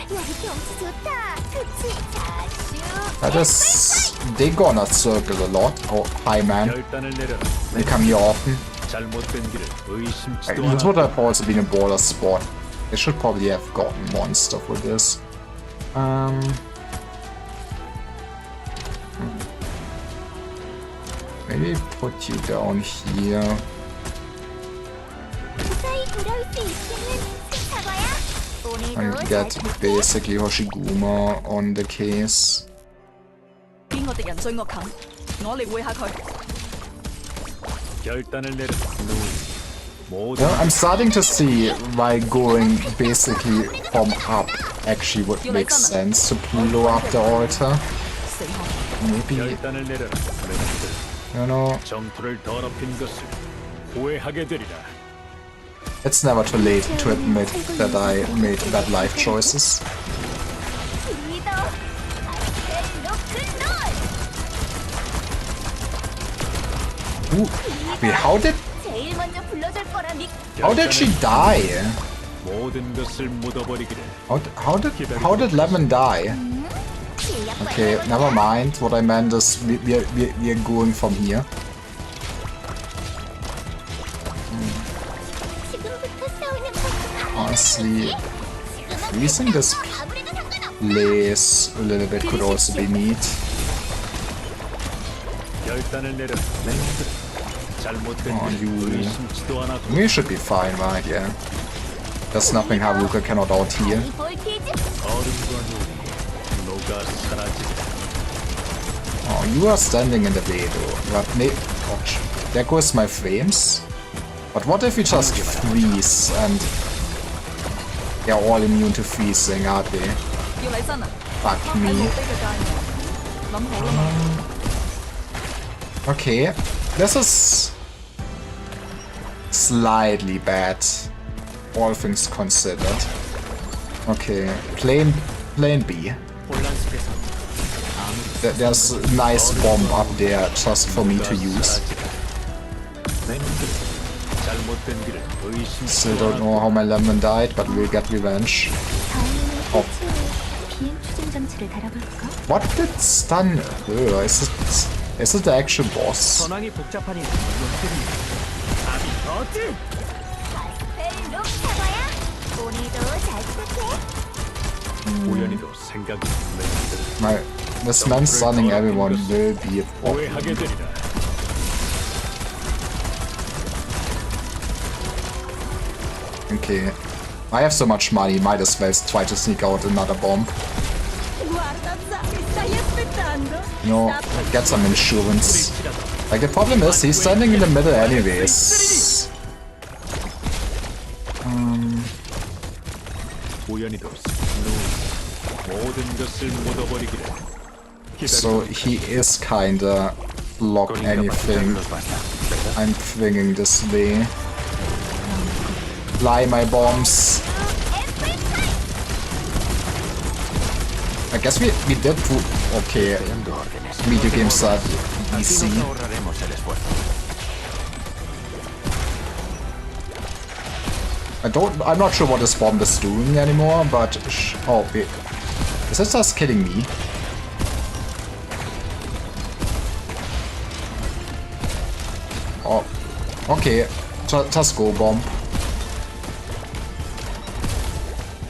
여기 경치 좋다. 그치? 자슈. That is... They gonna circle a lot. Oh, hi man. 결단을 내려라. They come here often. 잘못된 길을 의심치도 This would 않아. have also been a border spot. They should probably have gotten monster for this. Maybe put you down here. 무사히 돌아올 수 있기는 사과야. And 오늘도 get 잘 basically Hoshiguma on the case. 邊個敵人追我近，我嚟會下佢。 결단을 내려라. 모든 Well, I'm starting to see why going basically from up actually would make sense to blow up the altar. 死學 Maybe, 결단을 내려라. 맹들 you know, 정토를 더럽힌 것을 후회하게 되리라. it's never too late to admit that I made bad life choices. 리더. 아이템 로큰롤. Ooh, wait, 제일 먼저 불러줄 거라 믿. how did she die? 모든 것을 묻어버리기를. How did Lemon die? Okay, never mind. What I meant is we're going from here. 지금부터 싸우는 거. Honestly, freezing this place a little bit could also be neat. 결단을 내려라. 맹들 잘못된 길을 의심치도 않아. We should be fine, right? Yeah. There's nothing Haruka cannot out here. 볼티지. 얼음과 눈이 녹아 사라지리라. Oh, you are standing in the way though. But ouch. There goes my frames. But what if we just freeze and they're all immune to freezing, aren't they? 要你真啊！ Fuck 喺 me. 墓碑嘅界面，諗好啦嘛。 Okay, this is slightly bad, all things considered. Okay, plane B. 혼란 속에서 There's a nice bomb up there just for me to use. 맹들 잘못된 길을 의심치도 Still don't 않아. know how my lemon died, but we'll get revenge. 다음에는 해체로 비행 추진 장치를 달아볼까? What did stun her? Is it the actual boss? 전황이 복잡하니 연습입니다. 아이템 록 사과야. 오늘도 잘 부탁해. 우연히도 생각이 내 My, this man stunning everyone will be a problem. 오해하게 되리라. Okay. I have so much money, might as well try to sneak out another bomb. Guarda, Zaki, stai aspettando? No, get some insurance. Like, the problem is, he's standing in the middle anyways. 우연히도 모든 것을 묻어버리기를. So he is kinda lock anything I'm swinging this way. Fly my bombs. I guess we did put okay. Video games are easy. I'm not sure what this bomb is doing anymore, but oh wait. Is this just killing me? Oh, okay. Just go bomb.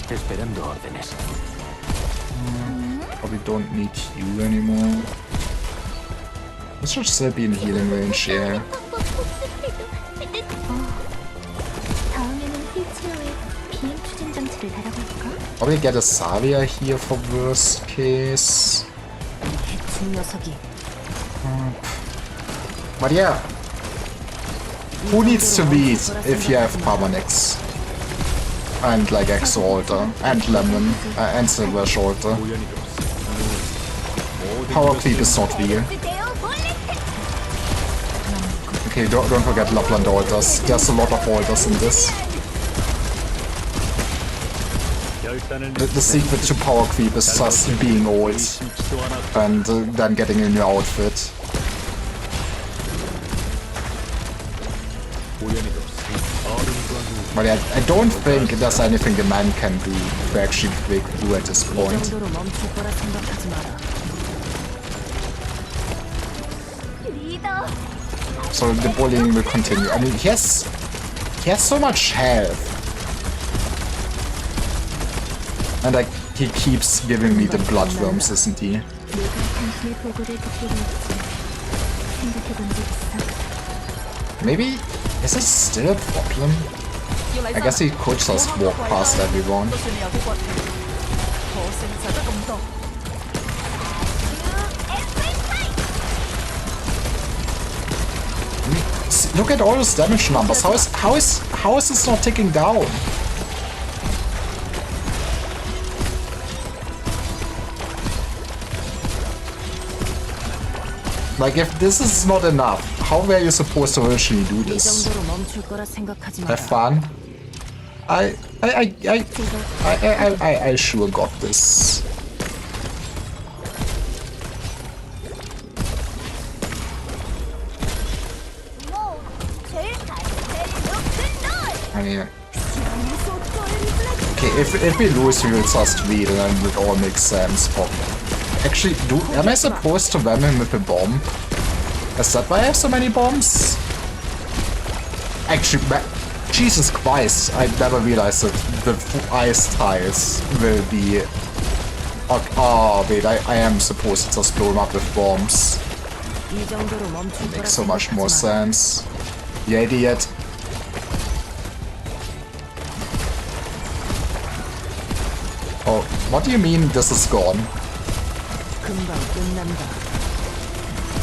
Esperando órdenes. Probably don't need you anymore. This should still be in healing range, yeah. 다음에는 휠체어에 비행 추진 장치를 달아볼까? Probably get a Savia here for worst case. 해친 녀석이 But yeah. Who needs to beat if you have Permanex? And like Exalter, and Lemon, and Silver Shorter. Power Creep is not real. Okay, don't forget Lapland Altars. There's a lot of altars in this. The secret to Power Creep is just being old and then getting a new outfit. But I don't think there's anything the man can do to actually break through at this 이 point. 정도로 멈출 거라 생각하지 마라. 리더, So the bullying will continue. I mean, he has so much health. And like, he keeps giving me the bloodworms, isn't he? 내가 당신의 보고를 듣게 될지 생각해본 적 있어? Maybe, is this still a problem? I guess he could just walk past everyone. 都算你有啲骨氣，可惜就得咁多。 Look at all those damage numbers. How is this not ticking down? Like, if this is not enough, how were you supposed to originally do 이 this? 정도로 멈출 거라 생각하지 Have 마라. fun. I sure got this. 뭐, 제일 높은 널! I mean, okay, if we lose, we will just read and then it all makes sense. But actually, am I supposed to ram him with a bomb? Is that why I have so many bombs? Actually, Jesus Christ, I never realized that the ice tiles will be... Oh, wait, I am supposed to just blow him up with bombs. 이 정도로 멈출 거라 Makes so much more 생각하지 마라. sense. You idiot. Oh, what do you mean this is gone? 금방 끝난다.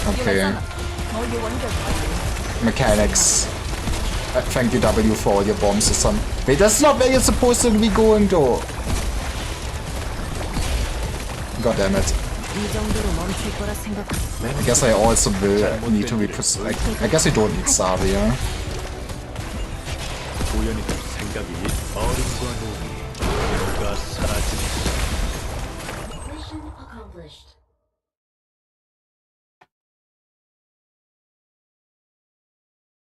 Okay, 我要揾腳 mechanics. Thank you, W, for all your bomb system. Wait, that's not where you're supposed to be going, though. God damn it. 이 정도로 멈출 거라 생각하지 I guess I also will need to represent. I guess I don't need Savia. 우연히도 생각이 어른과 노이 누가 사라지는 Mission accomplished.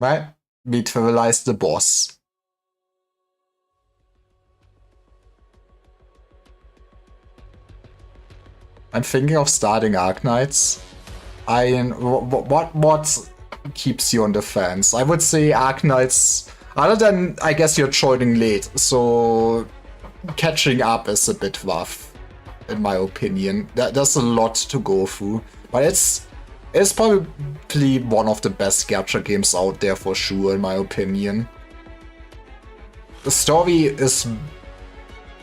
Right? We trivialize the boss. I'm thinking of starting Arknights. What keeps you on the fence? I would say Arknights, other than I guess you're joining late, so catching up is a bit rough. in my opinion. There's a lot to go through, but it's probably one of the best gacha games out there for sure, in my opinion. The story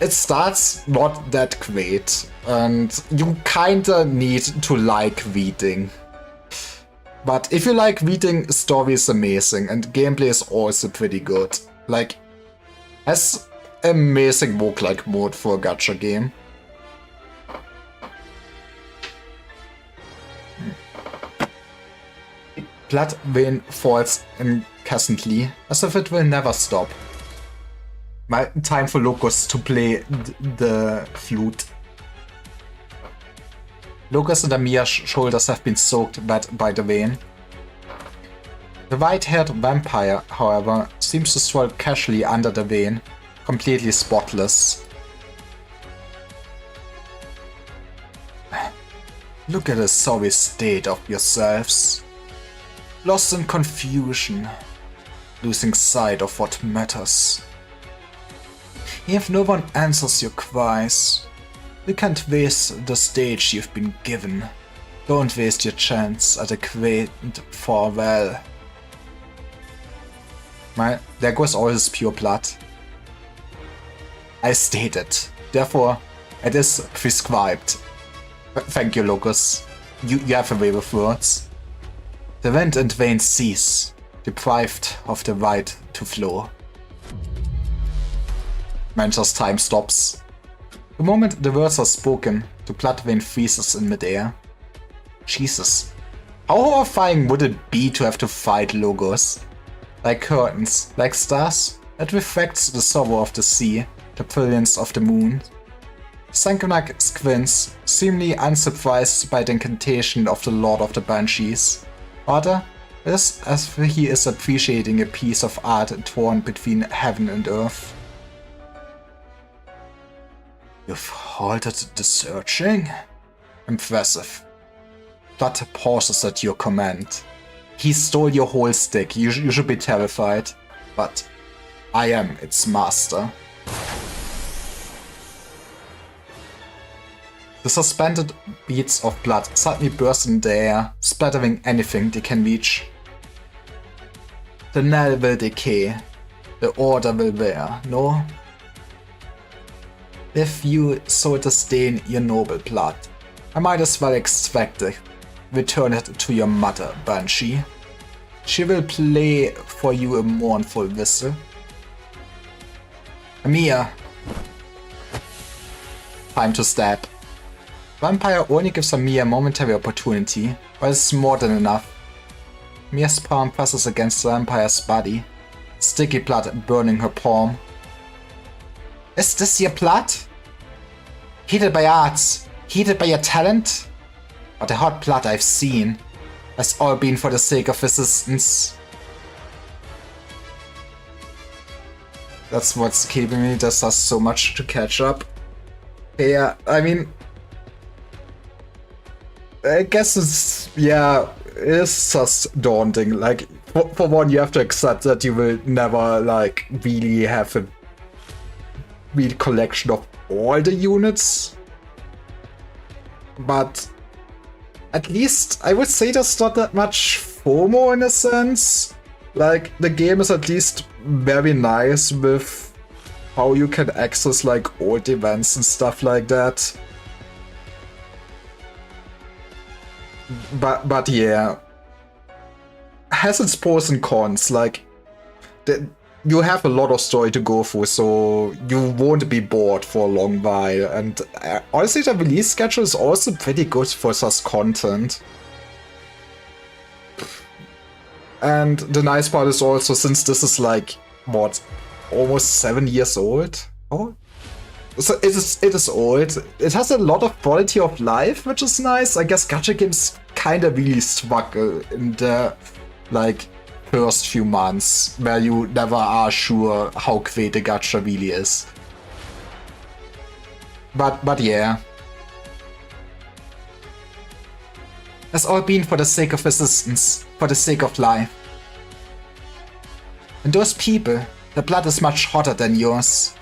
it starts not that great, and you kinda need to like reading. But if you like reading, story is amazing, and gameplay is also pretty good. Like, has amazing roguelike mode for a gacha game. Blood vein falls incessantly, as if it will never stop. Time for Locust to play the flute. Locust and Amiya's shoulders have been soaked wet by the vein. The white-haired vampire, however, seems to stroll casually under the vein, completely spotless. Look at the sorry state of yourselves. Lost in confusion, losing sight of what matters. If no one answers your cries, you can't waste the stage you've been given. Don't waste your chance at a great farewell. There goes all his pure blood. I stated, therefore it is prescribed. Thank you, Locus. You have a way with words. The wind and veins cease, deprived of the right to flow. Mancha's time stops. The moment the words are spoken, the blood vein freezes in midair. Jesus. How horrifying would it be to have to fight Logos? Like curtains, like stars, it reflects the sorrow of the sea, the brilliance of the moon. Sankanak squints, seemingly unsurprised by the incantation of the Lord of the Banshees. Rather, it is as if he is appreciating a piece of art torn between heaven and earth. You've halted the searching? Impressive. Blood pauses at your command. He stole your whole stick, you should be terrified. But I am its master. The suspended beads of blood suddenly burst in the air, splattering anything they can reach. The knell will decay. The order will wear, no? If you so disdain your noble blood, I might as well extract it. Return it to your mother, Banshee. She will play for you a mournful whistle. Amiya. Time to stab. Vampire only gives Amiya a momentary opportunity, but it's more than enough. Amiya's palm presses against the vampire's body, sticky blood burning her palm. Is this your blood? Heated by arts, heated by your talent? But the hot blood I've seen has all been for the sake of resistance. That's what's keeping me, there's just so much to catch up. Yeah, I mean, I guess it's, yeah, it's just daunting. Like, for one, you have to accept that you will never, like, really have a real collection of all the units. But at least I would say there's not that much FOMO in a sense. Like, the game is at least very nice with how you can access, like, old events and stuff like that. But yeah, has its pros and cons. Like, you have a lot of story to go through, so you won't be bored for a long while. And honestly, the release schedule is also pretty good for such content. And the nice part is also, since this is like, what, almost 7 years old? Oh, so it is old. It has a lot of quality of life, which is nice. I guess gacha games kinda really struggle in the, like, first few months, where you never are sure how great the gacha really is. But yeah. It's all been for the sake of resistance, for the sake of life. And those people, their blood is much hotter than yours.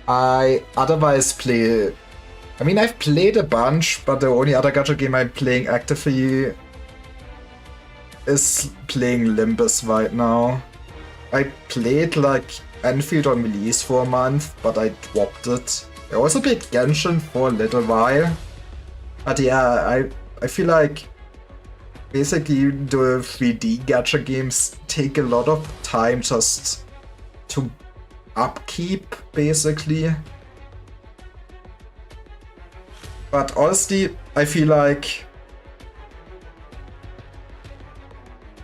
I otherwise play... I mean, I've played a bunch, but the only other gacha game I'm playing actively is playing Limbus right now. I played like Enfield on release for a month, but I dropped it. I also played Genshin for a little while. But yeah, I feel like basically the 3D gacha games take a lot of time just to upkeep, basically. But honestly, I feel like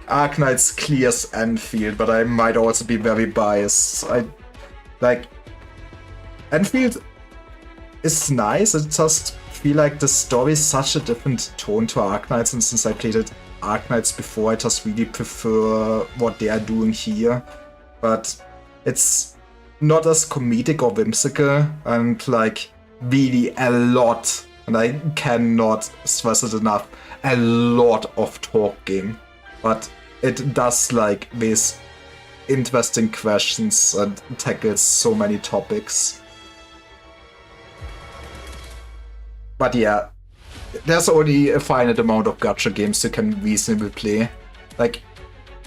Arknights clears Enfield, but I might also be very biased. I like Enfield is nice. I just feel like the story is such a different tone to Arknights, and since I played it Arknights before, I just really prefer what they are doing here. But it's not as comedic or whimsical, and like really a lot, and I cannot stress it enough, a lot of talking. But it does like these interesting questions and tackles so many topics. But yeah, there's only a finite amount of gacha games you can reasonably play. Like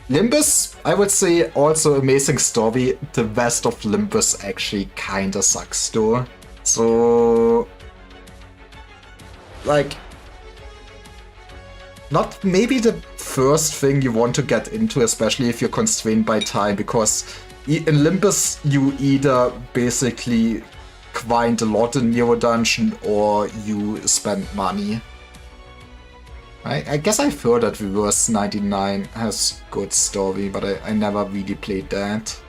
Limbus, I would say also amazing story. The rest of Limbus actually kinda sucks though. So like, not maybe the first thing you want to get into, especially if you're constrained by time, because in Limbus you either basically grind a lot in Nero Dungeon or you spend money. I guess I've heard that Reverse 99 has good story, but I never really played that.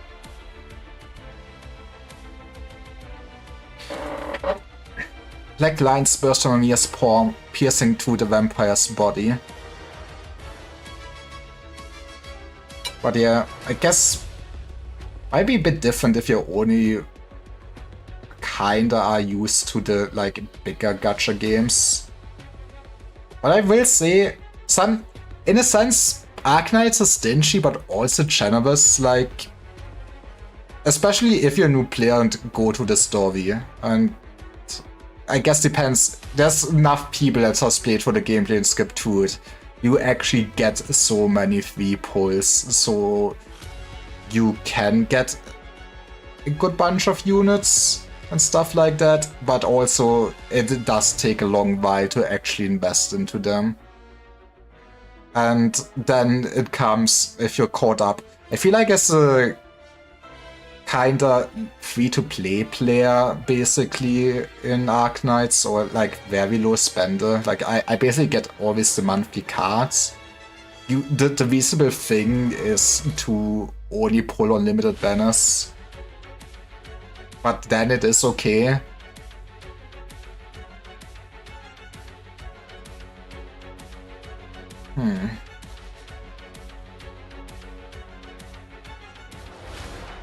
Black lines burst from Amir's palm, piercing through the vampire's body. But yeah, I guess might be a bit different if you only kinda are used to the like bigger gacha games. But I will say, in a sense, Arknights is stingy, but also generous, like, especially if you're a new player and go to the story. And I guess depends. There's enough people that just played for the gameplay and skip to it. You actually get so many free pulls, so you can get a good bunch of units and stuff like that, but also it does take a long while to actually invest into them. And then it comes if you're caught up. I feel like as a kinda free-to-play player, basically, in Arknights, or like very low spender. Like I basically get always the monthly cards. The reasonable thing is to only pull unlimited banners. But then it is okay.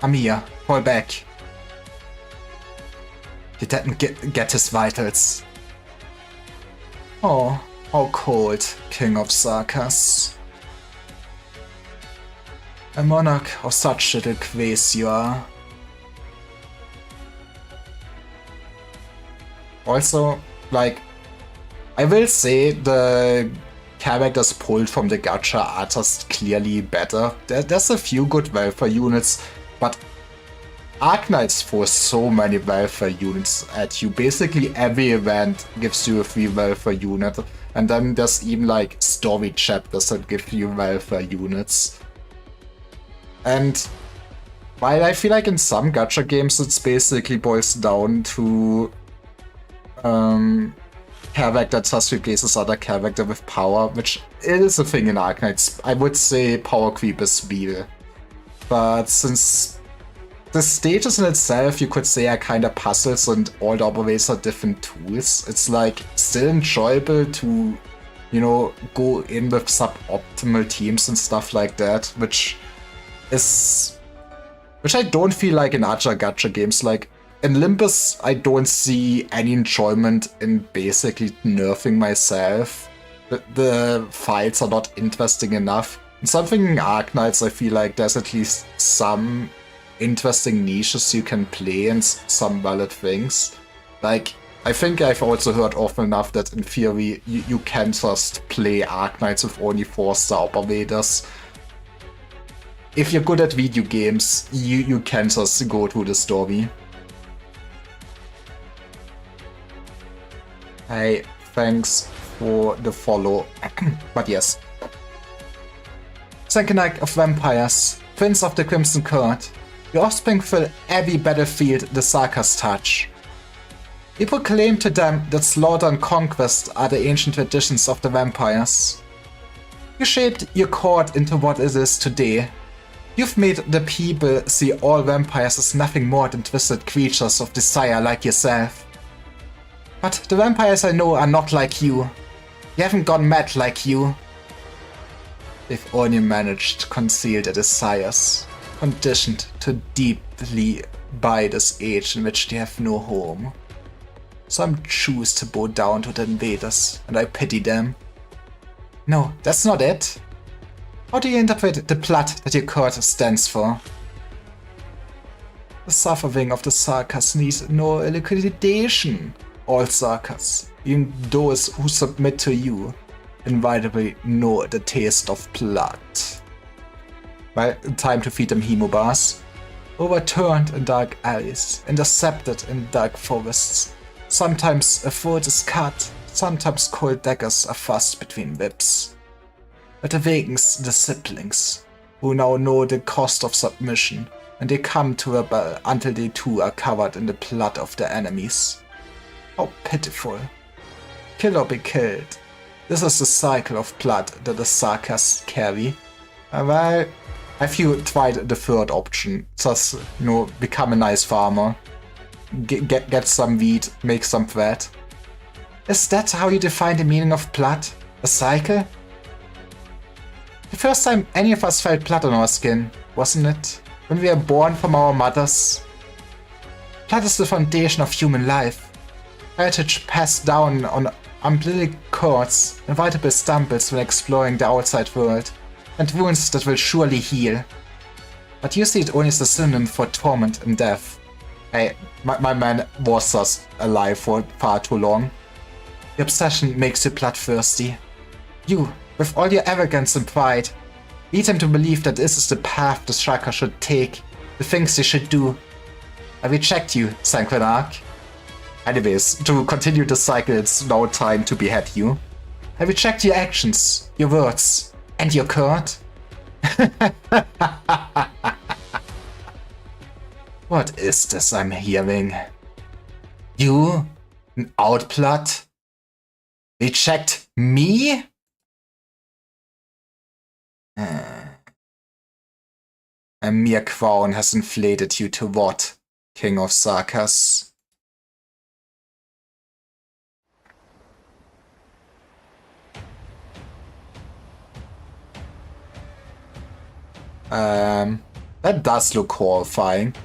Amir, fall back. He didn't get his vitals. Oh, how cold, King of Sarkas. A monarch of such little quays you are. Also, like, I will say the characters pulled from the gacha are just clearly better. There's a few good welfare units, but Arknights force so many welfare units at you. Basically every event gives you a free welfare unit, and then there's even like story chapters that give you welfare units. And while I feel like in some gacha games it's basically boils down to character just replaces other character with power, which is a thing in Arknights. I would say power creep is real. But since the stages in itself, you could say, are kind of puzzles and all the operators are different tools, it's like still enjoyable to, you know, go in with suboptimal teams and stuff like that, which I don't feel like in other gacha games. Like in Limbus, I don't see any enjoyment in basically nerfing myself. The fights are not interesting enough. In something in Arknights, I feel like there's at least some interesting niches you can play and some valid things. Like, I think I've also heard often enough that in theory you can just play Arknights with only 4-star operators. If you're good at video games, you can just go to the story. Hey, thanks for the follow. But yes. Sankanak of Vampires, Prince of the Crimson Court. Your offspring fill every battlefield the Sarkas touch. You proclaim to them that slaughter and conquest are the ancient traditions of the vampires. You shaped your court into what it is today. You've made the people see all vampires as nothing more than twisted creatures of desire like yourself. But the vampires I know are not like you. They haven't gone mad like you. They've only managed to conceal their desires, conditioned to deeply by this age in which they have no home. Some choose to bow down to the invaders, and I pity them. No, that's not it. How do you interpret the blood that your court stands for? The suffering of the Sarkas needs no elucidation. All Sarkas, even those who submit to you, inevitably know the taste of blood. Well, time to feed them hemobars. Overturned in dark alleys, intercepted in dark forests. Sometimes a throat is cut, sometimes cold daggers are thrust between whips. It awakens the siblings, who now know the cost of submission, and they come to rebel until they too are covered in the blood of their enemies. How pitiful. Kill or be killed. This is the cycle of blood that the Sarkas carry. Well, I feel tried the third option, just, become a nice farmer. Get some wheat, make some bread. Is that how you define the meaning of blood? A cycle? The first time any of us felt blood on our skin, wasn't it? When we were born from our mothers. Blood is the foundation of human life. Heritage passed down on umbilical cords, inevitable stumbles when exploring the outside world, and wounds that will surely heal. But you see it only as a synonym for torment and death. Hey, my man was just alive for far too long. The obsession makes you bloodthirsty. You, with all your arrogance and pride, lead them to believe that this is the path the Shaka should take, the things they should do. I reject you, Sanguinarch. Anyways, to continue the cycle, it's now time to behead you. I reject your actions, your words, and your court. What is this I'm hearing? You, an outblood, reject me? A mere crown has inflated you to what, King of Sarkas? That does look horrifying.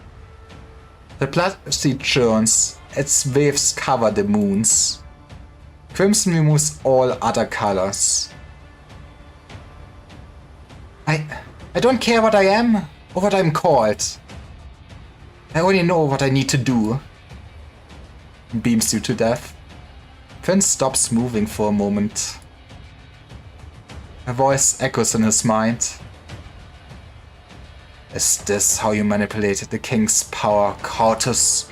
The blood sea churns, its waves cover the moons. Crimson removes all other colors. I don't care what I am or what I'm called. I only know what I need to do. Beams you to death. Prince stops moving for a moment. A voice echoes in his mind. Is this how you manipulated the king's power, Kautus?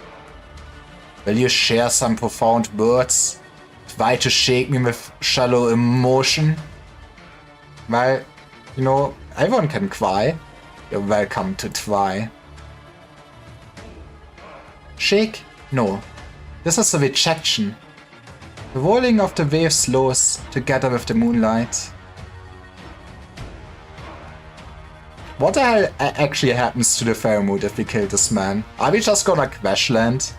Will you share some profound words? Try to shake me with shallow emotion? Well, everyone can cry. You're welcome to try. Shake? No. This is a rejection. The rolling of the waves slows together with the moonlight. What the hell actually happens to the Fairmood if we kill this man? Are we just gonna crash land?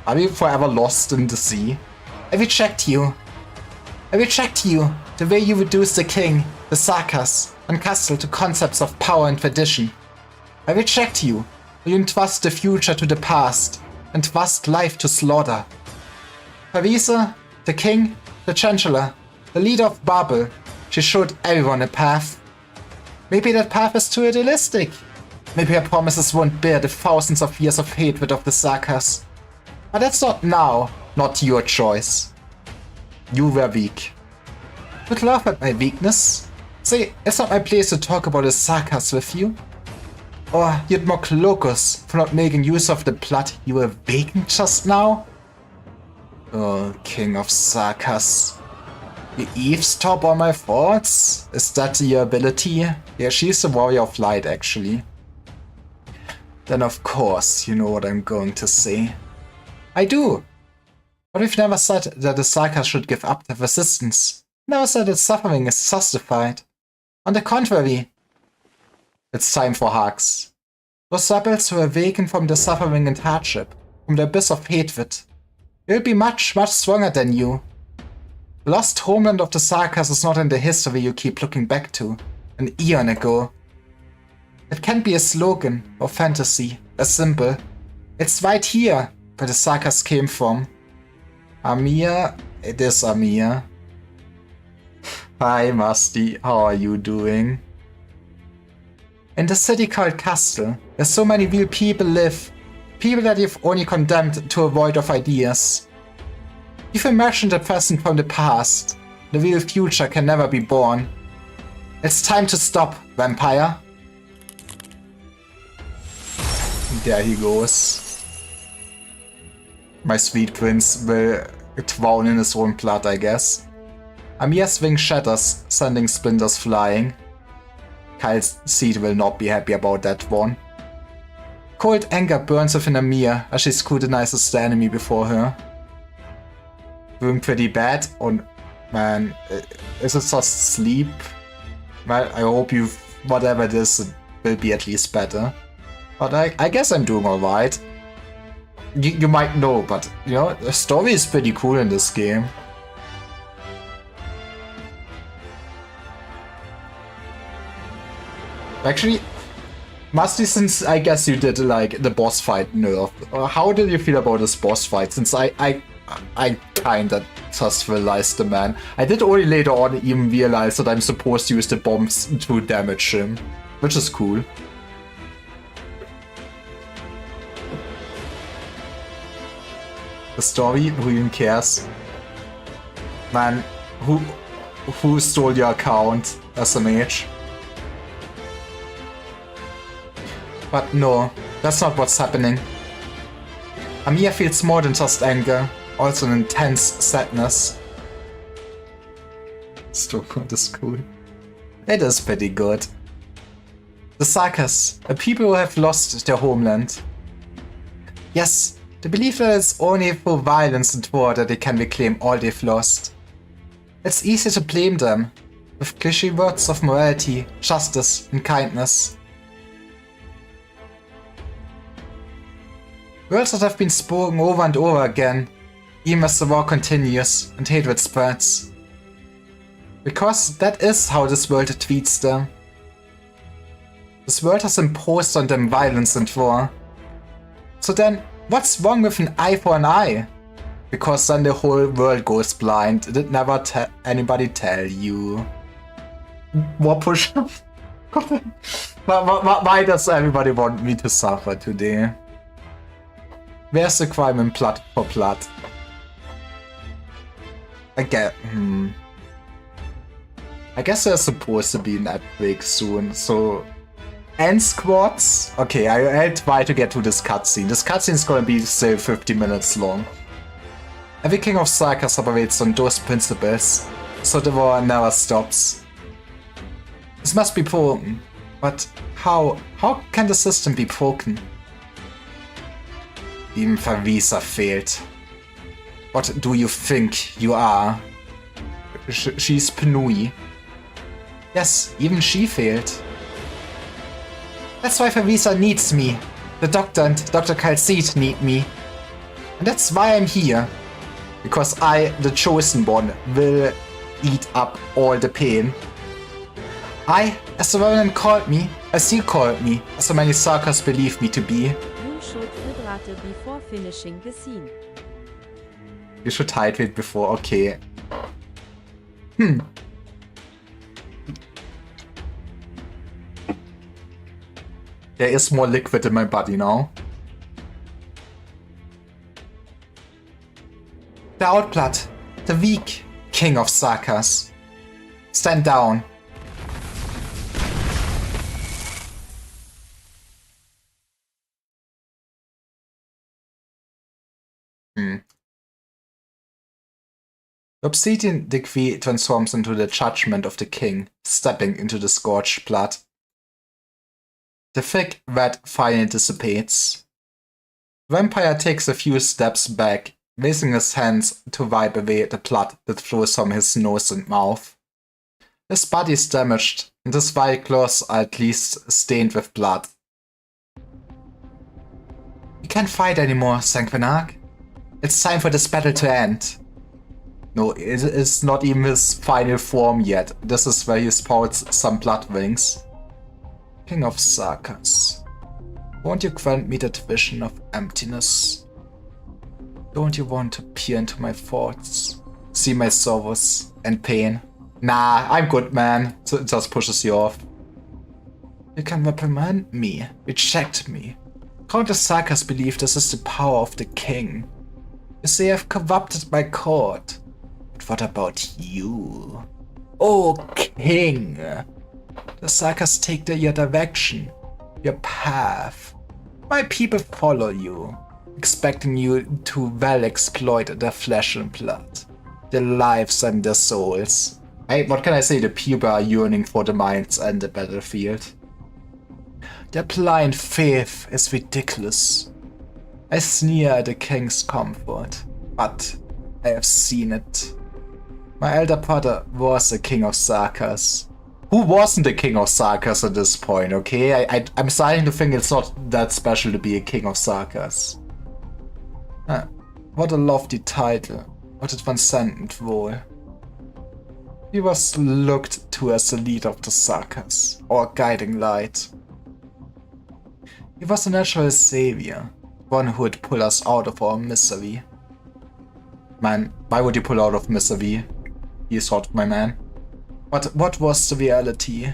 Are we forever lost in the sea? I reject you. I reject you, the way you reduce the king, the Sarkas, and Castle to concepts of power and tradition. I reject you, you entrust the future to the past, entrust life to slaughter. Parisa, the king, the chancellor, the leader of Babel, she showed everyone a path. Maybe that path is too idealistic. Maybe her promises won't bear the thousands of years of hatred of the Sakas. But that's not now. Not your choice. You were weak. Would laugh at my weakness? Say, it's not my place to talk about the Sakas with you. Or you'd mock Locus for not making use of the blood you awakened just now? Oh, King of Sakas. You eavesdrop on my thoughts? Is that your ability? Yeah, she's a warrior of light, actually. Then of course you know what I'm going to say. I do! But we've never said that the Sakas should give up their resistance. Never said that suffering is justified. On the contrary. It's time for hugs. Those rebels who awaken from the suffering and hardship, from the abyss of hatred, will be much, much stronger than you. The lost homeland of the Sakas is not in the history you keep looking back to, an eon ago. It can't be a slogan or fantasy, a symbol. It's right here where the Sakas came from. Amir, it is Amir. Hi Musty, how are you doing? In the city called Castle, where so many real people live, people that you've only condemned to a void of ideas. You've imagined a present from the past. The real future can never be born. It's time to stop, vampire. There he goes. My sweet prince will drown in his own blood, I guess. Amir's wing shatters, sending splinters flying. Kyle's seed will not be happy about that one. Cold anger burns within Amir as she scrutinizes the enemy before her. Doing pretty bad. Oh man, is it just sleep? Well, I hope whatever it is, will be at least better. But I guess I'm doing alright. You might know, but you know, the story is pretty cool in this game. Actually, Musty, since I guess you did like the boss fight nerf, how did you feel about this boss fight? Since I kinda just realized the man. I did only later on even realize that I'm supposed to use the bombs to damage him, which is cool. The story, who even cares? Man, who stole your account as a mage? But no, that's not what's happening. Amir feels more than just anger, also an intense sadness. Stormfront is cool. It is pretty good. The Sakas, a people who have lost their homeland. Yes, they believe that it's only through violence and war that they can reclaim all they've lost. It's easy to blame them, with cliche words of morality, justice, and kindness. Words that have been spoken over and over again, even as the war continues and hatred spreads. Because that is how this world treats them. This world has imposed on them violence and war. So then, what's wrong with an eye for an eye? Because then the whole world goes blind. Did never anybody tell you? War push? Why does everybody want me to suffer today? Where's the crime in blood for blood? Again, I guess there's supposed to be an epic soon, so... End squads? Okay, I'll try to get to this cutscene. This cutscene is gonna be, say, 50 minutes long. Every King of Sakas operates on those principles, so the war never stops. This must be broken, but how? How can the system be broken? Even Favisa failed. What do you think you are? She's Pnui. Yes, even she failed. That's why Favisa needs me. The Doctor and Dr. Kal'Tsit need me. And that's why I'm here. Because I, the Chosen One, will eat up all the pain. I, as the Revenant called me, as you called me, as so many Sakas believe me to be. You should hydrate before finishing the scene. You should hydrate before, okay. There is more liquid in my body now. The Outblood, the weak king of Sarkas. Stand down. The obsidian decree transforms into the judgment of the king, stepping into the scorched blood. The thick red fire dissipates. Vampire takes a few steps back, raising his hands to wipe away the blood that flows from his nose and mouth. His body is damaged, and his white clothes are at least stained with blood. You can't fight anymore, Sanguinarch. It's time for this battle to end. No, it is not even his final form yet. This is where he spouts some blood wings. King of Sarkas, won't you grant me that vision of emptiness? Don't you want to peer into my thoughts, see my sorrows and pain? Nah, I'm good, man. So it just pushes you off. You can reprimand me, reject me. Countless Sarkas believe this is the power of the king. You say I've corrupted my court. But what about you? Oh, king! The Sarkas take your direction, your path. My people follow you, expecting you to well exploit their flesh and blood, their lives and their souls. Hey, what can I say? The people are yearning for the mines and the battlefield. Their blind faith is ridiculous. I sneer at the king's comfort, but I have seen it. My elder brother was the king of Sarkas. Who wasn't the king of Sarkas at this point, okay? I'm starting to think it's not that special to be a king of Sarkas. What a lofty title. What a transcendent role. He was looked to as the leader of the Sarkas, our guiding light. He was a natural savior, one who would pull us out of our misery. Man, why would you pull out of misery? You thought, my man. But what was the reality?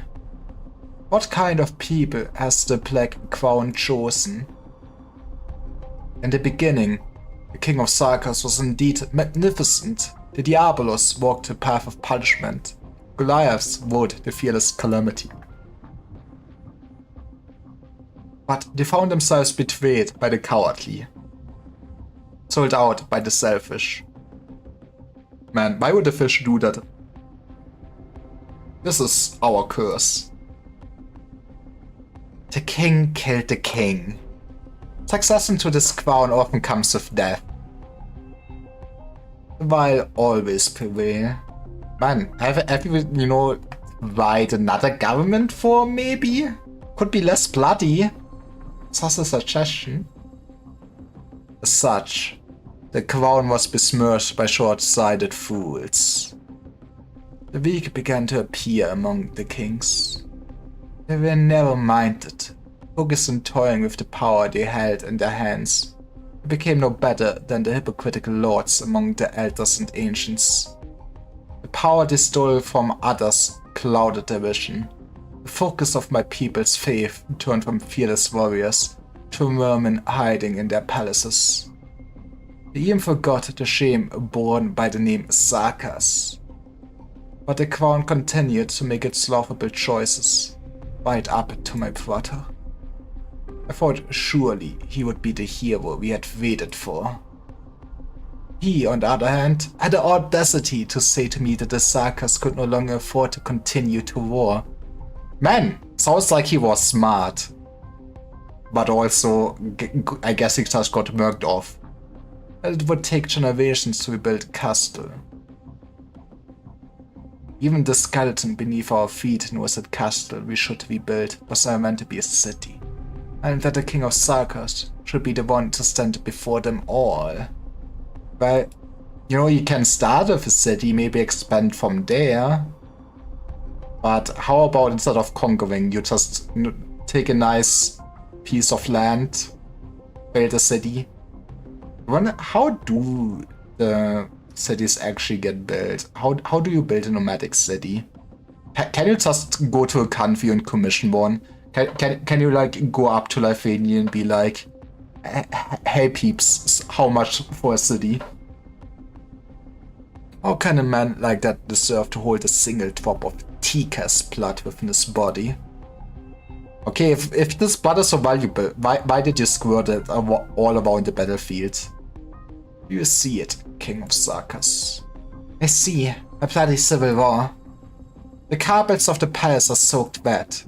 What kind of people has the Black Crown chosen? In the beginning, the King of Sarkas was indeed magnificent. The Diabolos walked the path of punishment. Goliaths rode the fearless calamity. But they found themselves betrayed by the cowardly. Sold out by the selfish. Man, why would the fish do that? This is our curse. The king killed the king. Succession to this crown often comes with death. While always prevail. Man, have you, write another government form maybe? Could be less bloody. Just a suggestion. As such, the crown was besmirched by short-sighted fools. The weak began to appear among the kings. They were narrow-minded, focused on toying with the power they held in their hands. They became no better than the hypocritical lords among the elders and ancients. The power they stole from others clouded their vision. The focus of my people's faith turned from fearless warriors to vermin hiding in their palaces. They even forgot the shame borne by the name Sarkas. But the crown continued to make its laughable choices, right up to my brother. I thought surely he would be the hero we had waited for. He, on the other hand, had the audacity to say to me that the Sarkas could no longer afford to continue to war. Man, sounds like he was smart. But also, I guess he just got murked off. It would take generations to rebuild a castle. Even the skeleton beneath our feet knows that castle we should rebuild was never meant to be a city. And that the king of Sarkas should be the one to stand before them all. Well, you can start with a city, maybe expand from there. But how about instead of conquering, you just take a nice piece of land, build a city? How do the cities actually get built? How do you build a nomadic city? Can you just go to a country and commission one? Can you like go up to Lifania and be like, hey peeps, how much for a city? How can a man like that deserve to hold a single drop of Tika's blood within his body? Okay, if this blood is so valuable, why did you squirt it all around the battlefield? You see it, King of Sarkas. I see, a bloody civil war. The carpets of the palace are soaked wet.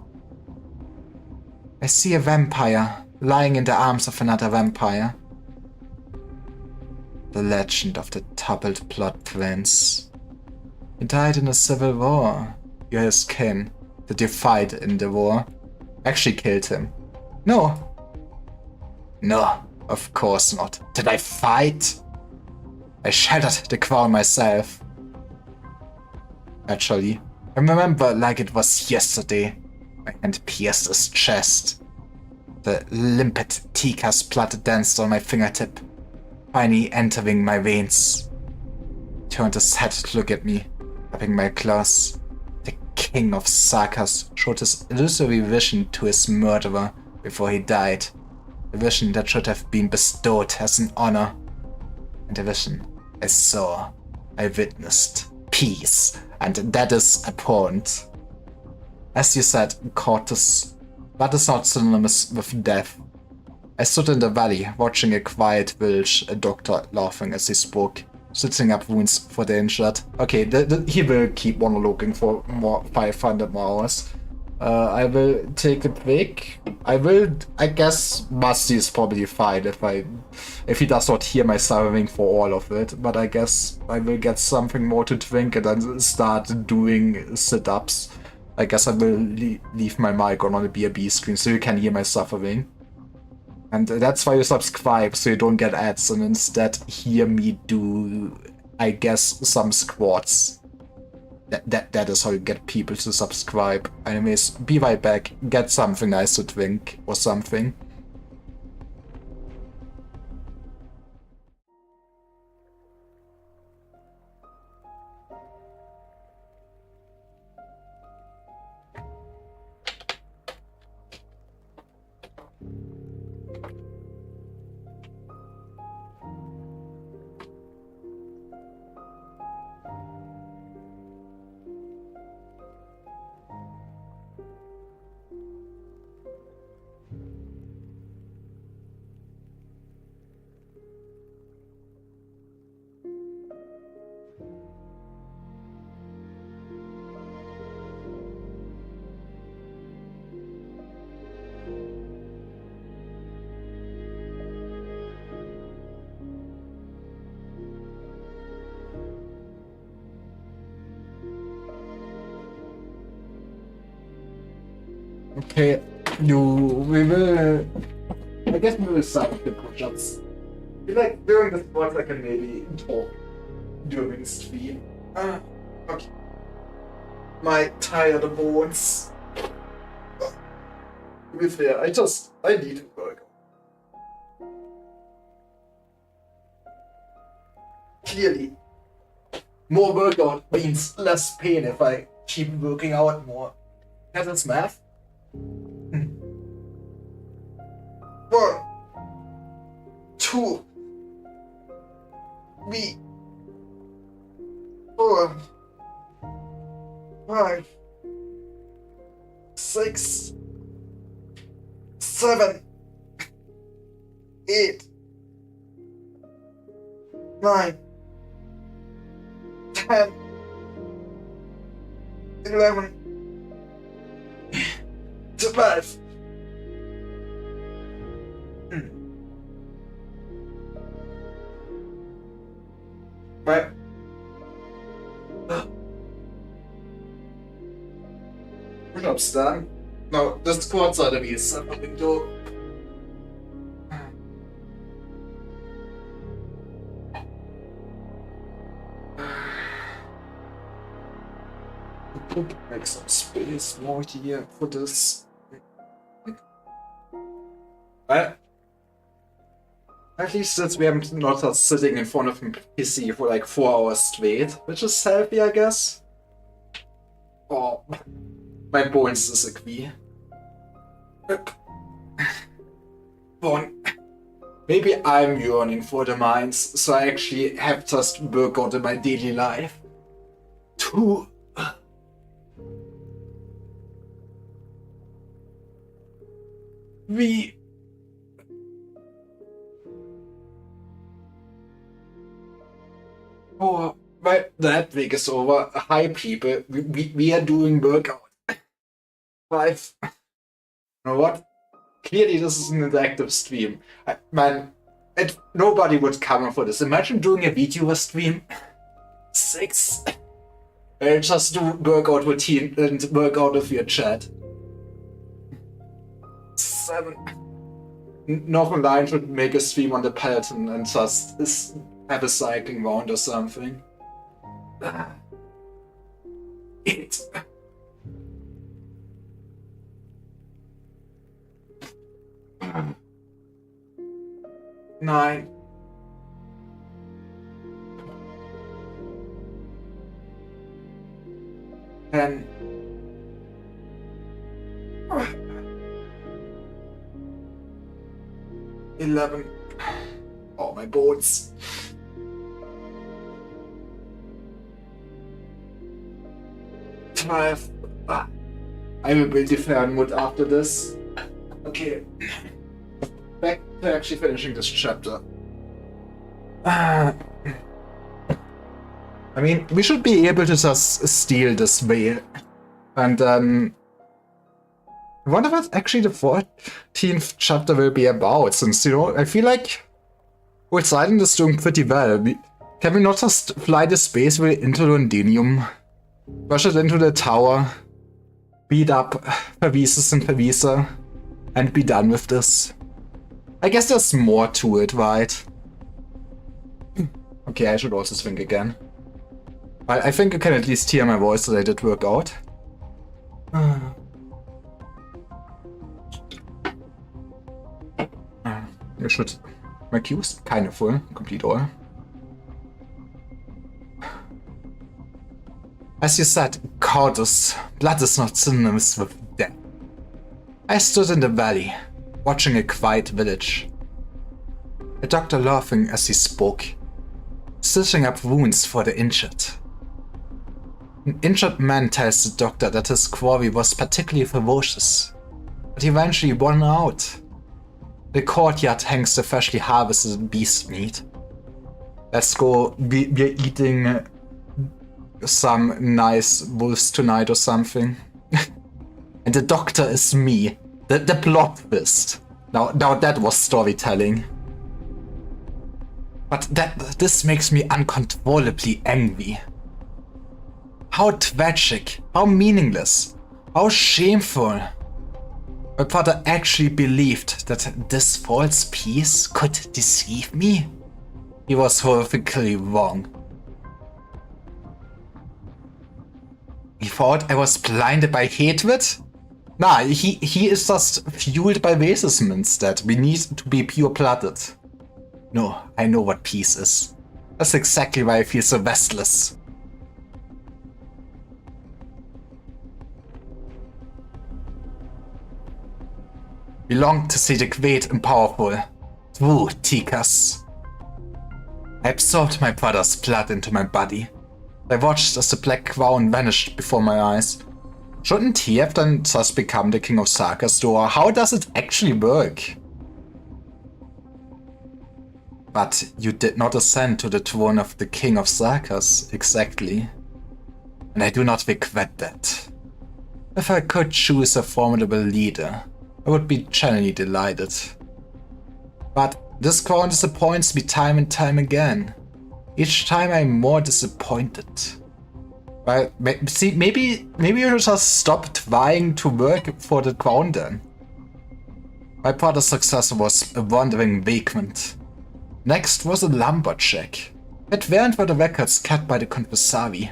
I see a vampire lying in the arms of another vampire. The legend of the toppled blood prince. He died in a civil war. You're his kin. Did you fight in the war? Actually killed him. No. No, of course not. Did I fight? I shattered the crown myself. Actually, I remember like it was yesterday. My hand pierced his chest. The limpid Tika's blood danced on my fingertip, finally entering my veins. He turned his head to look at me, rubbing my claws. The King of Sarkas showed his illusory vision to his murderer before he died. A vision that should have been bestowed as an honor. And a vision I saw, I witnessed peace, and that is abhorrent. As you said, Cortus, that is not synonymous with death. I stood in the valley, watching a quiet village, a doctor laughing as he spoke, stitching up wounds for the injured. Okay, he will keep monologuing for more 500 more hours. I will take a break. I guess Musty is probably fine if he does not hear my suffering for all of it, but I guess I will get something more to drink and then start doing sit-ups. I guess I will leave my mic on the BRB screen so you can hear my suffering. And that's why you subscribe, so you don't get ads and instead hear me do, I guess, some squats. That is how you get people to subscribe. Anyways, be right back, get something nice to drink or something. Okay, I guess we will start with the push-ups. Like, during the sports I can maybe talk during the stream. Okay. My tired bones. To be fair, I need to work. Clearly, more workout means less pain if I keep working out more. That's math. 1, 2, 3, 4, 5, 6, 7, 8, 9, 10, 11, 12. Right. Push-ups done. No, the squats are the beast. I'm going to make some space more here for this. Right. At least since we haven't not sitting in front of a PC for like 4 hours straight, which is healthy, I guess. Oh, my bones disagree. One. Maybe I'm yearning for the mines, so I actually have just work out in my daily life. 2. We. Oh, well, that week is over. Hi, people. We are doing workout. 5. You know what? Clearly, this is an interactive stream. Man, nobody would come for this. Imagine doing a video stream. 6. I'll just do workout routine and work out of your chat. 7. Northern Line should make a stream on the Peloton and just have a cycling round or something. 8. 9. 10. 11. Oh, my boards. 12. I will build the Fernwood after this. Okay. Back to actually finishing this chapter. I mean, we should be able to just steal this veil. And I wonder what actually the 14th chapter will be about, since, you know, I feel like Poseidon is doing pretty well. Can we not just fly the space wheel into Londinium, rush it into the tower, beat up Pervisus and Pervisa, and be done with this? I guess there's more to it, right? Okay, I should also swing again. I think you can at least hear my voice that I did work out. You should. My queue's kind of full. Complete all. As you said, Cordus, blood is not synonymous with death. I stood in the valley, watching a quiet village. A doctor laughing as he spoke, stitching up wounds for the injured. An injured man tells the doctor that his quarry was particularly ferocious, but he eventually won out. The courtyard hangs the freshly harvested beast meat. Let's go, we're eating some nice wolves tonight or something. And the doctor is me, the plot twist. Now that was storytelling. But this makes me uncontrollably angry. How tragic, how meaningless, how shameful. My father actually believed that this false peace could deceive me? He was horrifically wrong. He thought I was blinded by hatred? Nah, he is just fueled by racism instead. We need to be pure-blooded. No, I know what peace is. That's exactly why I feel so restless. We long to see the great and powerful through Tikas. I absorbed my brother's blood into my body. I watched as the black crown vanished before my eyes. Shouldn't he have then just become the king of Sarkas, or how does it actually work? But you did not ascend to the throne of the king of Sarkas, exactly. And I do not regret that. If I could choose a formidable leader, I would be genuinely delighted. But this crown disappoints me time and time again. Each time I'm more disappointed. Well, see, maybe you should just stop trying to work for the crown then. My brother's successor was a wandering vagrant. Next was a lumberjack. At weren't were the records kept by the Conversari.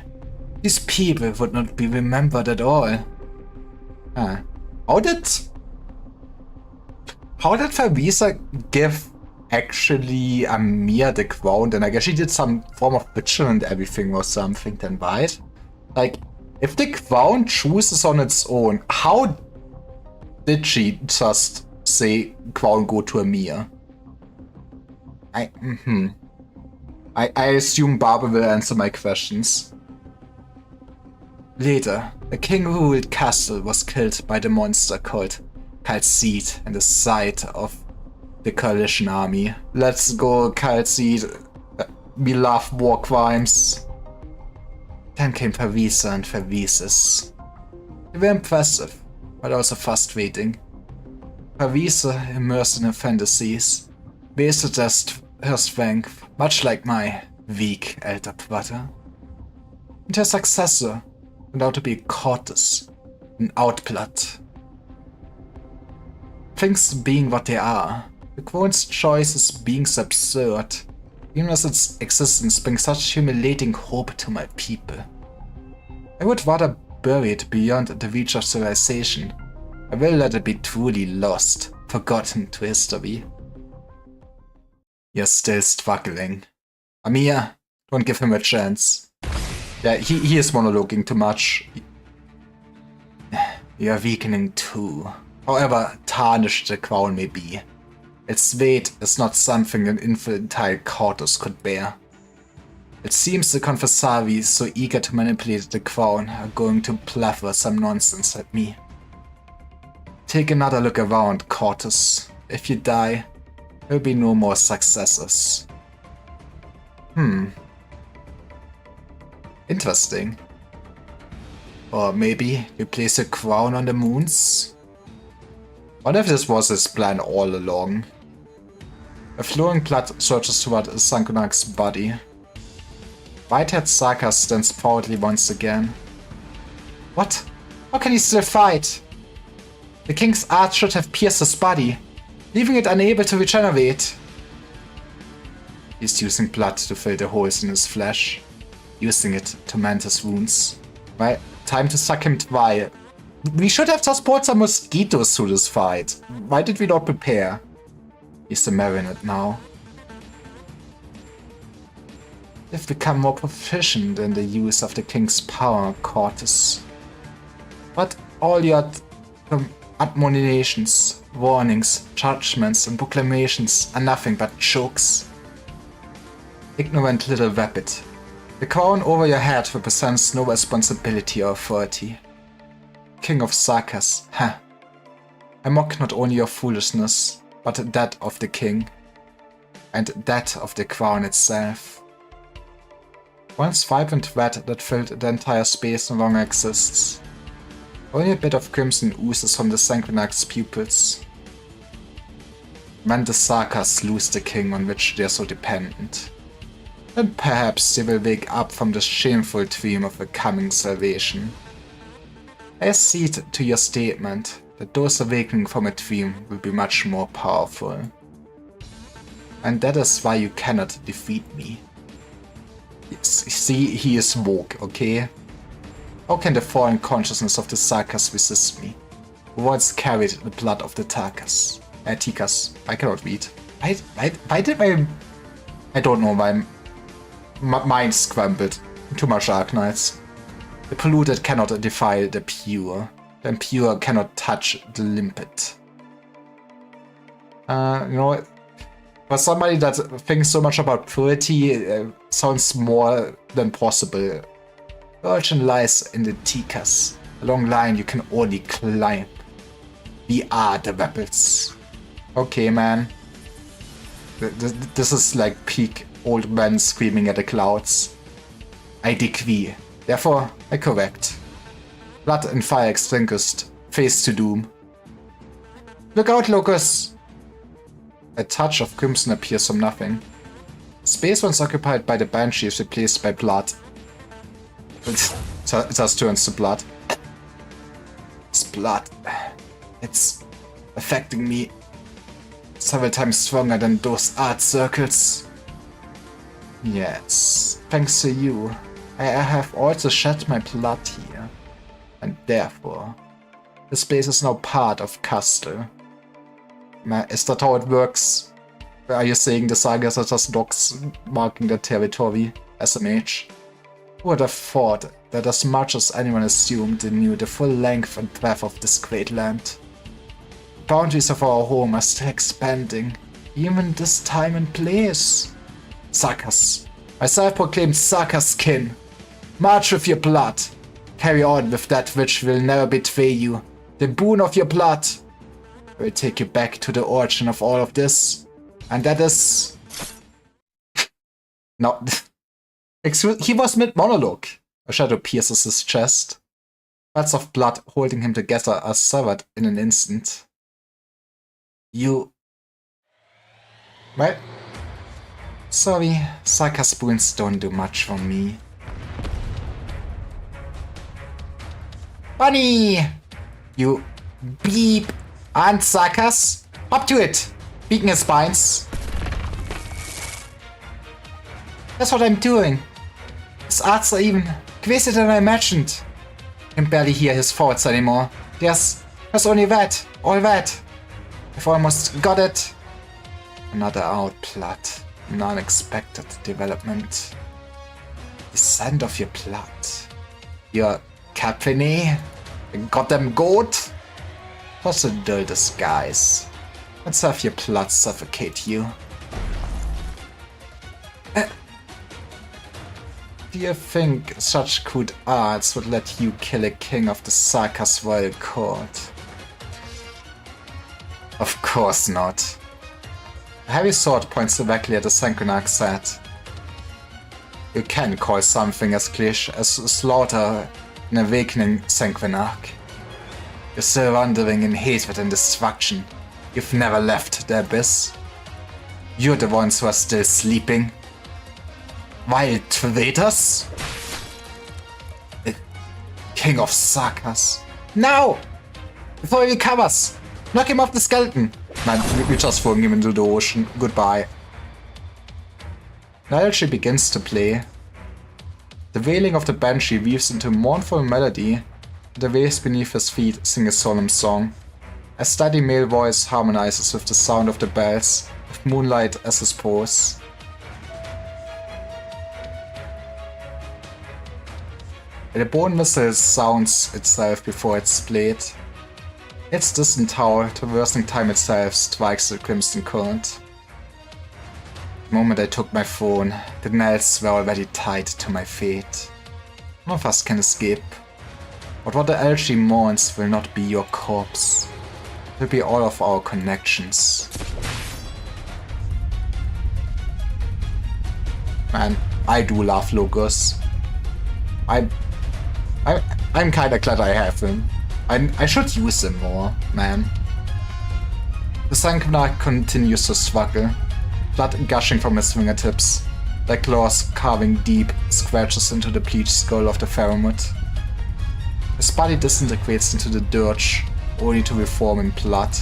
These people would not be remembered at all. How did Pervisa give actually Amir the crown? Then I guess she did some form of ritual and everything or something then, right? Like, if the crown chooses on its own, how did she just say Quown go to Emir? I assume Barbara will answer my questions. Later, the king-ruled castle was killed by the monster called Kal'Tsit in the sight of the coalition army. Let's go, Kal'Tsit. We love war crimes. Then came Favisa and Favises. They were impressive, but also frustrating. Favisa, immersed in her fantasies, wasted her strength, much like my weak elder brother. And her successor turned out to be Cortes, an outblood. Things being what they are, the Quown's choices being so absurd, even as its existence brings such humiliating hope to my people. I would rather bury it beyond the reach of civilization. I will let it be truly lost, forgotten to history. You're still struggling. Amir, don't give him a chance. Yeah, he is monologuing too much. You're weakening too. However tarnished the crown may be, its weight is not something an infantile Cortes could bear. It seems the Confessari so eager to manipulate the crown are going to plaffer some nonsense at me. Take another look around, Cortes. If you die, there will be no more successors. Interesting. Or maybe you place a crown on the moons? What if this was his plan all along? A flowing blood surges toward Sankonak's body. White-haired Sarkaz stands proudly once again. What? How can he still fight? The king's arts should have pierced his body, leaving it unable to regenerate. He's using blood to fill the holes in his flesh, using it to mend his wounds. Right, time to suck him dry. We should have just brought some mosquitoes to this fight. Why did we not prepare? He's a marionette now. They've become more proficient in the use of the king's power, Cortes. But all your admonitions, warnings, judgments, and proclamations are nothing but jokes. Ignorant little rabbit. The crown over your head represents no responsibility or authority. King of Sarkaz, huh. I mock not only your foolishness, but that of the king, and that of the crown itself. Once vibrant red that filled the entire space no longer exists. Only a bit of crimson oozes from the Sankonak's pupils. When the Sarkaz lose the king on which they are so dependent, then perhaps they will wake up from the shameful dream of a coming salvation. I accede to your statement that those awakening from a dream will be much more powerful. And that is why you cannot defeat me. See, he is woke, okay? How can the fallen consciousness of the Sarkaz resist me, who once carried the blood of the Tikas? I cannot read. Why did my... I don't know, my mind scrambled. Too much Dark Knights. The polluted cannot defile the pure. The impure cannot touch the limpid. You know, for somebody that thinks so much about purity, sounds more than possible. The origin lies in the Tikas, a long line you can only climb. We are the rebels. Okay, man. This is like peak old man screaming at the clouds. I decree, therefore I correct. Blood and fire extinguished, face to doom. Look out, Locus! A touch of crimson appears from nothing. Space once occupied by the Banshee is replaced by blood. It just turns to blood. It's blood. It's affecting me several times stronger than those art circles. Yes, thanks to you, I have also shed my blood here. And therefore, this place is now part of Castle. Is that how it works? Are you saying the Sagas are just dogs marking their territory? SMH? Who would have thought that as much as anyone assumed they knew the full length and breadth of this great land? boundaries of our home are still expanding, even this time and place. Sakas. My self-proclaimed Sakas kin. March with your blood. Carry on with that which will never betray you. The boon of your blood will take you back to the origin of all of this. And that is... No. Excuse, he was mid-monologue. A shadow pierces his chest. Threads of blood holding him together are severed in an instant. You... Well... Sorry, Sakas spoons don't do much for me. Bunny! You beep! And Sakas, up to it! Beating his spines. That's what I'm doing. His arts are even crazier than I imagined. I can barely hear his thoughts anymore. There's only that, all that. I've almost got it. Another outplot. An unexpected development. The scent of your blood. Your Caprini. The goddamn goat. What's a dull disguise? Let's have your blood suffocate you. Do you think such crude arts would let you kill a king of the Sakas royal court? Of course not. A heavy sword points directly at the Sanguinarch's head. You can call something as cliche as slaughter an awakening Sanguinarch. You're still wandering in hatred and destruction. You've never left the abyss. You're the ones who are still sleeping. Wild traitors? The King of Sakas. Now! Before he recovers! Knock him off the skeleton! Man, we just throwing him into the ocean. Goodbye. Now she begins to play. The wailing of the banshee weaves into a mournful melody, and the waves beneath his feet sing a solemn song. A steady male voice harmonizes with the sound of the bells, with moonlight as his pose. The bone whistle sounds itself before it's played. Its distant howl, traversing time itself, strikes the crimson current. The moment I took my phone, the nails were already tied to my fate. None of us can escape. But what the LG mourns will not be your corpse. It will be all of our connections. Man, I do love Logos. I'm kinda glad I have him. I should use him more, man. The Sanguinarch continues to struggle, blood gushing from his fingertips, their claws carving deep scratches into the bleached skull of the Faramut. His body disintegrates into the dirge, only to reform in blood.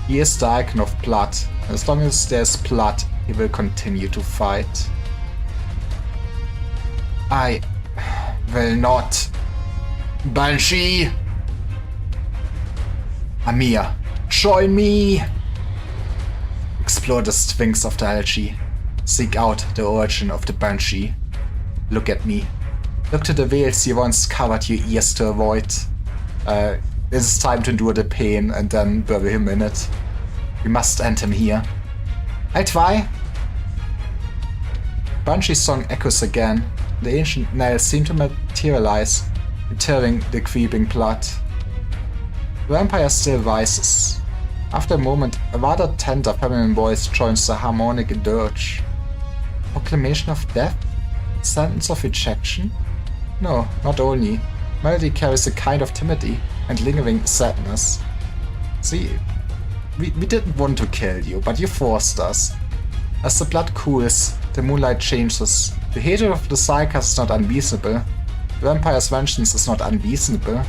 He is the icon of blood, and as long as there's blood, he will continue to fight. I will not. Banshee! Amir, join me! Explore the strings of the algae. Seek out the origin of the Banshee. Look at me. Look to the veils you once covered your ears to avoid. It is time to endure the pain and then bury him in it. We must end him here. I'll try. Banshee's song echoes again. The ancient nails seem to materialize, deterring the creeping blood. The vampire still rises. After a moment, a rather tender feminine voice joins the harmonic dirge. Proclamation of death? Sentence of rejection? No, not only. Melody carries a kind of timidity and lingering sadness. See, we didn't want to kill you, but you forced us. As the blood cools, the moonlight changes. The hatred of the Sakas is not unreasonable. The vampire's vengeance is not unreasonable.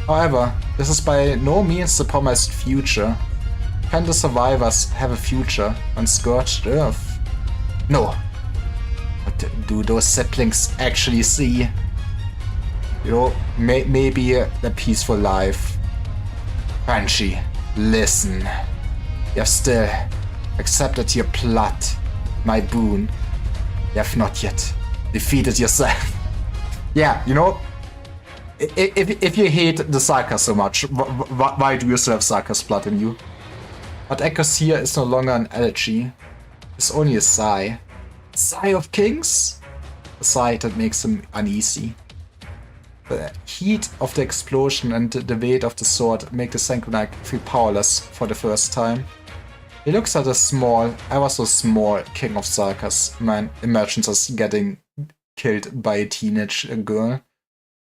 However, this is by no means the promised future. Can the survivors have a future on Scorched Earth? No. What do those saplings actually see? You know, maybe a peaceful life. Banshee, listen. You have still accepted your plot, my boon. You have not yet defeated yourself. Yeah, you know, if you hate the Sarkas so much, why do you still have Sarkas blood in you? But Echoes here is no longer an elegy. It's only a sigh. Sigh of kings? A sigh that makes him uneasy. The heat of the explosion and the weight of the sword make the Sanguinite feel powerless for the first time. He looks at a small, ever so small King of Sarkas man imagines us getting killed by a teenage girl.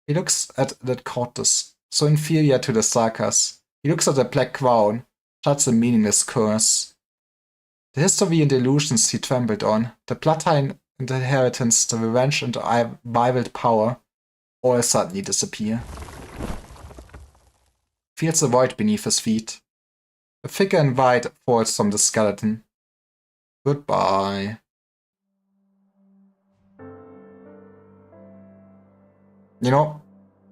He looks at that Cortes, so inferior to the Sarkas. He looks at the Black Crown, shuts a meaningless curse. The history and illusions he trampled on, the bloodline and the inheritance, the revenge and the unrivaled power, all suddenly disappear. Feels a void beneath his feet. A figure in white falls from the skeleton. Goodbye. You know,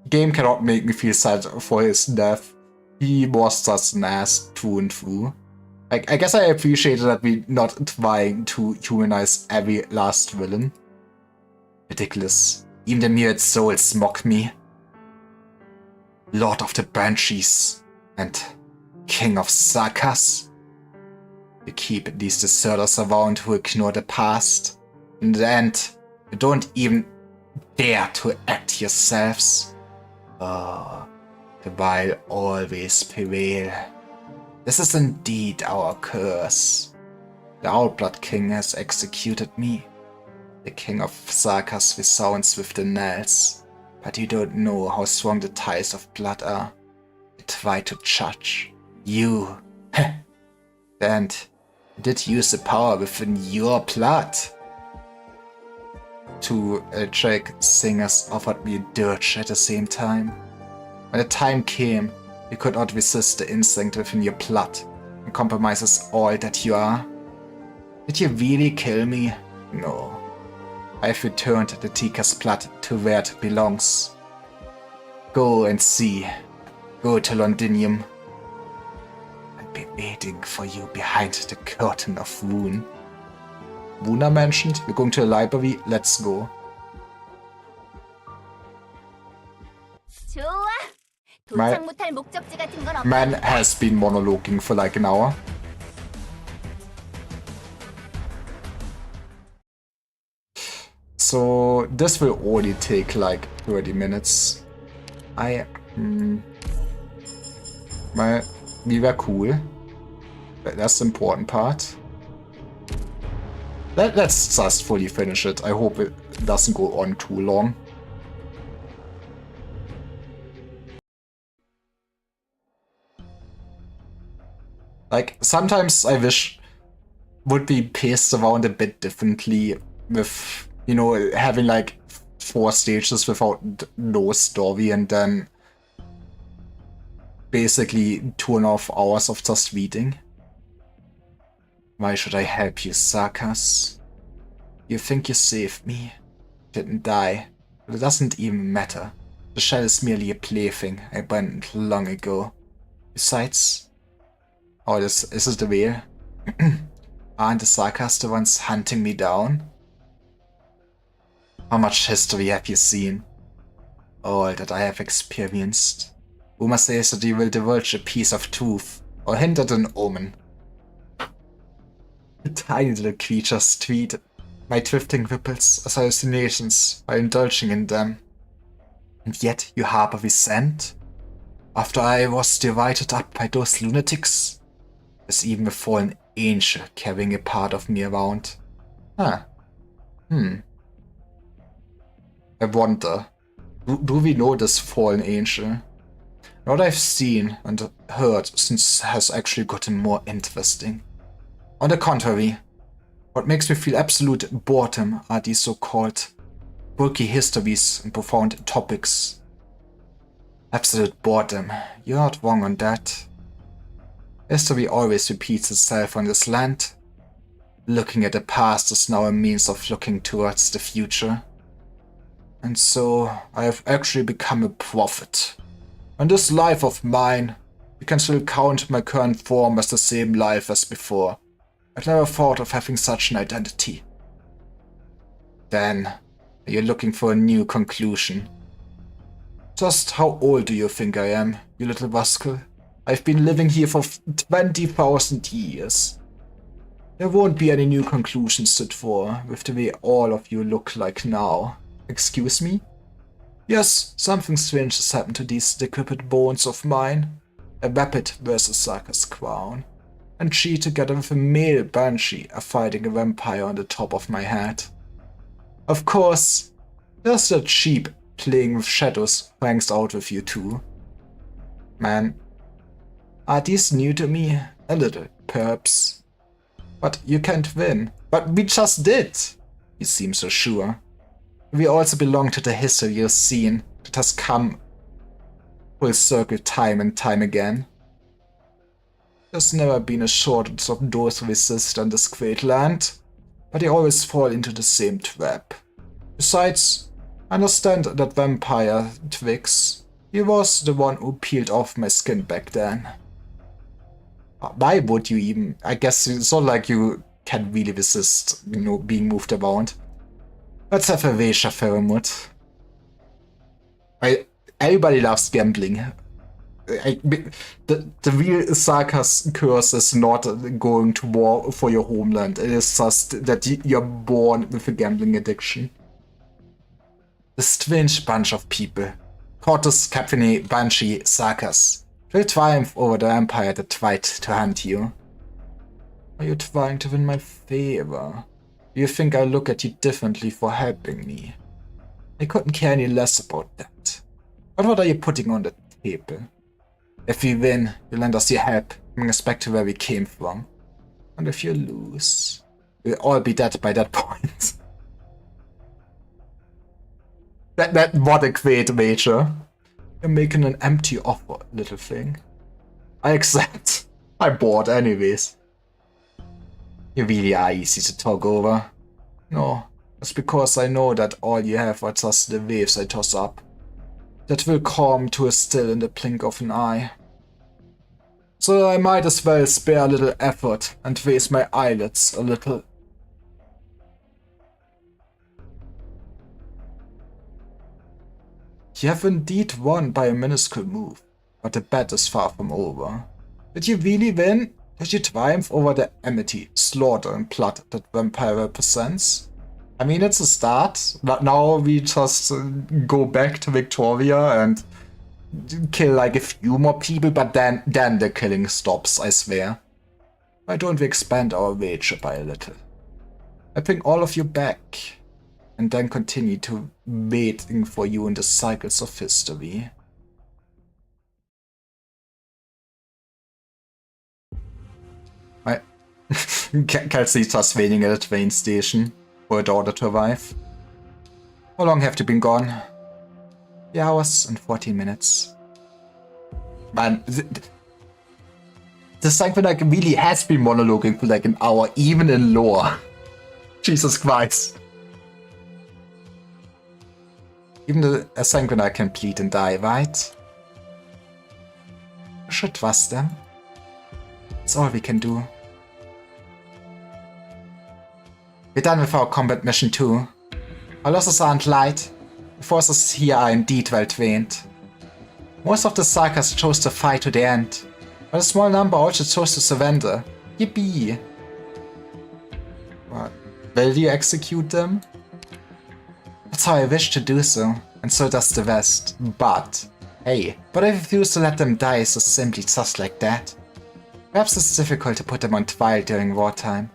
game cannot make me feel sad for his death. He was just an ass through and through. I guess I appreciated that we're not trying to humanize every last villain. Ridiculous. Even the myriad souls mock me. Lord of the Banshees and King of Sarkas. You keep these deserters around who ignore the past. In the end, you don't even dare to act yourselves. Oh, the vile always prevail. This is indeed our curse. The Owlblood King has executed me. The King of Sarkas resounds with the knells, but you don't know how strong the ties of blood are. You try to judge. You. And did use the power within your blood. Two Drake singers offered me a dirge at the same time. When the time came, you could not resist the instinct within your blood and compromises all that you are. Did you really kill me? No. I have returned the Tika's blood to where it belongs. Go and see. Go to Londinium. I'll be waiting for you behind the curtain of Rune. Wuna mentioned, we're going to the library, let's go. 좋아. 도착 못할 목적지 같은 건 없어. Man has been monologuing for like an hour. So this will only take like 30 minutes. We were cool. That's the important part. Let's just fully finish it. I hope it doesn't go on too long. Like, sometimes I wish would be paced around a bit differently with, you know, having like 4 stages without no story and then basically 2.5 hours of just reading. Why should I help you, Sarkas? You think you saved me? Didn't die, but it doesn't even matter. The shell is merely a plaything I abandoned long ago. Besides... Oh, is this the veil? Aren't the Sarkas the ones hunting me down? How much history have you seen? All that I have experienced. Rumor says that you will divulge a piece of truth, or hint at an omen. The tiny little creatures treat my drifting ripples as hallucinations by indulging in them. And yet you harbor resent? After I was divided up by those lunatics? There's even a fallen angel carrying a part of me around. Huh. I wonder, do we know this fallen angel? What I've seen and heard since has actually gotten more interesting. On the contrary, what makes me feel absolute boredom are these so-called bulky histories and profound topics. Absolute boredom, you're not wrong on that. History always repeats itself on this land. Looking at the past is now a means of looking towards the future. And so, I have actually become a prophet. And this life of mine, you can still count my current form as the same life as before. I've never thought of having such an identity. Then, you're looking for a new conclusion. Just how old do you think I am, you little rascal? I've been living here for 20,000 years. There won't be any new conclusions to draw with the way all of you look like now. Excuse me? Yes, something strange has happened to these decrepit bones of mine. A rapid versus Sarkha's crown. And she, together with a male banshee, are fighting a vampire on the top of my head. Of course, there's that sheep playing with shadows who hangs out with you too. Man, are these new to me? A little, perhaps. But you can't win. But we just did! You seem so sure. We also belong to the history you've seen that has come full circle time and time again. There's never been a shortage of those who resist on this great land, but they always fall into the same trap. Besides, I understand that vampire Twix. He was the one who peeled off my skin back then. Why would you even? I guess it's not like you can really resist, you know, being moved around. Let's have a Vesha Faramut. Everybody loves gambling. The real Sarkha's curse is not going to war for your homeland. It is just that you're born with a gambling addiction. The strange bunch of people. Cortus, Capone, Banshee, Sarkhas. Will triumph over the empire that tried to hunt you. Are you trying to win my favor? Do you think I look at you differently for helping me? I couldn't care any less about that. But what are you putting on the table? If we win, you lend us your help, bring us back to where we came from. And if you lose, we'll all be dead by that point. What a great wager. You're making an empty offer, little thing. I accept. I'm bored anyways. You really are easy to talk over. No, it's because I know that all you have are just the waves I toss up. That will calm to a still in the blink of an eye. So I might as well spare a little effort and raise my eyelids a little. You have indeed won by a minuscule move, but the bet is far from over. Did you really win? Did you triumph over the enmity, slaughter and blood that vampire represents? I mean, it's a start, but now we just go back to Victoria and kill like a few more people, but then the killing stops, I swear. Why don't we expand our wager by a little? I bring all of you back, and then continue to waiting for you in the cycles of history. Kelsey's just waiting at a train station for her daughter to arrive. How long have you been gone? 3 hours and 14 minutes. Man, the Sanguinite really has been monologuing for like an hour, even in lore. Jesus Christ. Even a Sanguinite can bleed and die, right? We should trust them. That's all we can do. We're done with our combat mission too. Our losses aren't light. The forces here are indeed well trained. Most of the Sarkhas chose to fight to the end, but a small number also chose to surrender. Yippee! What? Will you execute them? That's how I wish to do so, and so does the rest. But I refuse to let them die so simply just like that. Perhaps it's difficult to put them on trial during wartime.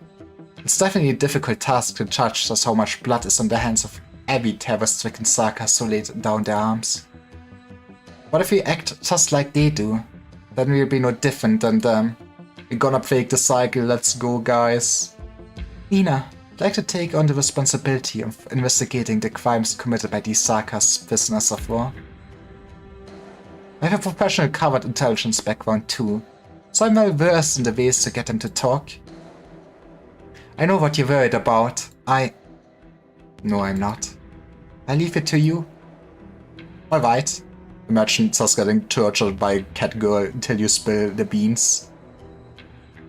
It's definitely a difficult task to judge just how much blood is on the hands of every terror-stricken Sarkhas who laid down their arms. What if we act just like they do? Then we'll be no different than them. We're gonna break the cycle, let's go guys. Nina, I'd like to take on the responsibility of investigating the crimes committed by these Sarkhas prisoners of war. I have a professional covert intelligence background too, so I'm well versed in the ways to get them to talk. I know what you're worried about. No, I'm not. I leave it to you. Alright. Imagine just getting tortured by Catgirl until you spill the beans.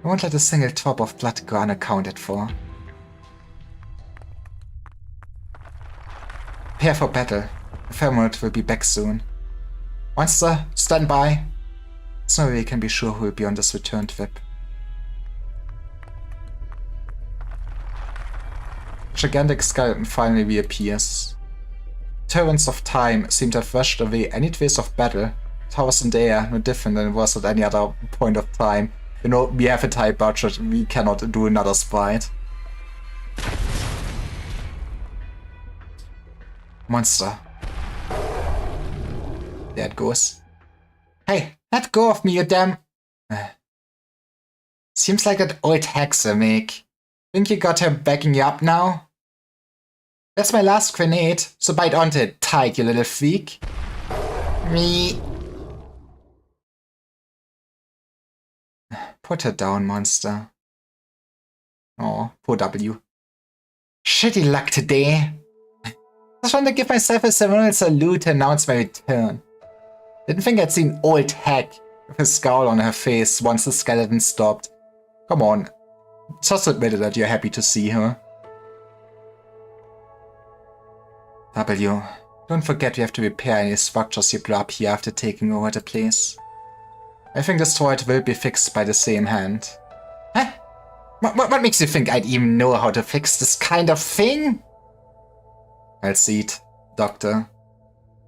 I won't let a single drop of blood go unaccounted for. Prepare for battle. The Faramut will be back soon. Monster, stand by. There's no way we can be sure who will be on this return trip. Gigantic skeleton finally reappears. Torrents of time seem to have washed away any trace of battle. Towers in the air, no different than it was at any other point of time. You know, we have a tight budget, we cannot do another sprite. Monster. There it goes. Hey, let go of me, you damn... Seems like that old hexer, Mick. Think you got her backing you up now? That's my last grenade, so bite onto it tight, you little freak. Me. Put her down, monster. Oh, poor W. Shitty luck today. Just wanted to give myself a ceremonial salute to announce my return. Didn't think I'd seen old hack with a scowl on her face once the skeleton stopped. Come on, just admit it that you're happy to see her. W, don't forget we have to repair any structures you blew up here after taking over the place. I think this droid will be fixed by the same hand. Huh? What makes you think I'd even know how to fix this kind of thing? I'll see it, Doctor.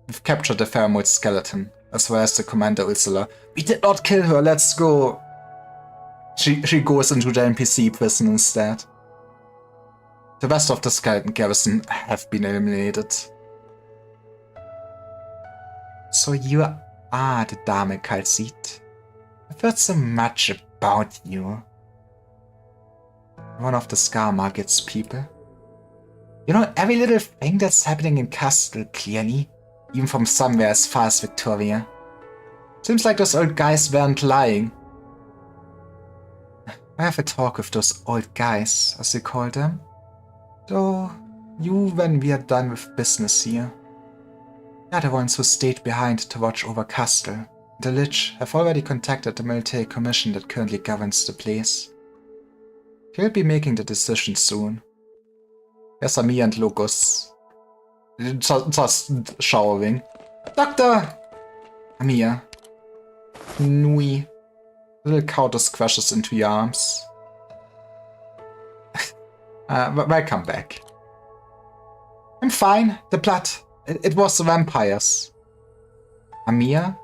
We've captured the Fairmold skeleton, as well as the Commander Ursula. We did not kill her, let's go. She goes into the NPC prison instead. The rest of the skeleton garrison have been eliminated. So you are the Dame Calcite. I've heard so much about you. One of the Scar Market's people. You know every little thing that's happening in Castle, clearly. Even from somewhere as far as Victoria. Seems like those old guys weren't lying. I have a talk with those old guys, as you call them. Though, you when we are done with business here. They are the ones who stayed behind to watch over Castle. The Lich have already contacted the military commission that currently governs the place. He'll be making the decision soon. There's Amir and Locus. Just showering. Doctor! Amir. Nui. Little Countess crashes into your arms. Welcome back. I'm fine. The blood. It was the vampires. Amir?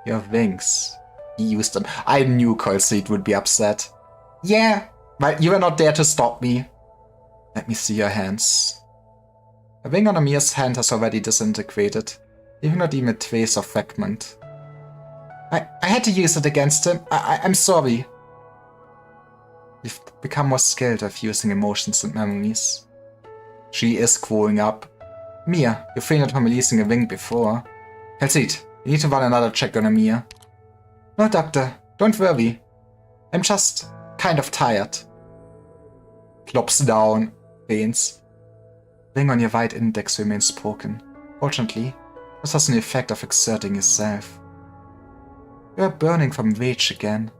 Your wings. He used them. I knew Calcite would be upset. Yeah, but you were not there to stop me. Let me see your hands. A wing on Amir's hand has already disintegrated, leaving not even a trace of fragment. I had to use it against him. I'm sorry. You've become more skilled at using emotions and memories. She is growing up. Mia, you fainted from releasing a wing before. Calcite, you need to run another check on Amir. No, Doctor, don't worry. I'm just kind of tired. Plops down, faints. Ring on your right index remains broken. Fortunately, this has an effect of exerting yourself. You're burning from rage again.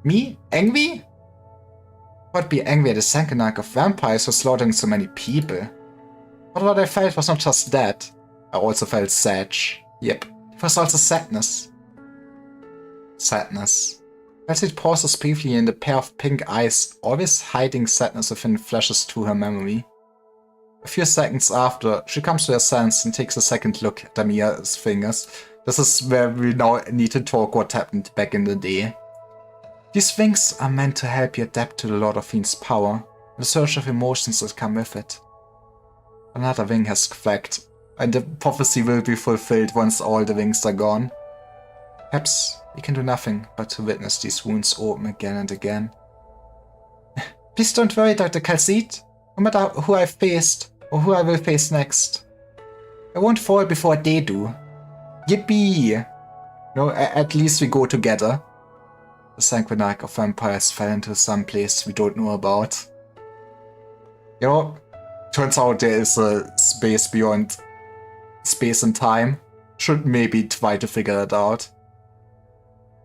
Me? Angry? I'd be angry at the Sankanak of vampires for slaughtering so many people. But what I felt was not just that. I also felt sad. Yep, it was also sadness. Sadness. As it pauses briefly and a pair of pink eyes, always hiding sadness within flashes through her memory. A few seconds after, she comes to her sense and takes a second look at Amir's fingers. This is where we now need to talk what happened back in the day. These wings are meant to help you adapt to the Lord of Fiend's power, and the surge of emotions that come with it. Another wing has cracked, and the prophecy will be fulfilled once all the wings are gone. Perhaps we can do nothing but to witness these wounds open again and again. Please don't worry, Dr. Calcite. No matter who I've faced, or who I will face next. I won't fall before they do. Yippee! No, at least we go together. The Sanguinarch of vampires fell into some place we don't know about. You know, turns out there is a space beyond space and time. Should maybe try to figure it out.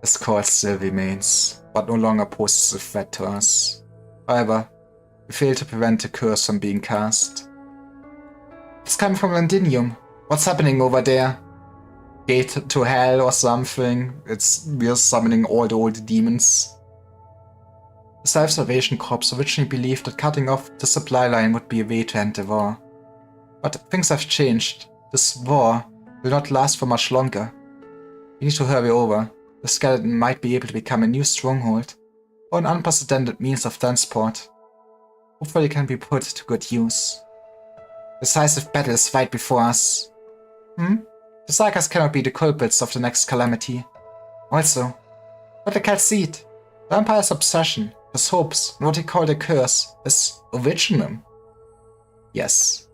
This call still remains, but no longer poses a threat to us. However, we failed to prevent the curse from being cast. It's coming from Londinium. What's happening over there? gate to hell or something. We're summoning all the old demons. The Self-Salvation Corps originally believed that cutting off the supply line would be a way to end the war. But things have changed. This war will not last for much longer. We need to hurry over. The skeleton might be able to become a new stronghold, or an unprecedented means of transport. Hopefully it can be put to good use. Decisive battle is right before us. The Sagas cannot be the culprits of the next calamity. Also, let the Calcite, the Empire's obsession, his hopes, and what he called a curse, is originum. Yes.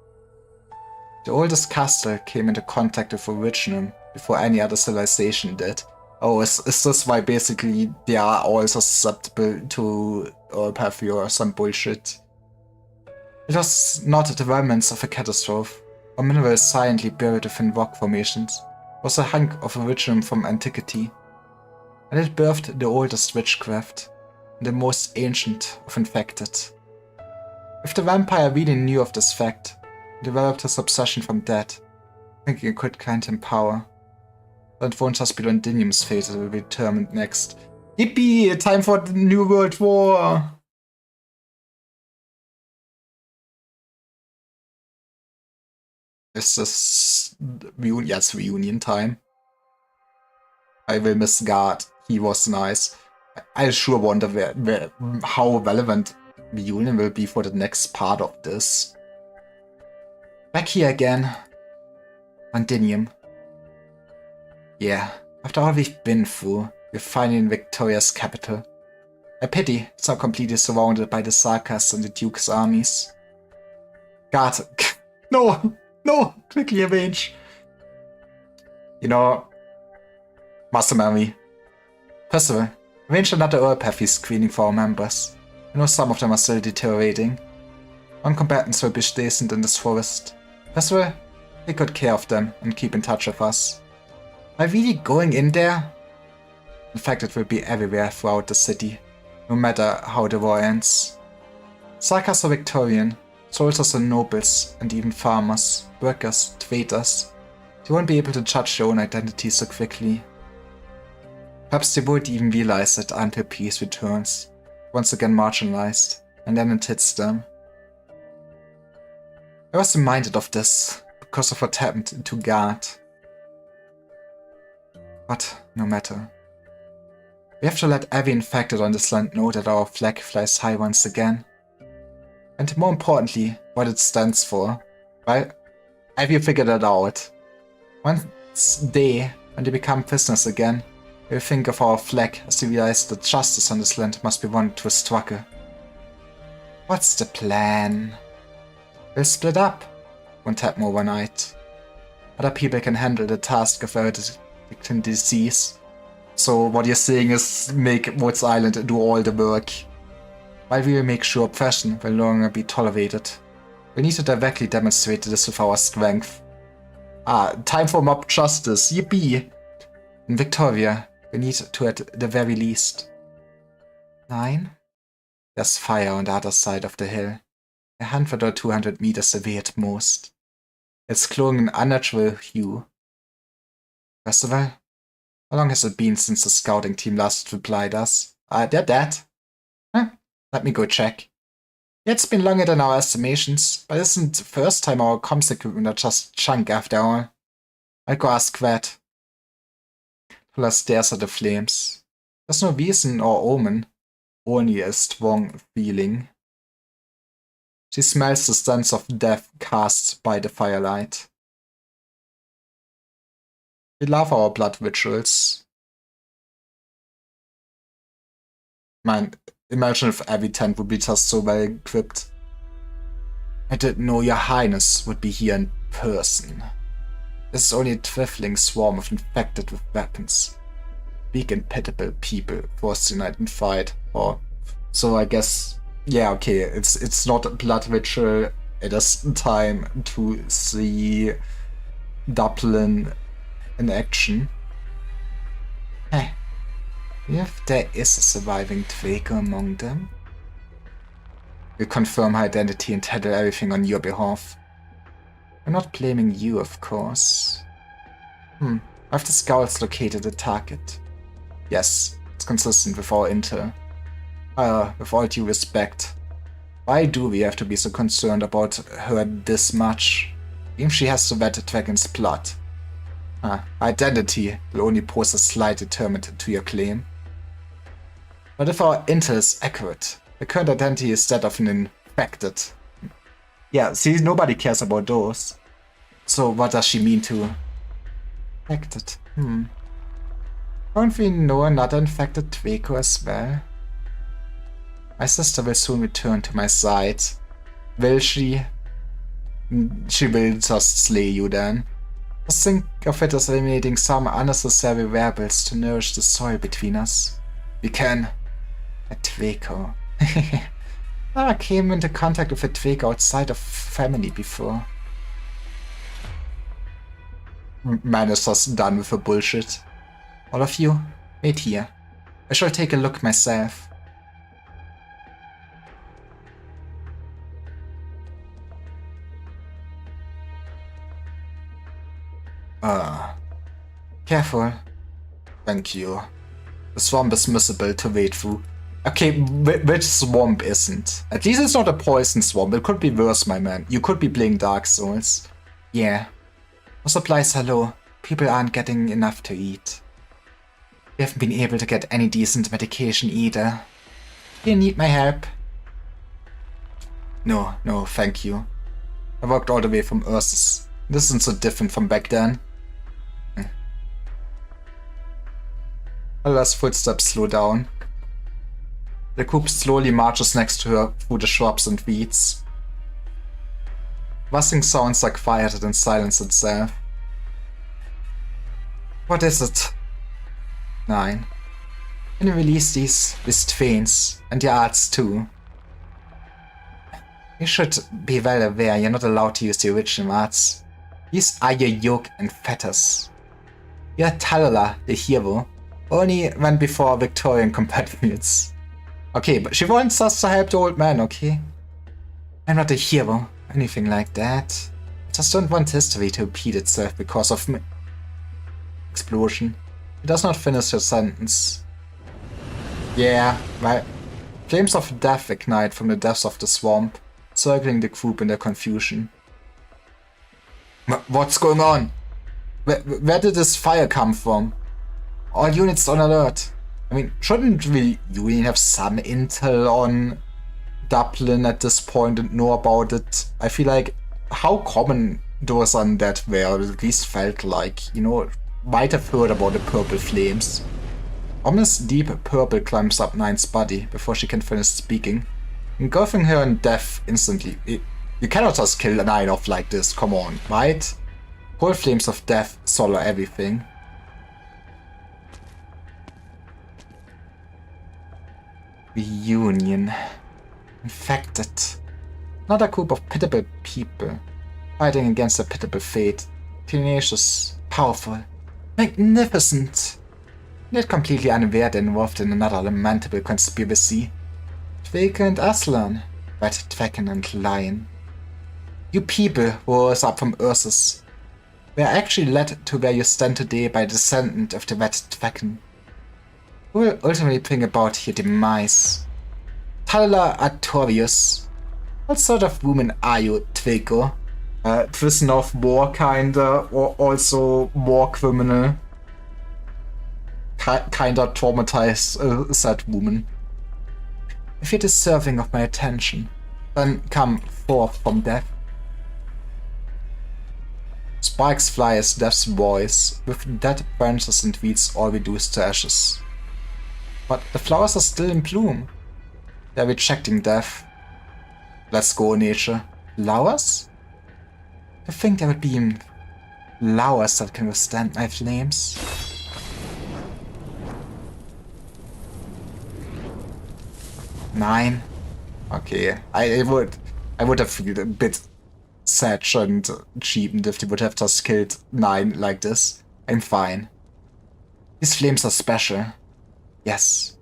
The oldest castle came into contact with originum before any other civilization did. Oh, is this why basically they are all susceptible to Orpheus or some bullshit? It was not the remnants of a catastrophe, or minerals silently buried within rock formations. It was a hunk of originum from antiquity. And it birthed the oldest witchcraft, and the most ancient of infected. If the vampire really knew of this fact, he developed his obsession from death, thinking it could grant him power. But it won't just be Londinium's fate that will be determined next. Yippee! Time for the New World War! Is this yes, reunion time? I will miss Guard. He was nice. I sure wonder how relevant reunion will be for the next part of this. Back here again. Londinium. Yeah, after all we've been through, we're finally in Victoria's capital. A pity it's now completely surrounded by the Sarkas and the Duke's armies. God, no! No! Quickly avenge! You know, Master Mary. Percival, arrange another Orpheus screening for our members. I know some of them are still deteriorating. Non-combatants will be stationed in this forest. Percival, take good care of them and keep in touch with us. Are we really going in there? In fact, it will be everywhere throughout the city, no matter how the war ends. Sarkas are Victorian, soldiers and nobles, and even farmers, workers, traders. They won't be able to judge their own identity so quickly. Perhaps they won't even realize it until peace returns, once again marginalized, and then it hits them. I was reminded of this because of what happened to Guard. But no matter. We have to let every infected on this land know that our flag flies high once again. And more importantly, what it stands for. Right? Have you figured it out? One day, when they become prisoners again, we'll think of our flag as we realize that justice on this land must be won through a struggle. What's the plan? We'll split up. Won't happen overnight. Other people can handle the task of eradicating disease. So what you're saying is make Woods Island do all the work. While we will make sure oppression will no longer be tolerated. We need to directly demonstrate this with our strength. Time for mob justice, yippee! In Victoria, we need to at the very least. 9? There's fire on the other side of the hill. 100 or 200 meters away at most. It's glowing an unnatural hue. Percival? How long has it been since the scouting team last replied us? They're dead. Huh? Let me go check. Yeah, it's been longer than our estimations, but isn't the first time our comms equipment are just junk after all. I'll go ask Quet. Fuller stares at the flames. There's no reason or omen, only a strong feeling. She smells the sense of death cast by the firelight. We love our blood rituals. Man, imagine if every tent would be just so well equipped. I didn't know your highness would be here in person. This is only a trifling swarm of infected with weapons. Weak and pitiable people forced to unite and fight. Or so I guess, yeah, okay, it's not a blood ritual. It is time to see Dublin in action. Hey, if there is a surviving Draco among them, we'll confirm her identity and handle everything on your behalf. I'm not blaming you, of course. Have the scouts located the target? Yes, it's consistent with our intel. With all due respect, why do we have to be so concerned about her this much? Even if she has the Vet Dragon's blood. Identity will only pose a slight deterrent to your claim. But if our intel is accurate, the current identity is that of an infected. Yeah, see, nobody cares about those. So what does she mean to infected? Don't we know another infected Dweco as well? My sister will soon return to my side. Will she? She will just slay you then. Just think of it as eliminating some unnecessary variables to nourish the soil between us. We can. A Dweco. I came into contact with a Dweco outside of family before. Man is just done with the bullshit. All of you, wait here. I shall take a look myself. Careful. Thank you. The swamp is miserable to wade through. Okay, which swamp isn't? At least it's not a poison swamp. It could be worse, my man. You could be playing Dark Souls. Yeah. Our supplies are low. People aren't getting enough to eat. We haven't been able to get any decent medication either. Do you need my help? No, thank you. I walked all the way from Ursus. This isn't so different from back then. Tala's footsteps slow down. The coop slowly marches next to her through the shrubs and weeds. Rustling sounds are quieter than silence itself. What is it? 9. Can you release these Vistvanes and your arts too? You should be well aware you're not allowed to use the original arts. These are your yoke and fetters. You're Talala, the hero, only went before Victorian compatriots. Okay, but she wants us to help the old man, okay? I'm not a hero, anything like that. I just don't want history to repeat itself because of me. Explosion. He does not finish her sentence. Yeah, right. Flames of death ignite from the depths of the swamp, circling the group in their confusion. What's going on? Where did this fire come from? All units on alert. I mean, shouldn't we really have some intel on Dublin at this point and know about it? I feel like how common those undead were, at least felt like, you know, might have heard about the purple flames. Ominous deep purple climbs up Nine's body before she can finish speaking, engulfing her in death instantly. You cannot just kill a Nine off like this, come on, right? Whole flames of death swallow everything. Reunion. Infected. Another group of pitiable people, fighting against a pitiable fate. Tenacious, powerful, magnificent, yet completely unaware they're involved in another lamentable conspiracy. Dweco and Aslan, Red Dragon and Lion. You people who rose up from Ursus were actually led to where you stand today by a descendant of the Red Dragon, who will ultimately bring about your demise. Talala Artorius. What sort of woman are you, Dweco? Prisoner of war, kinda, or also war criminal. Kinda traumatized, sad woman. If you're deserving of my attention, then come forth from death. Sparks fly as death's voice, with dead branches and weeds all reduced to ashes. But the flowers are still in bloom. They're rejecting death. Let's go, nature. Flowers? I think there would be flowers that can withstand my flames. Nine. Okay, I would have felt a bit sad and cheapened if they would have just killed 9 like this. I'm fine. These flames are special. Yes.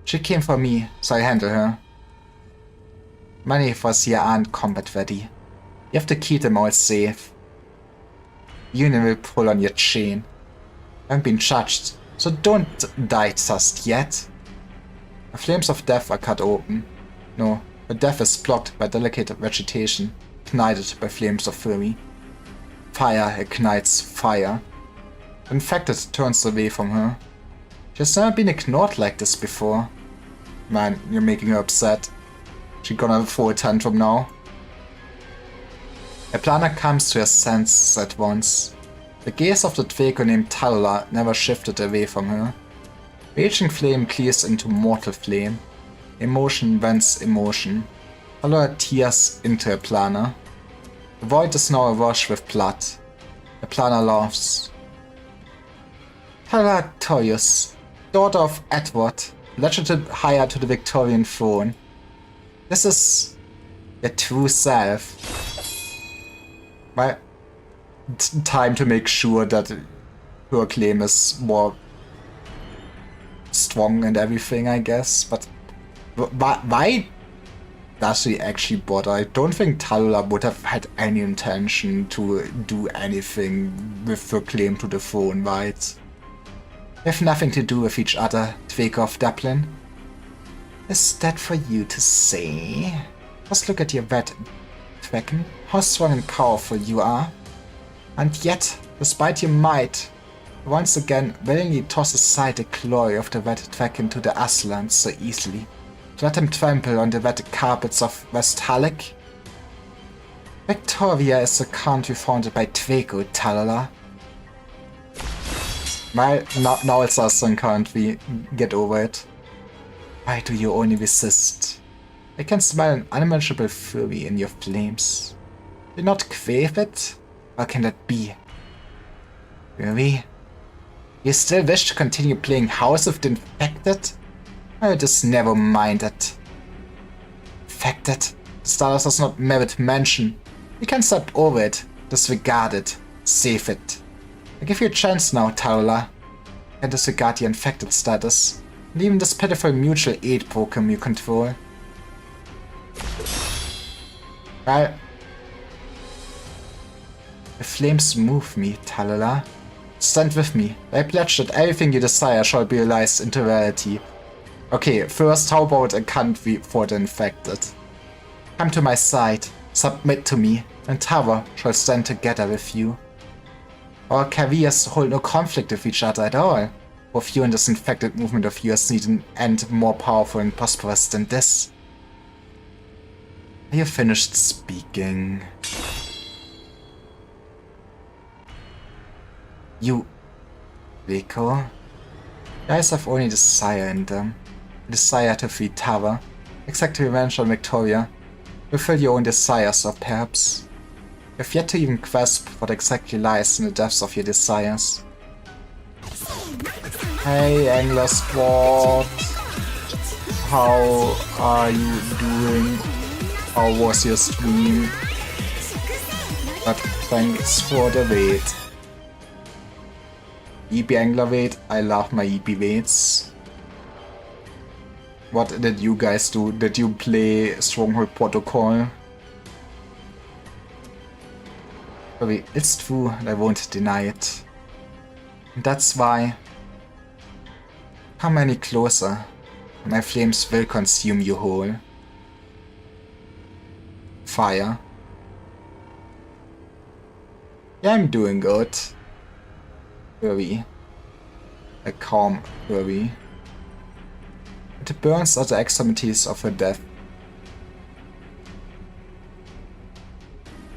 She came for me, so I handle her. Many of us here aren't combat ready. You have to keep them all safe. Union will pull on your chain. haven't been judged, so don't die just yet. The flames of death are cut open. No, her death is blocked by delicate vegetation, ignited by flames of fury. Fire ignites fire. The infected turns away from her. She has never been ignored like this before. Man, you're making her upset. She's gonna throw a tantrum now. Eplana comes to her senses at once. The gaze of the Dveco named Talula never shifted away from her. Raging flame clears into mortal flame. Emotion vents emotion. Talula tears into Eplana. The void is now awash with blood. Eplana laughs. Talula Torius, daughter of Edward, legitimate heir to the Victorian throne. This is your true self. My time to make sure that her claim is more strong and everything, I guess. But why does she actually bother? I don't think Talula would have had any intention to do anything with her claim to the throne, right? They have nothing to do with each other, Dveco of Dublin. Is that for you to say? Just look at your red Dvecan, how strong and powerful you are. And yet, despite your might, you once again willingly toss aside the glory of the red Dvecan to the Aslans so easily, to let them trample on the red carpets of Westhallic. Victoria is a country founded by Dveco, Talula. Well, now it's us, can't we? Get over it. Why do you only resist? I can smell an unimaginable fury in your flames. Do you not crave it? How can that be? Really? You still wish to continue playing House of the Infected? I just never minded. Infected? Stardust does not merit mention. You can step over it, disregard it, save it. I give you a chance now, Talula. You can disregard the infected status, and even this pitiful mutual aid program you control. Well, the flames move me, Talula. Stand with me. I pledge that everything you desire shall be realized into reality. Okay, first, how about a country for the infected? Come to my side, submit to me, and Tava shall stand together with you. Our careers hold no conflict with each other at all. Both you and this infected movement of yours need an end more powerful and prosperous than this. Are you finished speaking? You, Dveco? Your eyes have only desire in them. A desire to free Tava, exact revenge on Victoria, fulfill your own desires, or perhaps you have yet to even grasp what exactly lies in the depths of your desires. Hey, Angler Squad! How are you doing? How was your stream? But thanks for the wait. EP Angler wait, I love my EP waits. What did you guys do? Did you play Stronghold Protocol? Okay, it's true, and I won't deny it. And that's why. Come any closer. My flames will consume you whole. Fire. Yeah, I'm doing good. Fury. A calm fury. It burns at the extremities of her death.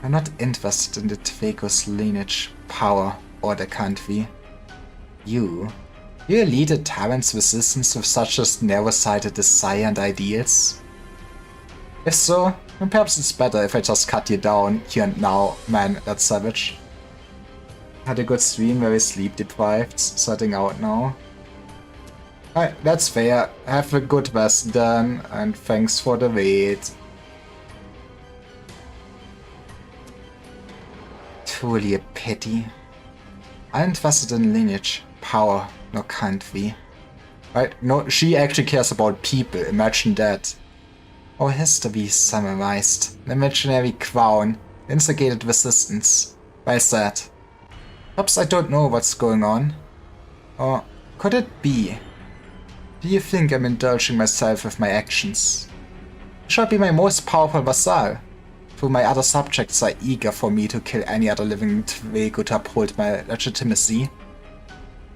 I'm not interested in the Dveco's lineage, power, or the country. You lead a tyrant's resistance with such a narrow-sighted desire and ideals? If so, then perhaps it's better if I just cut you down here and now, man, that's savage. Had a good stream, very sleep deprived, setting out now. Alright, that's fair. Have a good rest then, and thanks for the wait. Truly a pity. Uninterested in lineage, power, nor country. Right? No, she actually cares about people, imagine that. Our history summarized. An imaginary crown, instigated resistance. Well said. Perhaps I don't know what's going on. Or could it be? Do you think I'm indulging myself with my actions? You shall be my most powerful vassal, though my other subjects are eager for me to kill any other living Tvego to uphold my legitimacy.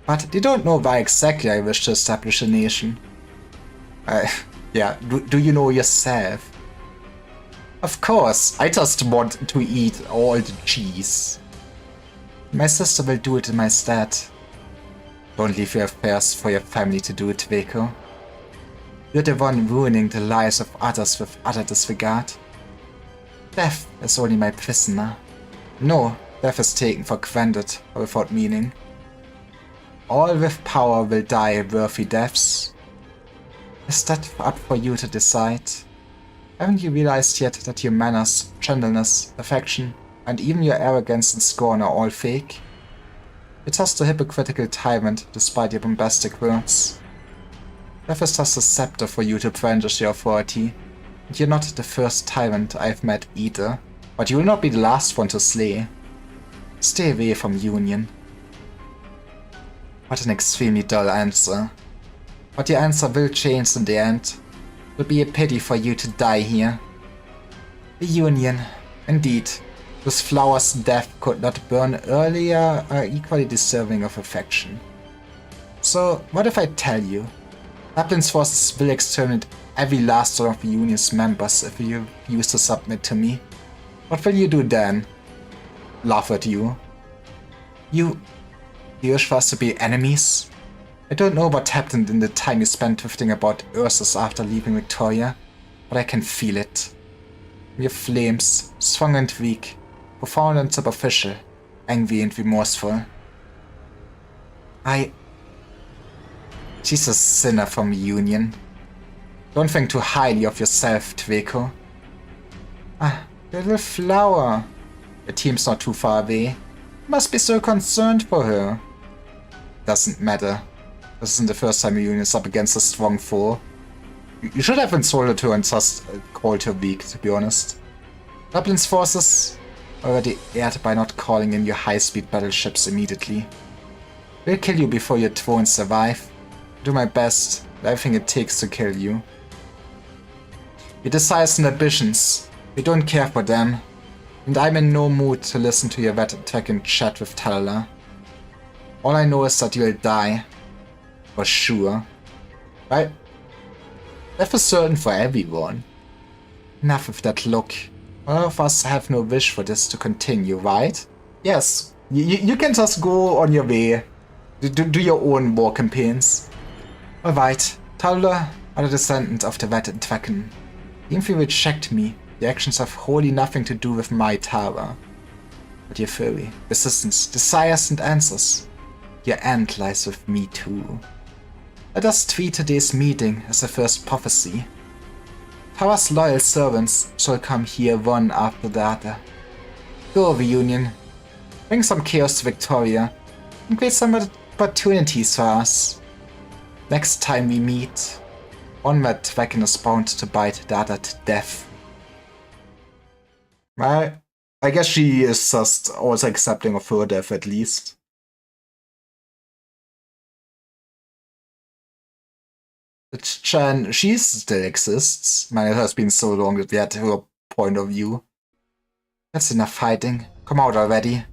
But they don't know why exactly I wish to establish a nation. Yeah, do you know yourself? Of course, I just want to eat all the cheese. My sister will do it in my stead. Don't leave your affairs for your family to do it, Tveko. You're the one ruining the lives of others with utter disregard. Death is only my prisoner. No, death is taken for granted or without meaning. All with power will die worthy deaths. Is that up for you to decide? Haven't you realized yet that your manners, gentleness, affection, and even your arrogance and scorn are all fake? You're just a hypocritical tyrant despite your bombastic words. Death is just a scepter for you to brandish your authority, and you're not the first tyrant I've met either, but you will not be the last one to slay. Stay away from Union. What an extremely dull answer. But your answer will change in the end. It will be a pity for you to die here. The Union, indeed, whose flowers death could not burn earlier, are equally deserving of affection. So, what if I tell you? Dublin's forces will exterminate every last one of the Union's members if you refuse to submit to me. What will you do then? Laugh at you. You wish for us to be enemies? I don't know what happened in the time you spent drifting about Ursus after leaving Victoria, but I can feel it. Your flames, strong and weak, profound and superficial, angry and remorseful. She's a sinner from Union. Don't think too highly of yourself, Tveko. Ah, little flower. Your team's not too far away. You must be so concerned for her. Doesn't matter. This isn't the first time Union is up against a strong foe. You should have insulted her and just called her weak, to be honest. Dublin's forces already erred by not calling in your high-speed battleships immediately. We'll kill you before your drones survive. I'll do my best, everything it takes to kill you. Your desires and ambitions, we don't care for them, and I'm in no mood to listen to your wet attack and chat with Talala. All I know is that you'll die. For sure. Right? That was certain for everyone. Enough of that look. All of us have no wish for this to continue, right? Yes, you can just go on your way. Do your own war campaigns. Alright, Talala are the descendant of the Vet and Twacken. Even if you reject me, the actions have wholly nothing to do with my Tara. But your fury, resistance, desires and answers. Your end lies with me too. Let us treat today's meeting as a first prophecy. Tara's loyal servants shall come here one after the other. Go, Reunion. Bring some chaos to Victoria, and create some opportunities for us. Next time we meet, one Vet Twacken is bound to bite the other to death. Well, I guess she is just also accepting of her death at least. Chan, she still exists. Man, it has been so long that we had her point of view. That's enough fighting. Come out already.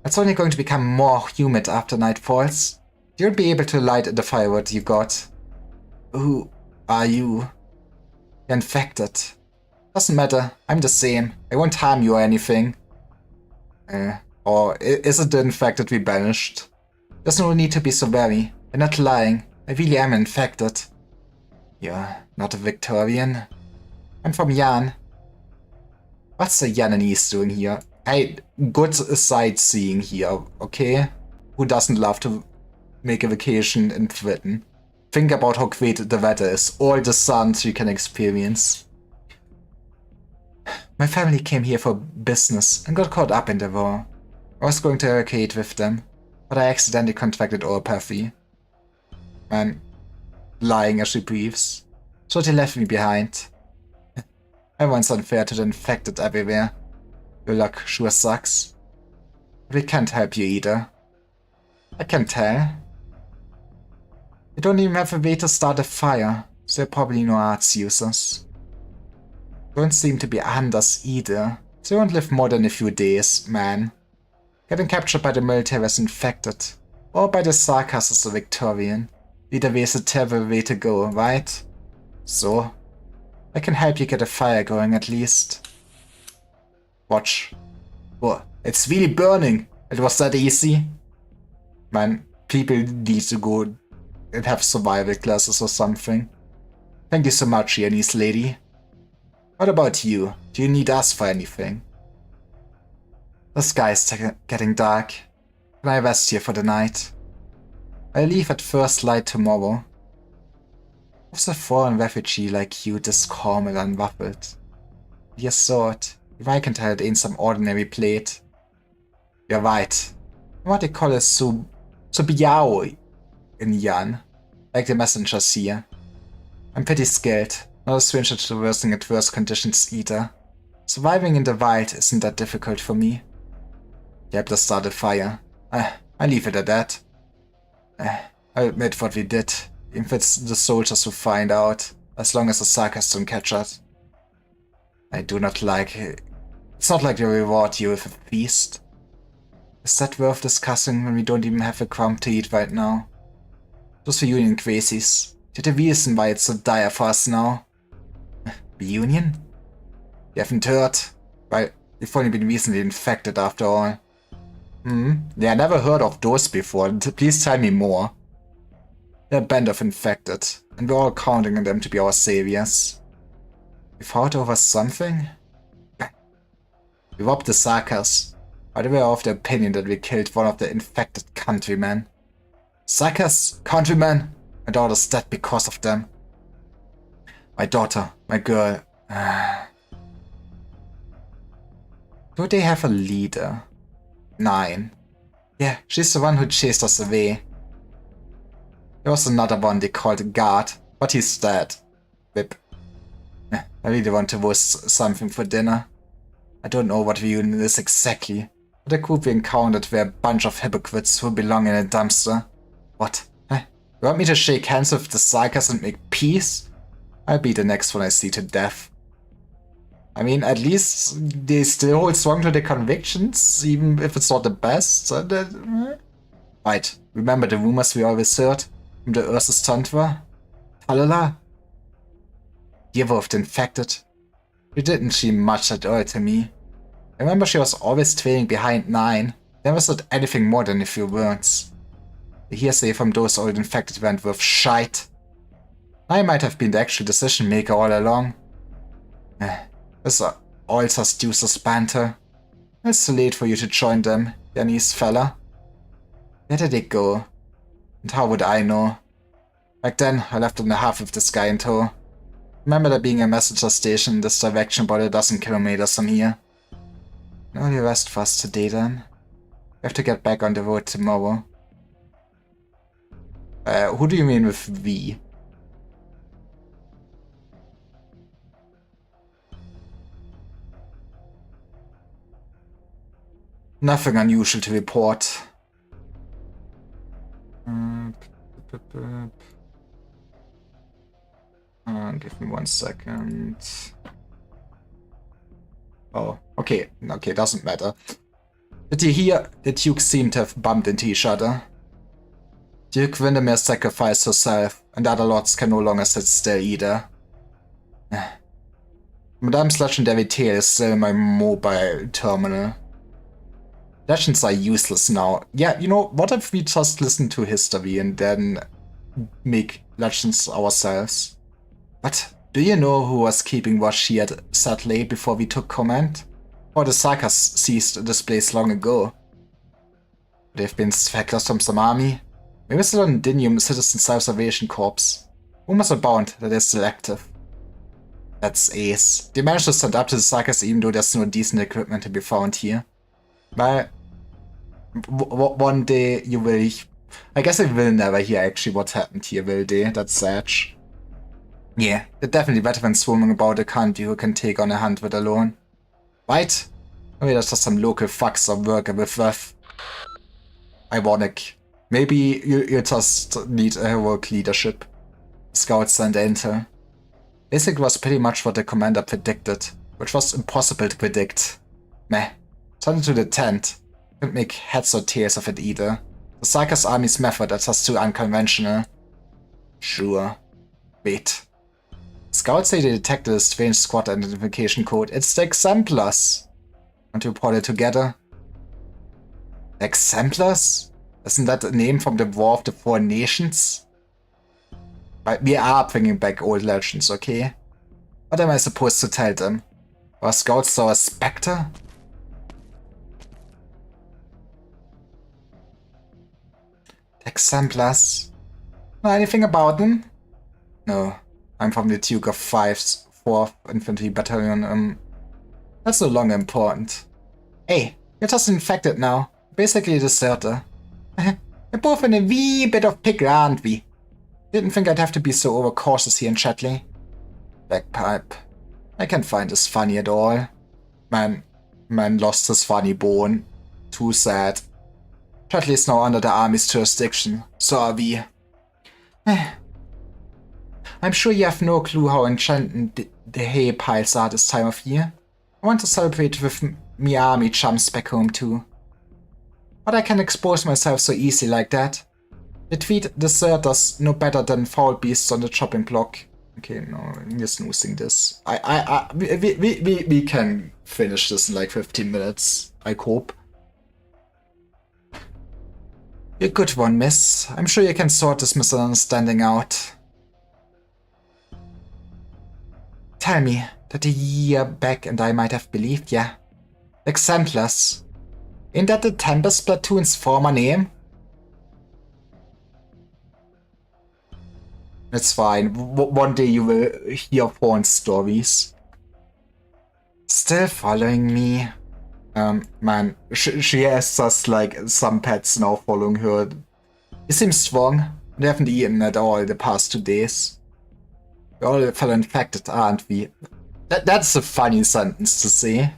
It's only going to become more humid after night falls. You'll be able to light the firewood you got. Who are you? You're infected. Doesn't matter. I'm the same. I won't harm you or anything. Or is it the infected we banished? There's no need to be so wary. I'm not lying. I really am infected. You're not a Victorian. I'm from Yan. What's the Yananese doing here? Hey, good sightseeing here, okay? Who doesn't love to make a vacation in Britain? Think about how great the weather is, all the suns you can experience. My family came here for business and got caught up in the war. I was going to arcade with them, but I accidentally contracted oropathy. Man, lying as she breathes. So they left me behind. Everyone's unfair to the infected everywhere. Your luck sure sucks. We can't help you either. I can tell. They don't even have a way to start a fire, so they're probably no arts users. Don't seem to be hunters either, so they won't live more than a few days, man. Getting captured by the military as infected, or by the Sarkas as a Victorian. Either way is a terrible way to go, right? So, I can help you get a fire going at least. Watch. Whoa, it's really burning! It was that easy? Man, people need to go and have survival classes or something. Thank you so much, Yannis lady. What about you? Do you need us for anything? The sky's getting dark. Can I rest here for the night? I leave at first light tomorrow. What's a foreign refugee like you this calm and unruffled? Your sword, if I can tell it ain't some ordinary plate. You're right. What they call a Subiao in Yan, like the messengers here. I'm pretty scared, not a stranger to traversing adverse conditions either. Surviving in the wild isn't that difficult for me. You helped us start a fire. I leave it at that. I admit what we did, if it's the soldiers who find out, as long as the Sarkas don't catch us. I do not like it. It's not like they reward you with a feast. Is that worth discussing when we don't even have a crumb to eat right now? Those reunion crazies. They're the reason why it's so dire for us now. Reunion? You haven't heard? Well, you've only been recently infected after all. Yeah, I never heard of those before. Please tell me more. They're a band of infected, and we're all counting on them to be our saviors. We fought over something? We robbed the Sarkas, but they were of the opinion that we killed one of the infected countrymen. Sarkas, countrymen, my daughter's dead because of them. My daughter, my girl. Do they have a leader? 9. Yeah, she's the one who chased us away. There was another one they called a guard, but he's dead. Whip. I really want to roast something for dinner. I don't know what reunion is exactly, but the group we encountered were a bunch of hypocrites who belong in a dumpster. What? You want me to shake hands with the Sarkas and make peace? I'll be the next one I see to death. I mean, at least they still hold strong to their convictions, even if it's not the best. Right, remember the rumors we always heard from the Ursus Tantra? Talala? Diva of the infected. She didn't seem much at all to me. I remember she was always trailing behind 9. There was not anything more than a few words. The hearsay from those old infected went worth shite. I might have been the actual decision maker all along. This all just useless banter. It's too late for you to join them, Yannis fella. Where did they go? And how would I know? Back then, I left on the half of this guy in tow. Remember there being a messenger station in this direction about a dozen kilometers from here. No rest for us today then. We have to get back on the road tomorrow. Who do you mean with we? Nothing unusual to report. Give me 1 second. Oh, okay, doesn't matter. Did you hear? The Duke seemed to have bumped into each other. Duke Windermere sacrificed herself, and the other lords can no longer sit still either. Madame's legendary tale is still in my mobile terminal. Legends are useless now. Yeah, you know, what if we just listen to history and then make legends ourselves? But do you know who was keeping what she had said late before we took command? Or the Sarkas seized this place long ago? They've been stragglers from some army. Maybe still on Dinium Citizen Salvation Corps. Rumors abound that they're selective. That's ace. They managed to stand up to the Sarkas even though there's no decent equipment to be found here. Well, one day you will... I guess I will never hear actually what happened here, will they? That's sad. Yeah, they're definitely veterans swarming about a country who can take on a 100 alone. Right? Maybe that's just some local fucks or worker with ironic. Maybe you just need a heroic leadership. Scouts send intel. Basically was pretty much what the commander predicted, which was impossible to predict. Meh. Turn into the tent. Couldn't make heads or tails of it either. The Sarkaz army's method is just too unconventional. Sure. Wait. Scouts say they detected a strange squad identification code. It's the Exemplars. Want to put it together? Exemplars? Isn't that a name from the War of the Four Nations? But we are bringing back old legends, okay? What am I supposed to tell them? Our scouts saw a specter? The Exemplars. Know anything about them? No. I'm from the Duke of Five's 4th Infantry Battalion. That's no longer important. Hey, you're just infected now. Basically a deserter. We're both in a wee bit of pickle, aren't we? Didn't think I'd have to be so overcautious here in Chatley. Bagpipe. I can't find this funny at all. Man lost his funny bone. Too sad. Chatley is now under the army's jurisdiction. So are we. I'm sure you have no clue how enchanting the hay piles are this time of year. I want to celebrate with me army chums back home too. But I can expose myself so easy like that. The tweet deserters no better than foul beasts on the chopping block. Okay, no, we're snoozing this. We can finish this in like 15 minutes, I hope. You're a good one, miss. I'm sure you can sort this misunderstanding out. Tell me that a year back and I might have believed ya. Exemplars. Ain't that the Tempest platoon's former name? It's fine. One day you will hear Fawn's stories. Still following me? Man, she has just like some pets now following her. You seem strong. They haven't eaten at all the past 2 days. We all fell infected, aren't we? That's a funny sentence to say.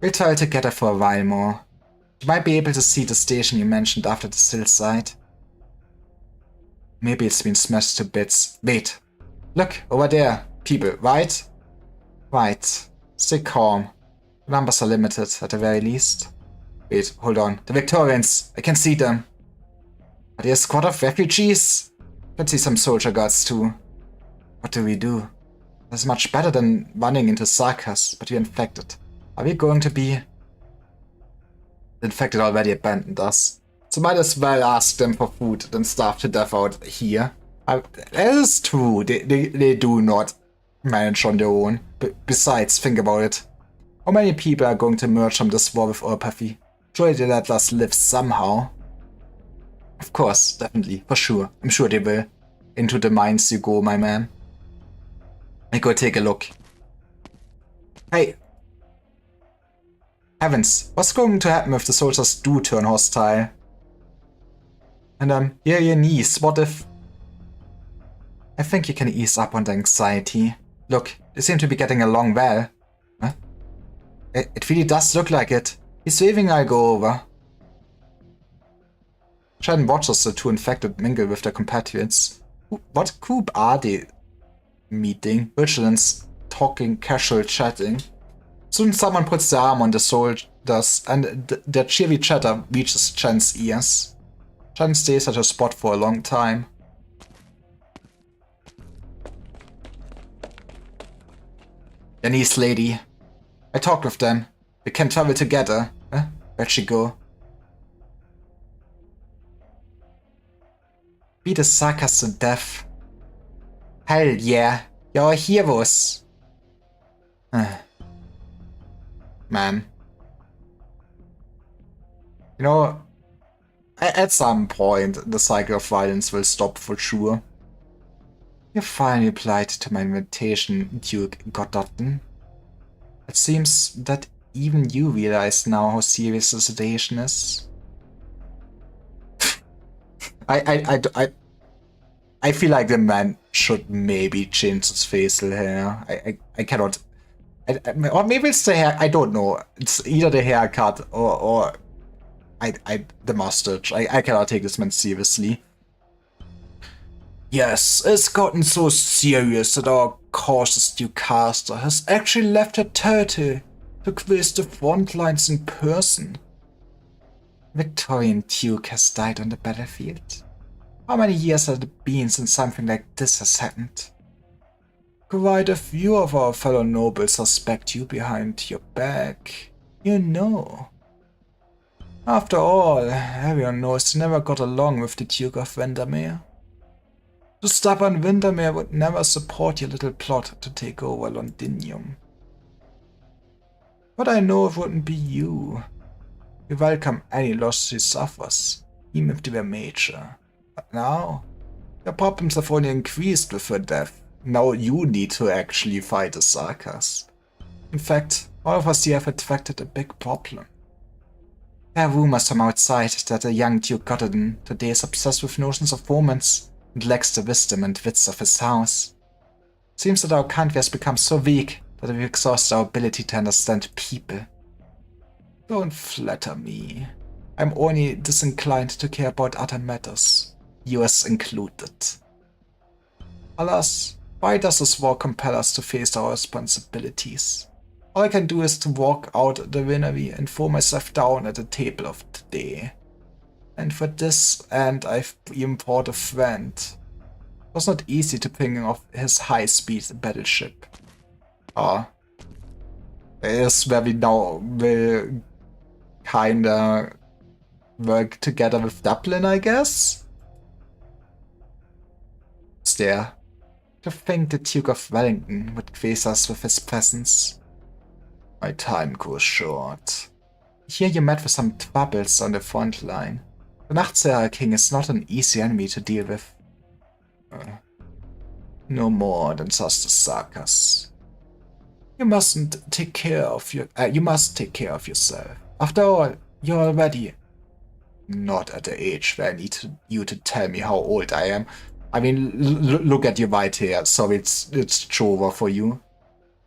We'll try together for a while more. You might be able to see the station you mentioned after the hillside. Maybe it's been smashed to bits. Wait. Look, over there. People, right? Right. Stay calm. The numbers are limited, at the very least. Wait, hold on. The Victorians! I can see them! Are they a squad of refugees? Let's see some soldier guards too. What do we do? That's much better than running into Sarkaz, but we're infected. Are we going to be... The infected already abandoned us. So might as well ask them for food than starve to death out here. That is true, they do not manage on their own. Besides, think about it. How many people are going to emerge from this war with apathy? Surely they let us live somehow. Of course, definitely, for sure. I'm sure they will. Into the mines you go, my man. I go take a look. Hey! Heavens, what's going to happen if the soldiers do turn hostile? And here your niece, what if... I think you can ease up on the anxiety. Look, they seem to be getting along well. Huh? It really does look like it. He's waving, I'll go over. Shannon watches the two infected mingle with their compatriots. What group are they meeting? Vigilance, talking, casual chatting. Soon someone puts their arm on the soldiers and their cheery chatter reaches Chan's ears. Chan stays at her spot for a long time. The niece lady. I talked with them. We can travel together. Huh? Where'd she go? Beat the Sarkaz to death. Hell yeah. You're heroes. Man. You know, at some point, the cycle of violence will stop for sure. You finally replied to my invitation, Duke Godotton. It seems that even you realize now how serious the situation is. I feel like the man should maybe change his facial hair. I cannot... or maybe it's the hair, I don't know. It's either the haircut or the mustache. I cannot take this man seriously. Yes, it's gotten so serious that our cautious Ducaster has actually left her territory to quiz the front lines in person. Victorian Duke has died on the battlefield. How many years has it been since something like this has happened? Quite a few of our fellow nobles suspect you behind your back. You know. After all, everyone knows you never got along with the Duke of Windermere. The stubborn Windermere would never support your little plot to take over Londinium. But I know it wouldn't be you. We welcome any loss she suffers, even if they were major. But now, your problems have only increased with her death. Now you need to actually fight the Sarkas. In fact, all of us here have attracted a big problem. There are rumors from outside that the young Duke Gododin today is obsessed with notions of romance and lacks the wisdom and wits of his house. Seems that our country has become so weak that we exhaust our ability to understand people. Don't flatter me. I'm only disinclined to care about other matters, yours included. Alas, why does this war compel us to face our responsibilities? All I can do is to walk out the winery and throw myself down at the table of the day. And for this end I've even brought a friend. It was not easy to bring off his high-speed battleship. It is where we now will kinda work together with Dublin, I guess? It's there. To think the Duke of Wellington would grace us with his presence. My time grows short. Here you met with some troubles on the front line. The Nachtseher King is not an easy enemy to deal with. No more than just the Sarkas. You must take care of yourself. After all, you're already not at the age where I need you to tell me how old I am. I mean, look at your white hair, so it's over for you.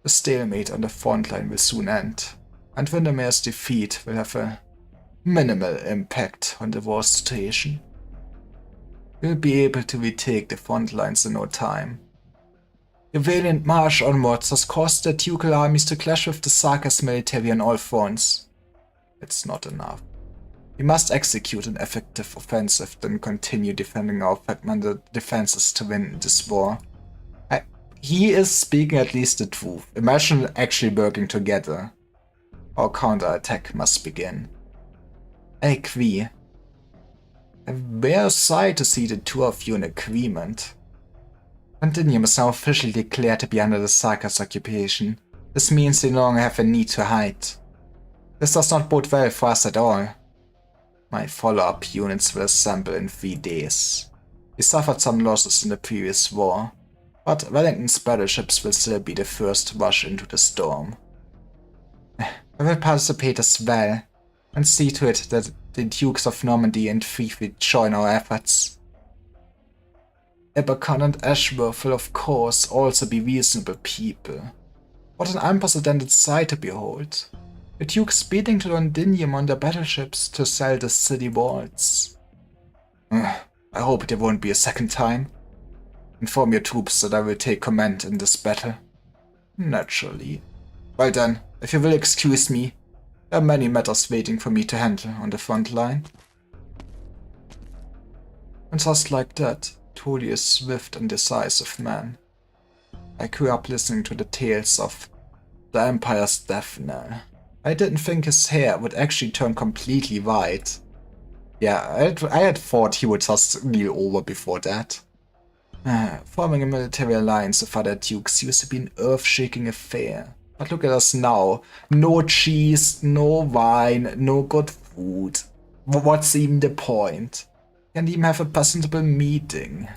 The stalemate on the front line will soon end, and Windermere's defeat will have a minimal impact on the war situation. We'll be able to retake the front lines in no time. The valiant march onwards has caused the ducal armies to clash with the Sarkas military on all fronts. It's not enough. We must execute an effective offensive, then continue defending our fragmented defenses to win this war. He is speaking at least the truth. Imagine actually working together. Our counterattack must begin. I agree. A rare sight to see the two of you in agreement. Londinium is now officially declared to be under the Sarkas' occupation. This means they no longer have a need to hide. This does not bode well for us at all. My follow-up units will assemble in 3 days. We suffered some losses in the previous war, but Wellington's battleships will still be the first to rush into the storm. I will participate as well, and see to it that the Dukes of Normandy and Fife join our efforts. Abercorn and Ashworth will of course also be reasonable people. What an unprecedented sight to behold. The Duke speeding to Londinium on their battleships to sell the city walls. I hope there won't be a second time. Inform your troops that I will take command in this battle. Naturally. Well then, if you will excuse me, there are many matters waiting for me to handle on the front line. And just like that, truly a swift and decisive man. I grew up listening to the tales of the Empire's death knell. I didn't think his hair would actually turn completely white. Yeah, I had thought he would just kneel over before that. Forming a military alliance with other dukes used to be an earth-shaking affair. But look at us now. No cheese, no wine, no good food. What's even the point? Can't even have a presentable meeting.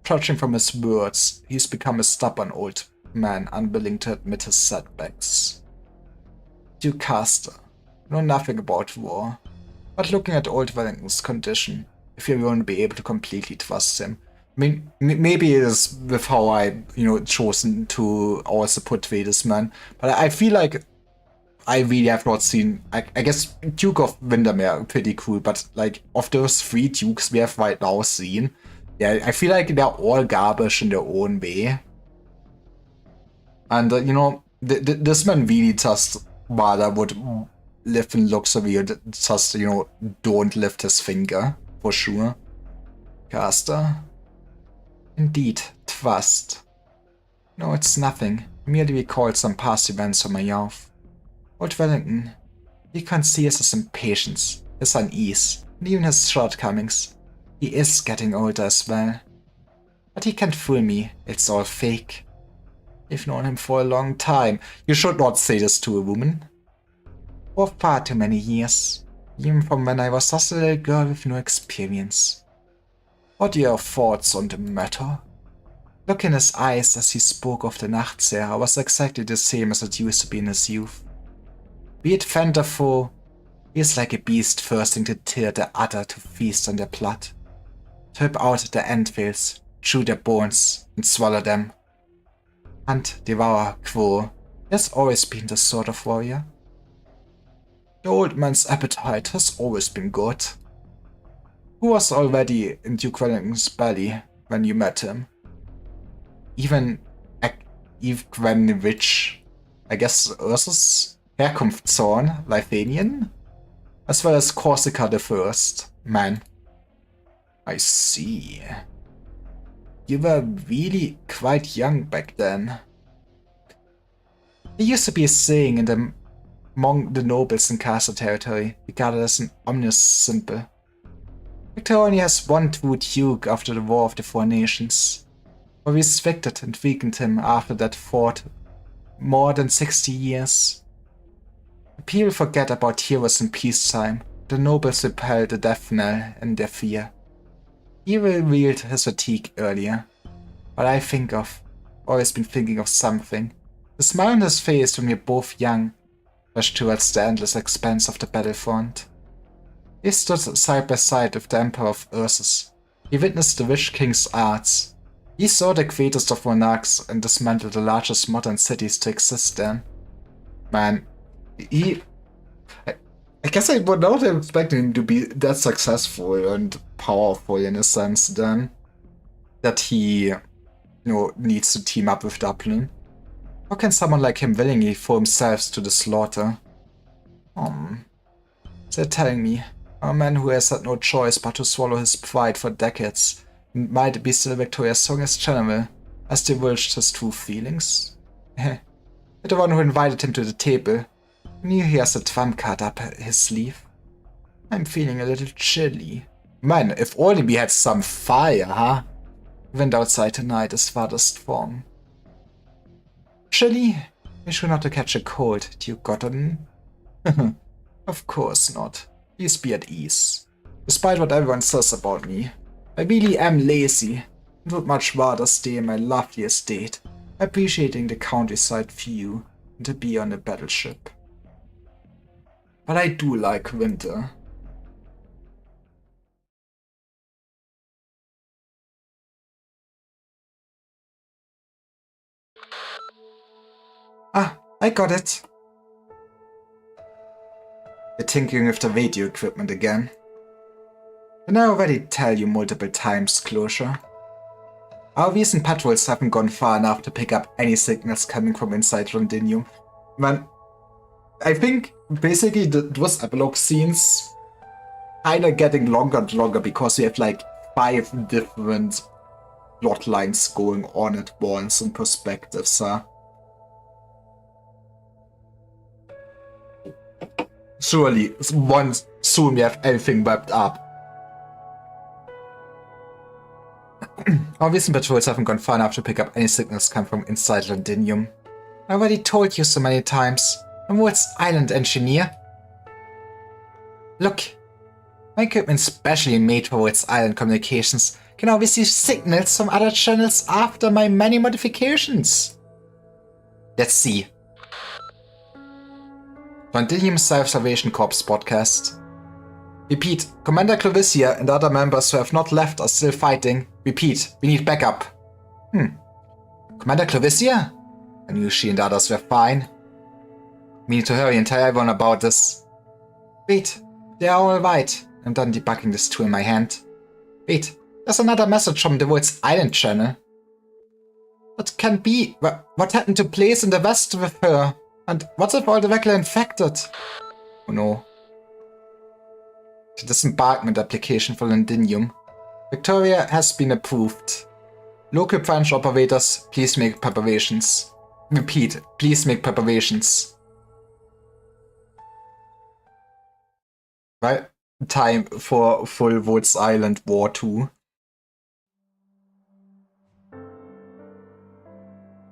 Judging from his words, he's become a stubborn old man unwilling to admit his setbacks. Ducaster, know nothing about war, but looking at old Wellington's condition, if you won't be able to completely trust him. I mean, maybe it is with how I, chosen to also portray this man, but I feel like I really have not seen. I guess Duke of Windermere pretty cool, but like of those 3 Dukes we have right now seen, yeah, I feel like they're all garbage in their own way. And you know, this man really just rather would live in luxury and just, you know, don't lift his finger for sure. Caster. Indeed, trust. No, it's nothing. I merely recalled some past events from my youth. Old Wellington, he conceals his impatience, his unease, and even his shortcomings. He is getting older as well. But he can't fool me, it's all fake. I've known him for a long time. You should not say this to a woman. For far too many years, even from when I was just a little girl with no experience. What are your thoughts on the matter? Look in his eyes as he spoke of the Nachtseher was exactly the same as it used to be in his youth. Be it friend or foe, he is like a beast thirsting to tear the other to feast on their blood. To rip out their entrails, chew their bones, and swallow them. Hunt, devour, quo, he has always been the sort of warrior. The old man's appetite has always been good. Who was already in Duke Wellington's belly when you met him? Even Evgrenevich, I guess Ursus, Herkunftszorn, Lithanian, as well as Corsica the First, man. I see. You were really quite young back then. There used to be a saying among the nobles in Castle territory, regarded as an ominous symbol. Victor only has one true duke after the War of the Four Nations. We restricted and weakened him after that fought more than 60 years. People forget about heroes in peacetime. The nobles repel the death knell in their fear. He revealed his fatigue earlier, but always been thinking of something. The smile on his face when we were both young rushed towards the endless expanse of the battlefront. He stood side by side with the Emperor of Ursus. He witnessed the Witch King's arts. He saw the greatest of monarchs and dismantled the largest modern cities to exist then. Man, I guess I would not have expected him to be that successful and powerful in a sense then. That he, you know, needs to team up with Dublin. How can someone like him willingly throw himself to the slaughter? They're telling me, a man who has had no choice but to swallow his pride for decades might be still Victoria's strongest general, has divulged his true feelings. The one who invited him to the table knew he has a trump card up his sleeve. I'm feeling a little chilly. Man, if only we had some fire, huh? Wind outside tonight is rather strong. Chilly? Be sure not to catch a cold, Duke Gotterdon. Of course not. Please be at ease. Despite what everyone says about me, I really am lazy and would much rather stay in my lovely estate, appreciating the countryside view than to be on a battleship. But I do like winter. Ah, I got it. You're tinkering with the radio equipment again. Didn't I already tell you multiple times, Closure? Our recent patrols haven't gone far enough to pick up any signals coming from inside Londinium. Man, I think basically those epilogue scenes kinda getting longer and longer because we have like 5 different plot lines going on at once and perspectives, huh? Surely, soon we have everything wrapped up. Our recent patrols haven't gone far enough to pick up any signals coming from inside Londinium. I already told you so many times. I'm Woods Island engineer. Look, my equipment specially made for Woods Island communications can now receive signals from other channels after my many modifications. Let's see. Londinium Self-Salvation Corps podcast. Repeat, Commander Clovicia and other members who have not left are still fighting. Repeat, we need backup. Commander Clovicia? I knew she and others were fine. We need to hurry and tell everyone about this. Wait, they are all right. I'm done debugging this tool in my hand. Wait, there's another message from the Woods Island channel. What can be? What happened to Blaze in the west with her? And what's if all the regular infected? Oh no. The disembarkment application for Londinium. Victoria has been approved. Local branch operators, please make preparations. Repeat, please make preparations. Right? Time for full Woods Island War 2.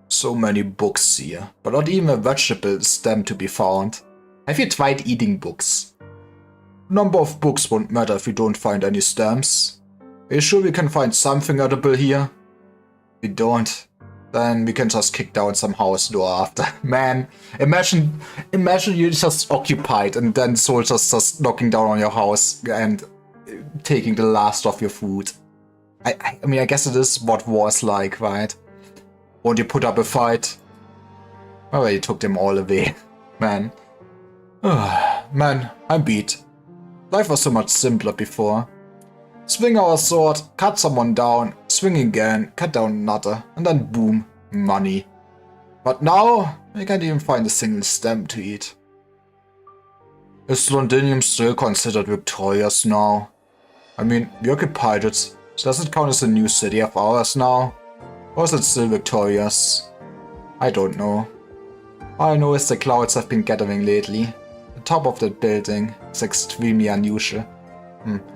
So many books here, but not even a vegetable stem to be found. Have you tried eating books? Number of books won't matter if we don't find any stems. Are you sure we can find something edible here? We don't. Then we can just kick down some house door after. Man, imagine you're just occupied and then soldiers just knocking down on your house and taking the last of your food. I mean, I guess it is what war's like, right? Won't you put up a fight? I already took them all away. Man. Man, I'm beat. Life was so much simpler before. Swing our sword, cut someone down, swing again, cut down another, and then boom, money. But now, I can't even find a single stem to eat. Is Londinium still considered victorious now? I mean, we occupied it, so does it count as a new city of ours now? Or is it still victorious? I don't know. All I know is the clouds have been gathering lately. The top of that building is extremely unusual.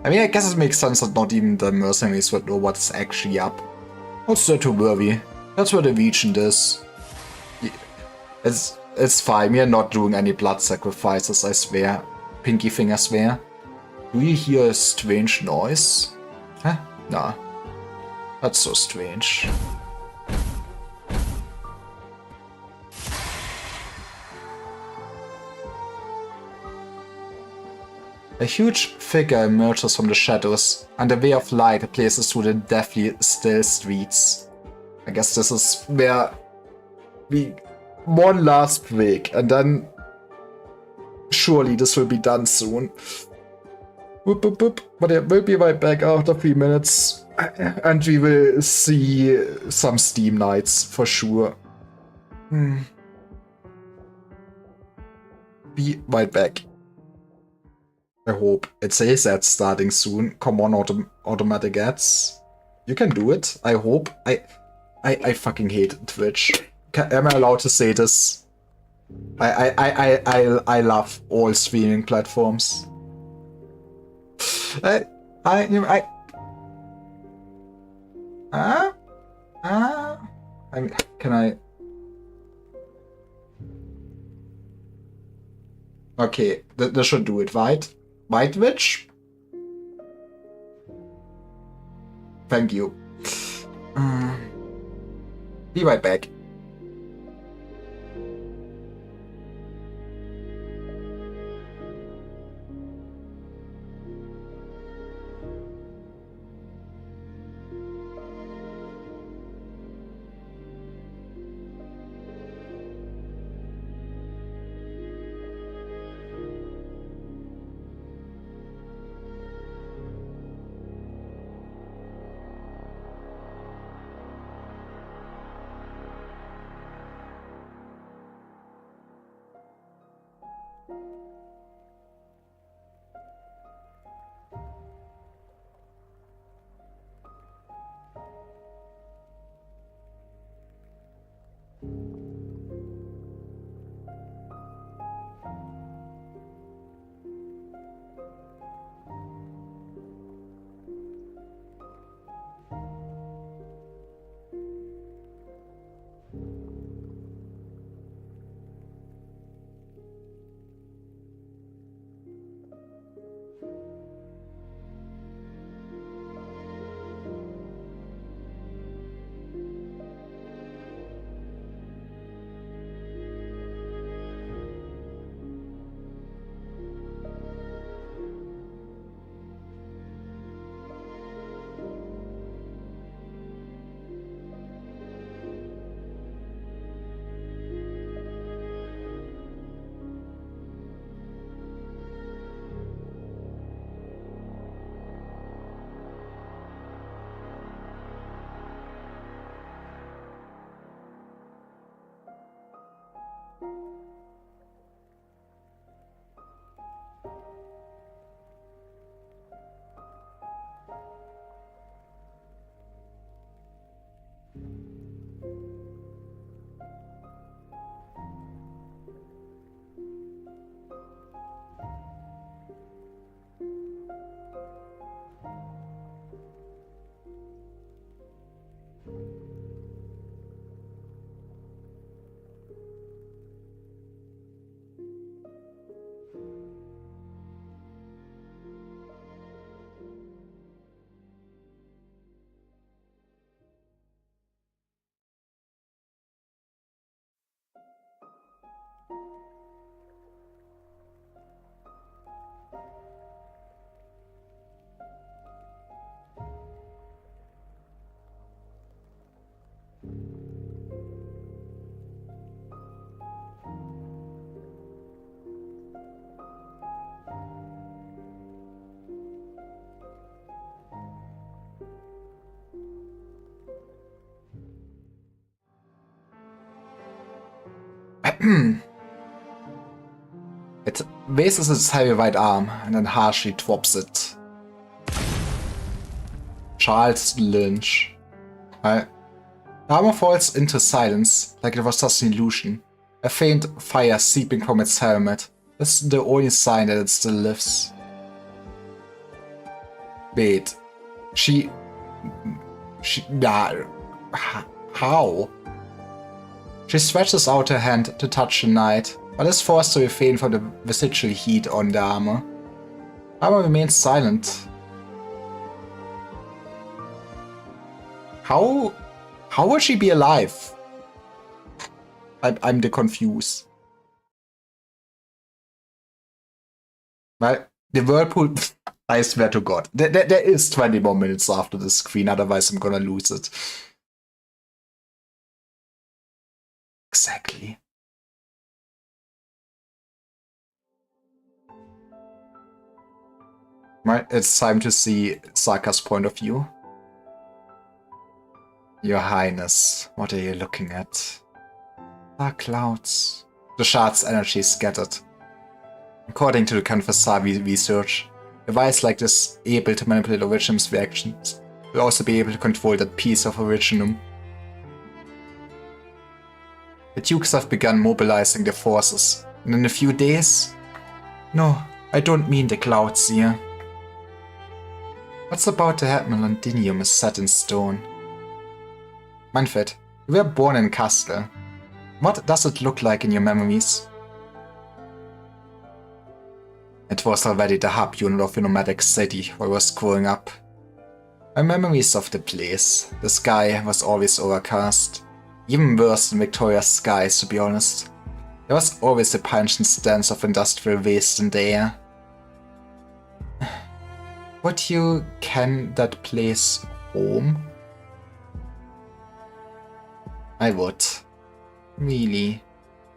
I mean, I guess it makes sense that not even the mercenaries would know what's actually up. What's there to worry? That's where the Regent is. It's fine, we are not doing any blood sacrifices, I swear. Pinky finger swear. Do you hear a strange noise? Huh? Nah. That's so strange. A huge figure emerges from the shadows, and a ray of light blazes through the deathly still streets. I guess this is where we... one last break, and then... surely this will be done soon. Whoop, whoop, whoop. But we'll be right back after 3 minutes, and we will see some Steam Nights, for sure. Be right back. I hope. It says that starting soon. Come on, automatic ads. You can do it. I hope. I fucking hate Twitch. Am I allowed to say this? I love all streaming platforms. I mean, can I? Okay, this should do it, right? Right, Twitch? Thank you. Be right back. It raises its heavy right arm and then harshly drops it. Charles Lynch. The armor falls into silence, like it was just an illusion. A faint fire seeping from its helmet. This is the only sign that it still lives. Wait. How? She stretches out her hand to touch the knight, but is forced to refrain from the residual heat on the armor. Armor remains silent. How would she be alive? I'm the confused. Well, the whirlpool, I swear to God, there is 20 more minutes after the screen, otherwise I'm gonna lose it. Exactly. Right, it's time to see Sokka's point of view. Your Highness, what are you looking at? Dark clouds. The shard's energy is scattered. According to the Kanfasavi research, a device like this able to manipulate Originum's reactions will also be able to control that piece of Originum. The Dukes have begun mobilizing their forces, and in a few days... No, I don't mean the clouds here. What's about to happen when Londinium is set in stone? Manfred, you were born in Castle. What does it look like in your memories? It was already the hub unit of a nomadic city where I was growing up. My memories of the place, the sky was always overcast. Even worse than Victoria's skies, to be honest. There was always a pungent stench of industrial waste in the air. Would you can that place home? I would. Really.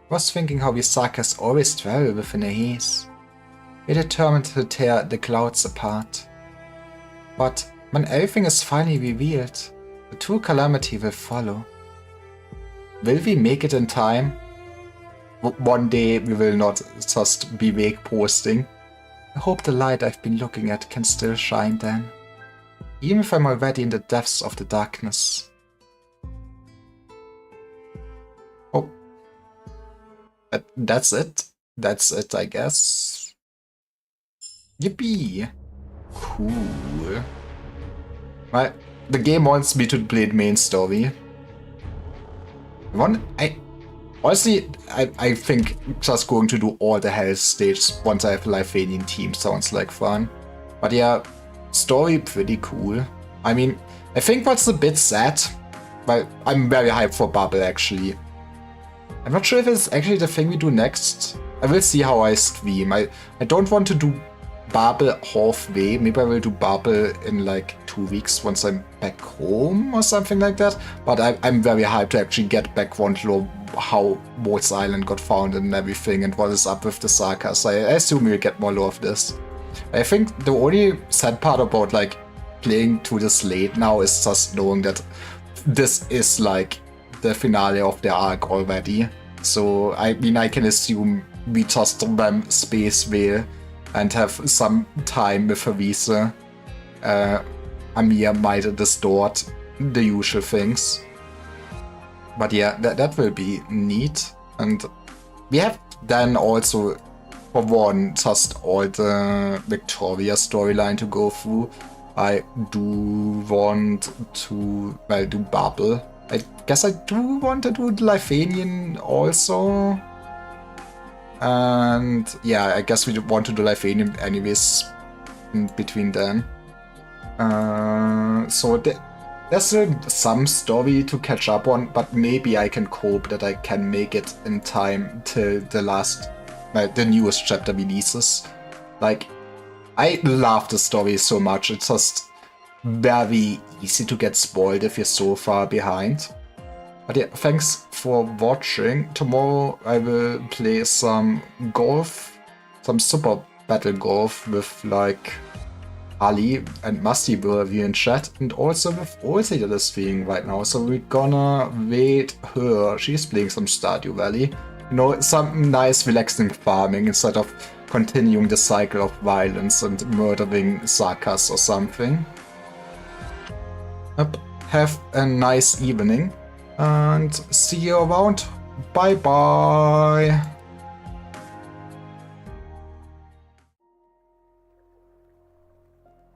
I was thinking how Visakas always travel within a haze. We're determined to tear the clouds apart. But when everything is finally revealed, the true calamity will follow. Will we make it in time? One day we will not just be vague posting. I hope the light I've been looking at can still shine then. Even if I'm already in the depths of the darkness. Oh. That's it. That's it, I guess. Yippee! Cool. Right. The game wants me to play the main story. Honestly, I think just going to do all the Hell stages once I have a Lifanian team sounds like fun. But yeah, story pretty cool. I mean, I think what's a bit sad, but I'm very hyped for Bubble actually. I'm not sure if it's actually the thing we do next. I will see how I stream. I don't want to do Bubble halfway. Maybe I will do Bubble in like 2 weeks once I'm back home or something like that. But I'm very hyped to actually get back to know how Maud's Island got founded and everything and what is up with the sagas. I assume we'll get more lore of this. I think the only sad part about like playing to this late now is just knowing that this is like the finale of the arc already. So, I mean, I can assume we just them Space Whale and have some time with Havise. Amir might have distort the usual things. But yeah, that will be neat. And we have then also, for one, just all the Victoria storyline to go through. I do want to, well, do Bubble. I guess I do want to do Lifanian also. And yeah, I guess we want to do Lifanian anyways in between then. So there's still some story to catch up on, but maybe I can cope that I can make it in time till the newest chapter releases. Like, I love the story so much, it's just very easy to get spoiled if you're so far behind. But yeah, thanks for watching. Tomorrow I will play some golf, some super battle golf with like Ali and Masti will be in chat, and also with Ulti that is streaming right now. So we're gonna wait her. She's playing some Stardew Valley. You know, some nice relaxing farming instead of continuing the cycle of violence and murdering Sakas or something. Yep. Have a nice evening and see you around. Bye bye.